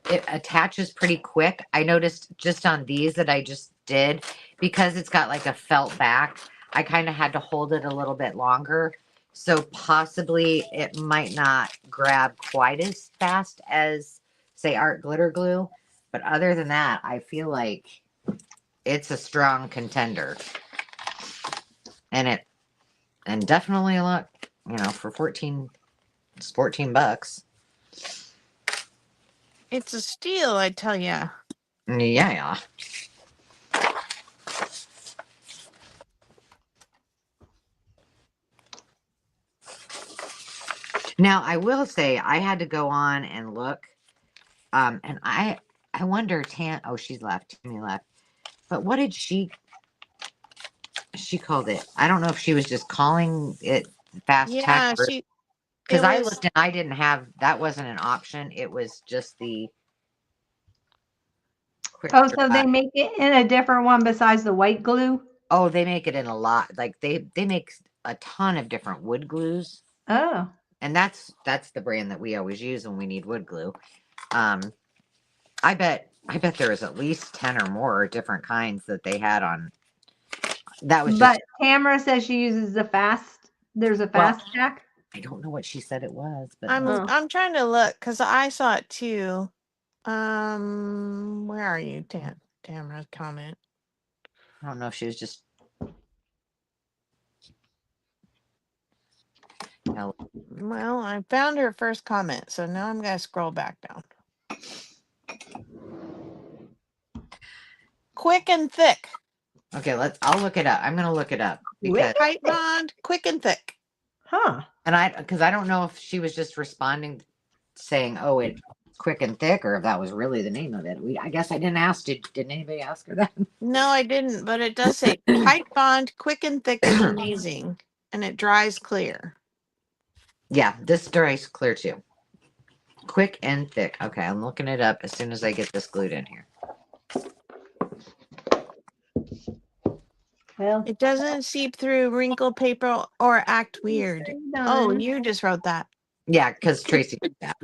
it attaches pretty quick. I noticed just on these that I just did, because it's got like a felt back, I kind of had to hold it a little bit longer. So possibly it might not grab quite as fast as, say, art glitter glue. But other than that, I feel like it's a strong contender. And definitely a lot, for 14, it's $14.
It's a steal, I tell ya.
Yeah. Now, I will say I had to go on and look, and I wonder, oh, she's left. Tammy left. But what did she called it? I don't know if she was just calling it fast
Yeah,
tack,
it
because I
was.
looked and I didn't have, that wasn't an option. It was just the quick
Oh, so
dry.
they make it in a different one besides the white glue?
Oh, they make it in a lot. Like they make a ton of different wood glues.
Oh.
And that's the brand that we always use when we need wood glue. I bet there was at least 10 or more different kinds that they had on. That was just.
But Tamara says she uses there's a fast tack.
I don't know what she said it was, but
I'm trying to look because I saw it too. Where are you, Tamara's comment?
I don't know if she was just.
Well, I found her first comment, so now I'm gonna scroll back down. Quick and thick.
Okay, I'll look it up. I'm gonna look it up because
Tight bond, quick and thick.
Huh.
and because I don't know if she was just responding, saying, "Oh, it's quick and thick," or if that was really the name of it. I guess I didn't ask. Did anybody ask her that?
No, I didn't, but it does say tight bond, quick and thick is amazing, and it dries clear.
Yeah, this dries clear too. Quick and thick. Okay, I'm looking it up as soon as I get this glued in here.
Well,
It doesn't seep through wrinkle paper or act weird. Oh, you just wrote that.
Yeah, because Tracy did that.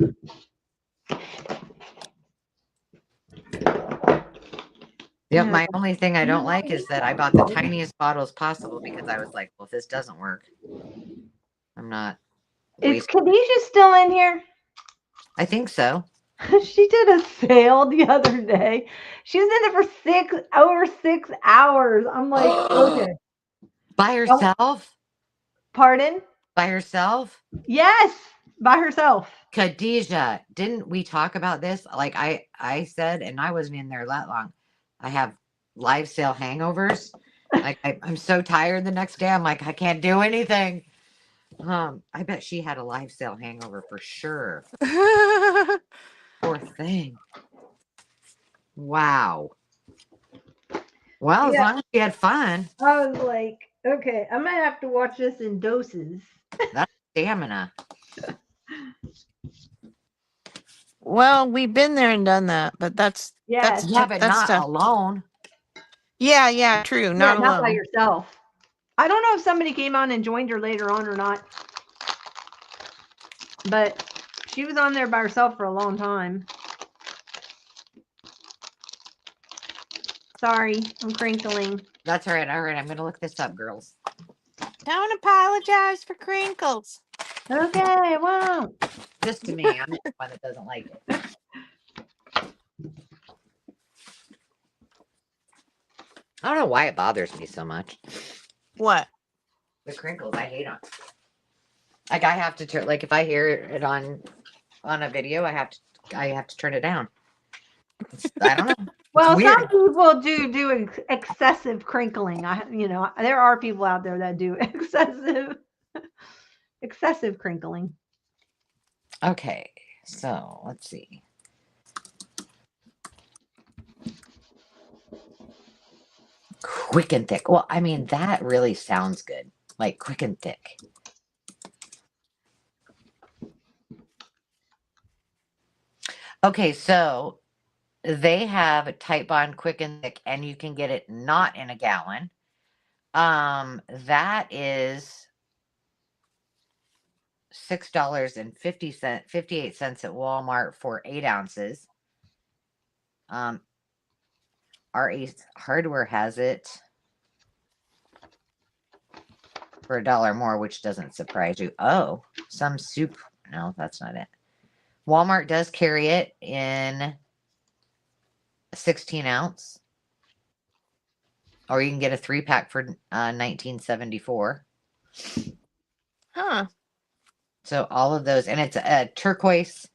Yep, my only thing I don't like is that I bought the tiniest bottles possible because I was like, well, if this doesn't work, I'm not.
Is Khadijah still in here?
I think so.
She did a sale the other day. She was in it for over 6 hours. I'm like, okay.
By herself?
Pardon?
By herself?
Yes, by herself.
Khadijah, didn't we talk about this? Like I said, and I wasn't in there that long. I have live sale hangovers. Like I'm so tired the next day. I'm like, I can't do anything. I bet she had a live sale hangover for sure. Poor thing. Wow. Well, as long as she had fun.
I was like, okay, I'm gonna have to watch this in doses.
That's stamina.
Well, we've been there and done that, but that's
Yes.
but not
tough.
alone.
Yeah, true. Not alone.
Not by yourself. I don't know if somebody came on and joined her later on or not, but she was on there by herself for a long time. Sorry, I'm crinkling.
That's all right. All right, I'm gonna look this up, girls.
Don't apologize for crinkles.
Okay, I won't.
Just to me, I'm the one that doesn't like it. I don't know why it bothers me so much.
What?
The crinkles, I hate them. Like I have to turn, like if I hear it on a video, I have to turn it down. I don't know. It's
Well,
weird.
some people do excessive crinkling. There are people out there that do excessive crinkling.
Okay, so let's see. Quick and thick. Well, I mean, that really sounds good. Like quick and thick. Okay, so they have Type Bond Quick and Thick, and you can get it not in a gallon. That is $6.58 at Walmart for 8 ounces. Our Ace Hardware has it for $1 more, which doesn't surprise you. Oh, some soup. No, that's not it. Walmart does carry it in a 16 ounce, or you can get a 3-pack for $19.74.
Huh.
So all of those, and it's a turquoise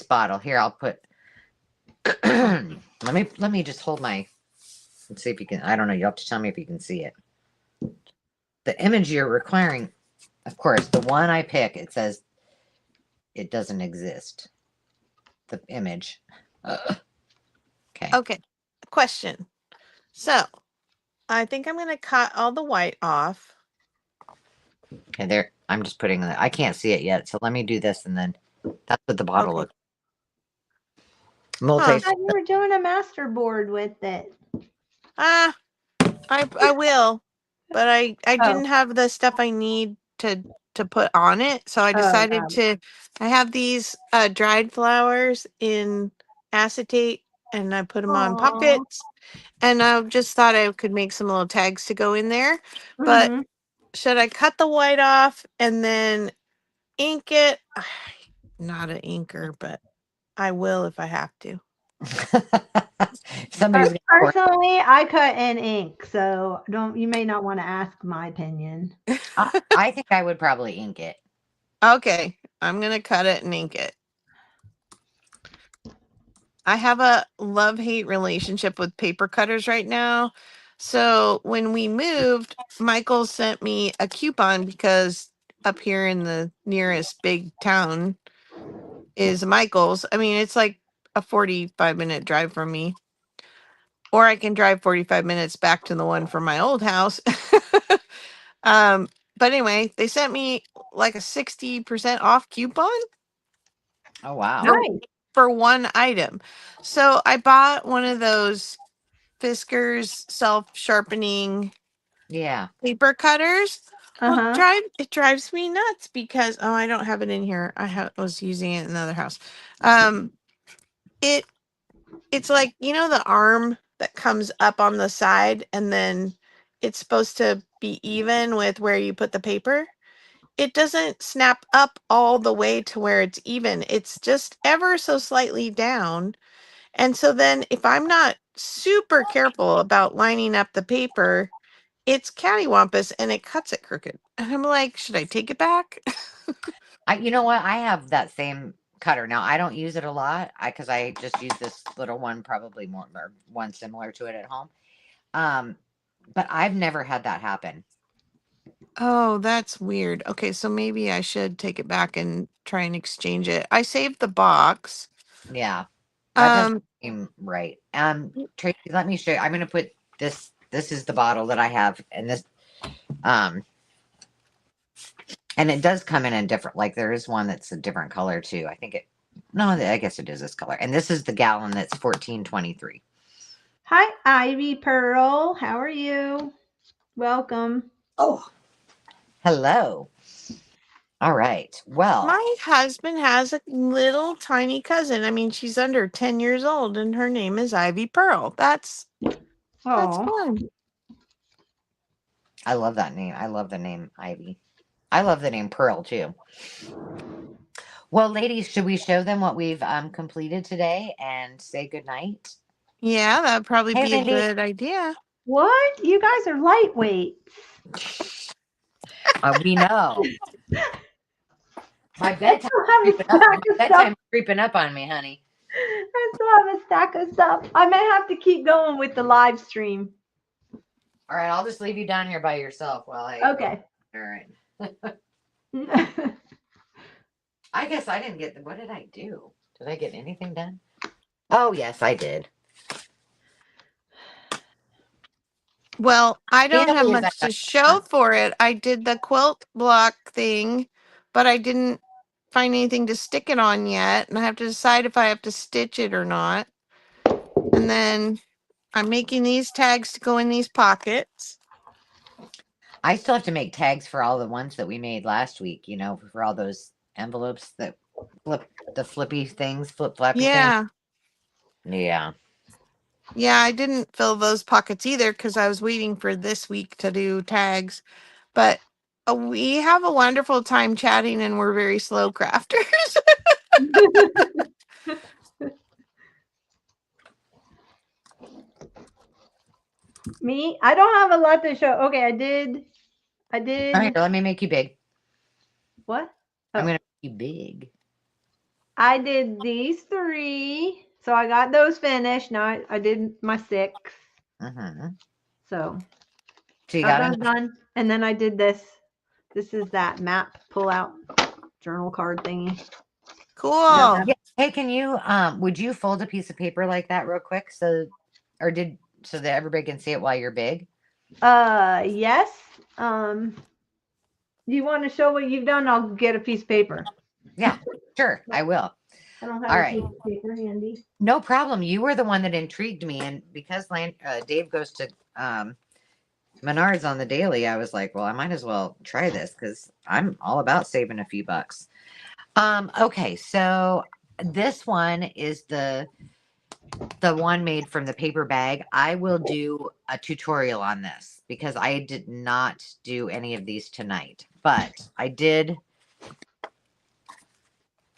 bottle. Here, I'll put. let me just hold my. Let's see if you can. I don't know. You have to tell me if you can see it. The image you're requiring, of course, the one I pick, it says it doesn't exist. The image. Okay.
Okay. Question. So, I think I'm going to cut all the white off.
Okay, there. I'm just putting the. I can't see it yet, so let me do this, and then that's what the bottle looks.
I thought you were doing a master board with it.
I will, but I didn't have the stuff I need to put on it, so I decided to. I have these dried flowers in acetate, and I put them on pockets, and I just thought I could make some little tags to go in there. But should I cut the white off and then ink it? Not an inker, but I will if I have to.
Personally, I cut in ink, so you may not want to ask my opinion.
I think I would probably ink it.
Okay, I'm gonna cut it and ink it. I have a love-hate relationship with paper cutters right now. So when we moved, Michael sent me a coupon because up here in the nearest big town is Michael's. I mean, it's like a 45-minute drive from me. Or I can drive 45 minutes back to the one from my old house. But anyway, they sent me like a 60% off coupon.
Oh, wow.
Nice.
For one item. So I bought one of those Fiskars self-sharpening paper cutters. Well, it drives me nuts because I don't have it in here. I was using it in another house. It's like, the arm that comes up on the side and then it's supposed to be even with where you put the paper. It doesn't snap up all the way to where it's even. It's just ever so slightly down. And so then if I'm not super careful about lining up the paper, it's cattywampus and it cuts it crooked. And I'm like, should I take it back?
You know what? I have that same cutter. Now, I don't use it a lot because I just use this little one, probably more, or one similar to it at home. But I've never had that happen.
Oh, that's weird. Okay, so maybe I should take it back and try and exchange it. I saved the box.
Yeah. That doesn't seem right. Tracy, let me show you. I'm going to put this. This is the bottle that I have, and this, and it does come in a different, like there is one that's a different color too. I guess it is this color. And this is the gallon that's $14.23.
Hi, Ivy Pearl. How are you? Welcome.
Oh, hello. All right. Well,
my husband has a little tiny cousin. I mean, she's under 10 years old and her name is Ivy Pearl. That's fun.
I love that name. I love the name Ivy. I love the name Pearl too. Well, ladies, should we show them what we've completed today and say goodnight?
Yeah, that'd probably be a good idea.
What? You guys are lightweight.
We know. My bedtime's
I still have a
creeping up. My
stack of stuff.
bedtime's creeping up on me, honey.
I still have a stack of stuff. I may have to keep going with the live stream.
All right, I'll just leave you down here by yourself while I.
Okay.
All right. I guess I didn't get. What did I do? Did I get anything done? Oh yes, I did.
Well, I don't have
Alias, I
much to
got
show for it. I did the quilt block thing, but I didn't find anything to stick it on yet, and I have to decide if I have to stitch it or not. And then I'm making these tags to go in these pockets.
I still have to make tags for all the ones that we made last week. You know, for all those envelopes that flippy things, flip flappy
Yeah.
things. Yeah.
Yeah, I didn't fill those pockets either because I was waiting for this week to do tags. But we have a wonderful time chatting and we're very slow crafters.
Me? I don't have a lot to show. Okay, I did.
All right, let me make you big.
What?
I'm
Oh.
going to make you big.
I did these 3. So I got those finished. Now I did my 6.
Mm-hmm.
So
So you
got
got
those done. And then I did this. This is that map pull out journal card thingy.
Cool.
Yeah. Hey, can you would you fold a piece of paper like that real quick so that everybody can see it while you're big?
Yes. Do you want to show what you've done? I'll get a piece of paper.
Yeah, sure, I will.
I don't have
All
a
right.
piece of paper handy.
No problem. You were the one that intrigued me, and because Dave goes to Menards on the daily, I was like, well, I might as well try this because I'm all about saving a few bucks. Okay, so this one is the one made from the paper bag. I will do a tutorial on this because I did not do any of these tonight, but I did.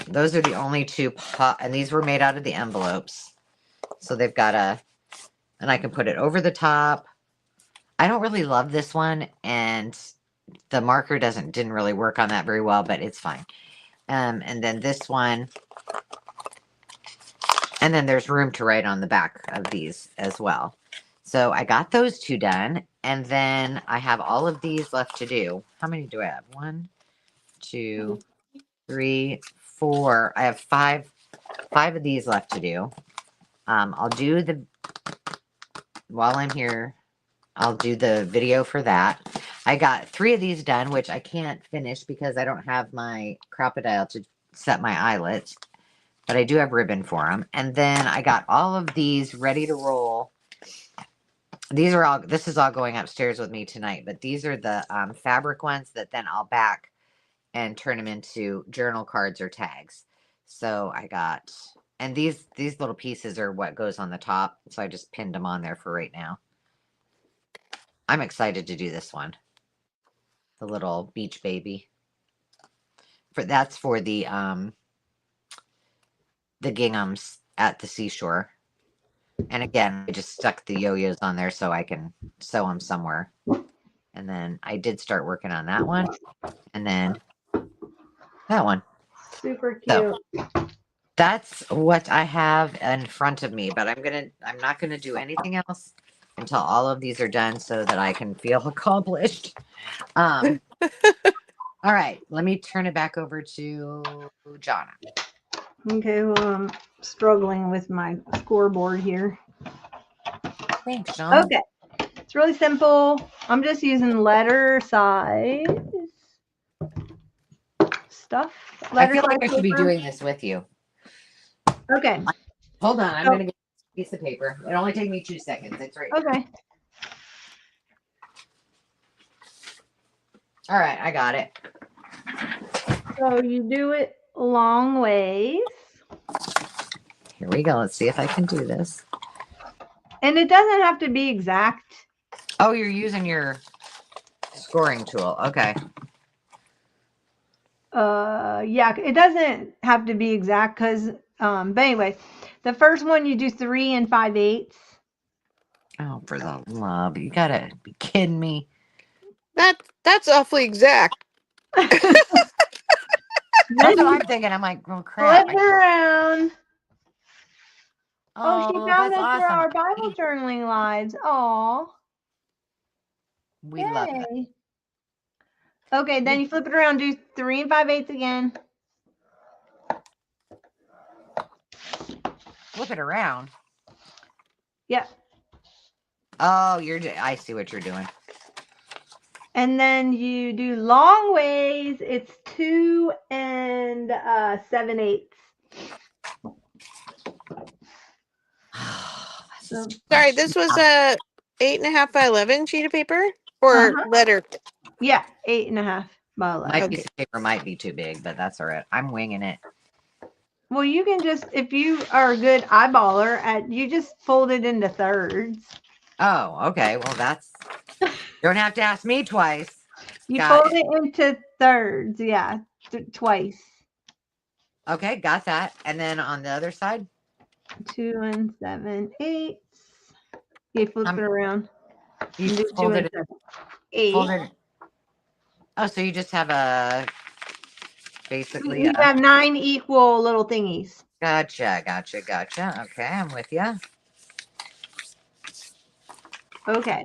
Those are the only 2 and these were made out of the envelopes. So they've got and I can put it over the top. I don't really love this one, and the marker didn't really work on that very well, but it's fine. And then this one, and then there's room to write on the back of these as well. So I got those 2 done, and then I have all of these left to do. How many do I have? 1, 2, 3, 4. I have 5 of these left to do. I'll do while I'm here, I'll do the video for that. I got 3 of these done, which I can't finish because I don't have my crocodile to set my eyelets, but I do have ribbon for them. And then I got all of these ready to roll. This is all going upstairs with me tonight, but these are the fabric ones that then I'll back and turn them into journal cards or tags. So I got, and these little pieces are what goes on the top. So I just pinned them on there for right now. I'm excited to do this one. The little beach baby. That's for the ginghams at the seashore. And again, I just stuck the yo-yos on there so I can sew them somewhere. And then I did start working on that one. And then that one.
Super cute.
So that's what I have in front of me, but I'm not gonna do anything else until all of these are done so that I can feel accomplished. All right, let me turn it back over to Jonna.
Okay, well, I'm struggling with my scoreboard here.
Thanks, Jonna.
Okay, it's really simple. I'm just using letter size stuff.
I feel like I should be doing this with you.
Okay.
Hold on, I'm gonna get a piece of paper. It only take me 2 seconds. It's right.
Okay.
All right, I got it.
So you do it long ways.
Here we go. Let's see if I can do this.
And it doesn't have to be exact.
Oh, you're using your scoring tool. Okay.
Yeah, it doesn't have to be exact because, but anyway, the first one you do 3 5/8.
Oh, for the love. You gotta be kidding me.
That's awfully exact.
That's
Then
what
you
I'm thinking. I'm like, oh crap.
flip it around. Oh, she
Oh,
found
that's
us through
awesome.
our Bible journaling lives. Aw.
We love that.
Yay. Okay, then you flip it around, do 3 5/8 again.
Flip it around.
Yep.
Oh, I see what you're doing.
And then you do long ways. It's 2 7/8.
Sorry, this was a 8.5 by 11 sheet of paper or letter.
Yeah, 8.5 by 11.
My piece of paper might be too big, but that's all right. I'm winging it.
Well, you can just, if you are a good eyeballer, you just fold it into thirds.
Oh, okay. Well, don't have to ask me twice.
You fold it into thirds, yeah, twice.
Okay, got that. And then on the other side?
2 7/8. You flip it around.
You
do 2
fold it
8.
Fold it. Oh, so you just have basically
You have 9 equal little thingies.
Gotcha. Okay, I'm with you.
Okay.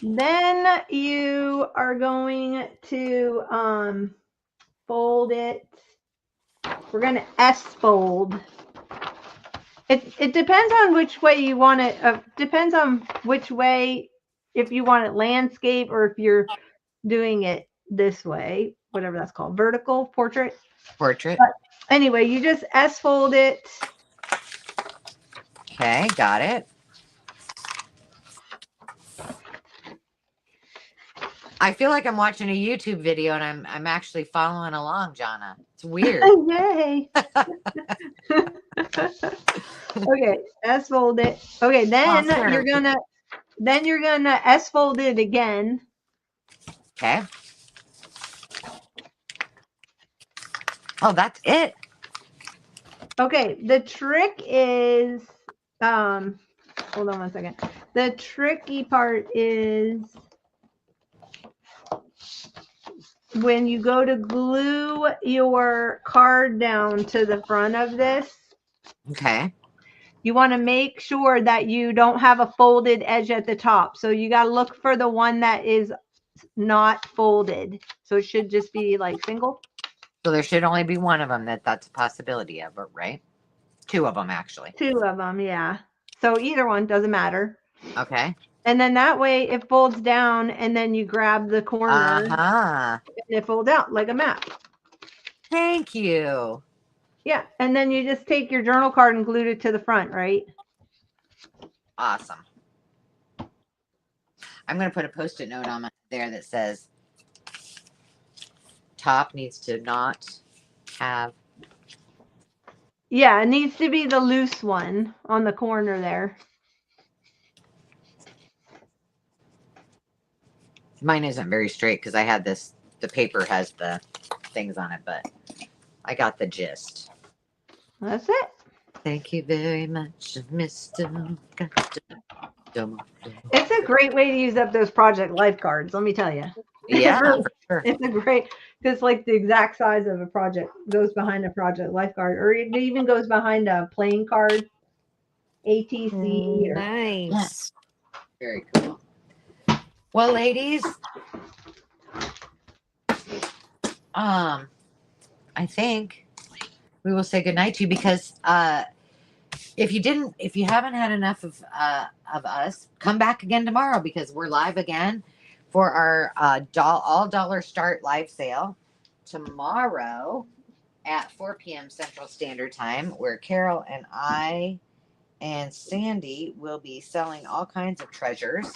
Then you are going to fold it. We're going to S fold. It depends on which way you want it. Depends on which way, if you want it landscape or if you're doing it this way, whatever that's called, vertical portrait. But anyway, you just S fold it.
Okay, got it. I feel like I'm watching a YouTube video and I'm actually following along, Jonna. It's weird.
Yay. Okay, S fold it. Okay, then you're gonna S fold it again.
Okay. Oh, that's it.
Okay, the trick is hold on one second. The tricky part is when you go to glue your card down to the front of this.
Okay.
You want to make sure that you don't have a folded edge at the top. So you got to look for the one that is not folded. So it should just be like single.
So there should only be one of them that's a possibility of, right? 2 of them, actually.
2 of them, yeah. So either one doesn't matter.
Okay.
And then that way it folds down and then you grab the corner and it folds out like a map.
Thank you.
Yeah. And then you just take your journal card and glue it to the front, right?
Awesome. I'm going to put a Post-it note on there that says top needs to not have.
Yeah, it needs to be the loose one on the corner there.
Mine isn't very straight because I had the paper has the things on it, but I got the gist.
That's it.
Thank you very much, Mr.
It's a great way to use up those project life cards, let me tell you.
Yeah, for sure.
It's a great, because like the exact size of a project goes behind a project life card, or it even goes behind a playing card, ATC.
Nice.
Very cool. Well, ladies, I think we will say goodnight to you because if you haven't had enough of us, come back again tomorrow because we're live again for our all dollar start live sale tomorrow at 4 p.m. Central Standard Time, where Carol and I and Sandy will be selling all kinds of treasures.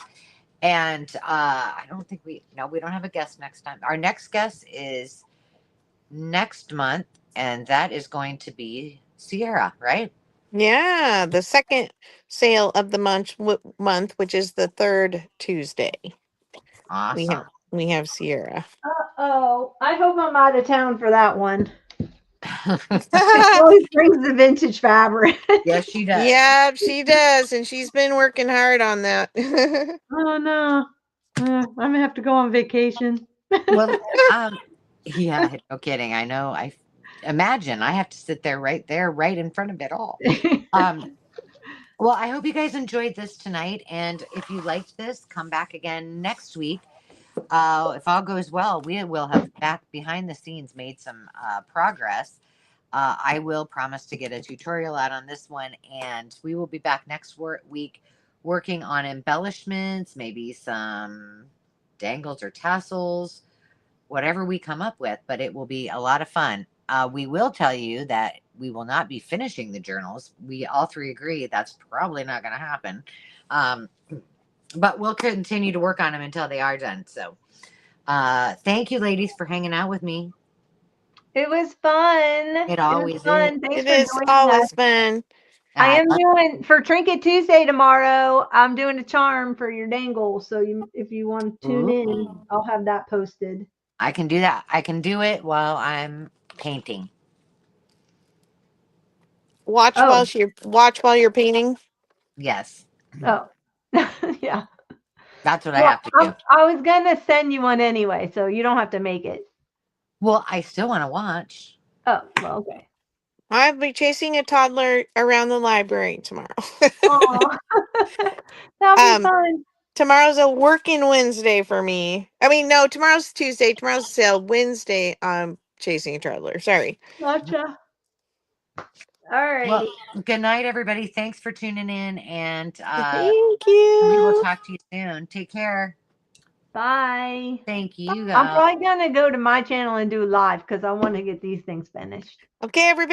And I don't think we don't have a guest next time. Our next guest is next month, and that is going to be Sierra, right?
Yeah, the second sale of the month, which is the third Tuesday.
Awesome.
We have Sierra.
Uh-oh. I hope I'm out of town for that one. She always brings the vintage fabric.
Yes, she does.
Yeah, she does. And she's been working hard on that.
Oh, no. I'm gonna have to go on vacation.
Well, yeah, no kidding. I know. I imagine I have to sit there, right in front of it all. Well, I hope you guys enjoyed this tonight, and if you liked this, come back again next week. If all goes well, we will have back behind the scenes made some progress. I will promise to get a tutorial out on this one, and we will be back next week working on embellishments, maybe some dangles or tassels, whatever we come up with, but it will be a lot of fun. We will tell you that we will not be finishing the journals. We all three agree that's probably not going to happen. But we'll continue to work on them until they are done. So thank you, ladies, for hanging out with me.
It was fun.
It always is.
Thanks
It
for
is
joining
always
us.
fun.
I am doing for Trinket Tuesday tomorrow. I'm doing a charm for your dangle. So if you want to tune in, I'll have that posted.
I can do that. I can do it while I'm painting.
Watch while you're painting.
Yes.
Oh, yeah.
That's what I have to do.
I was gonna send you one anyway, so you don't have to make it.
Well, I still want to watch.
Oh, well, okay.
I'll be chasing a toddler around the library tomorrow.
Aw. That'll be fun.
Tomorrow's a working Wednesday for me. I mean, no, tomorrow's Tuesday. Tomorrow's sale. Wednesday, I'm chasing a toddler. Sorry.
Gotcha. All right.
Well, good night, everybody. Thanks for tuning in, and
Thank you.
we will talk to you soon. Take care.
Bye.
Thank you.
I'm probably gonna go to my channel and do live because I want to get these things finished.
Okay, everybody.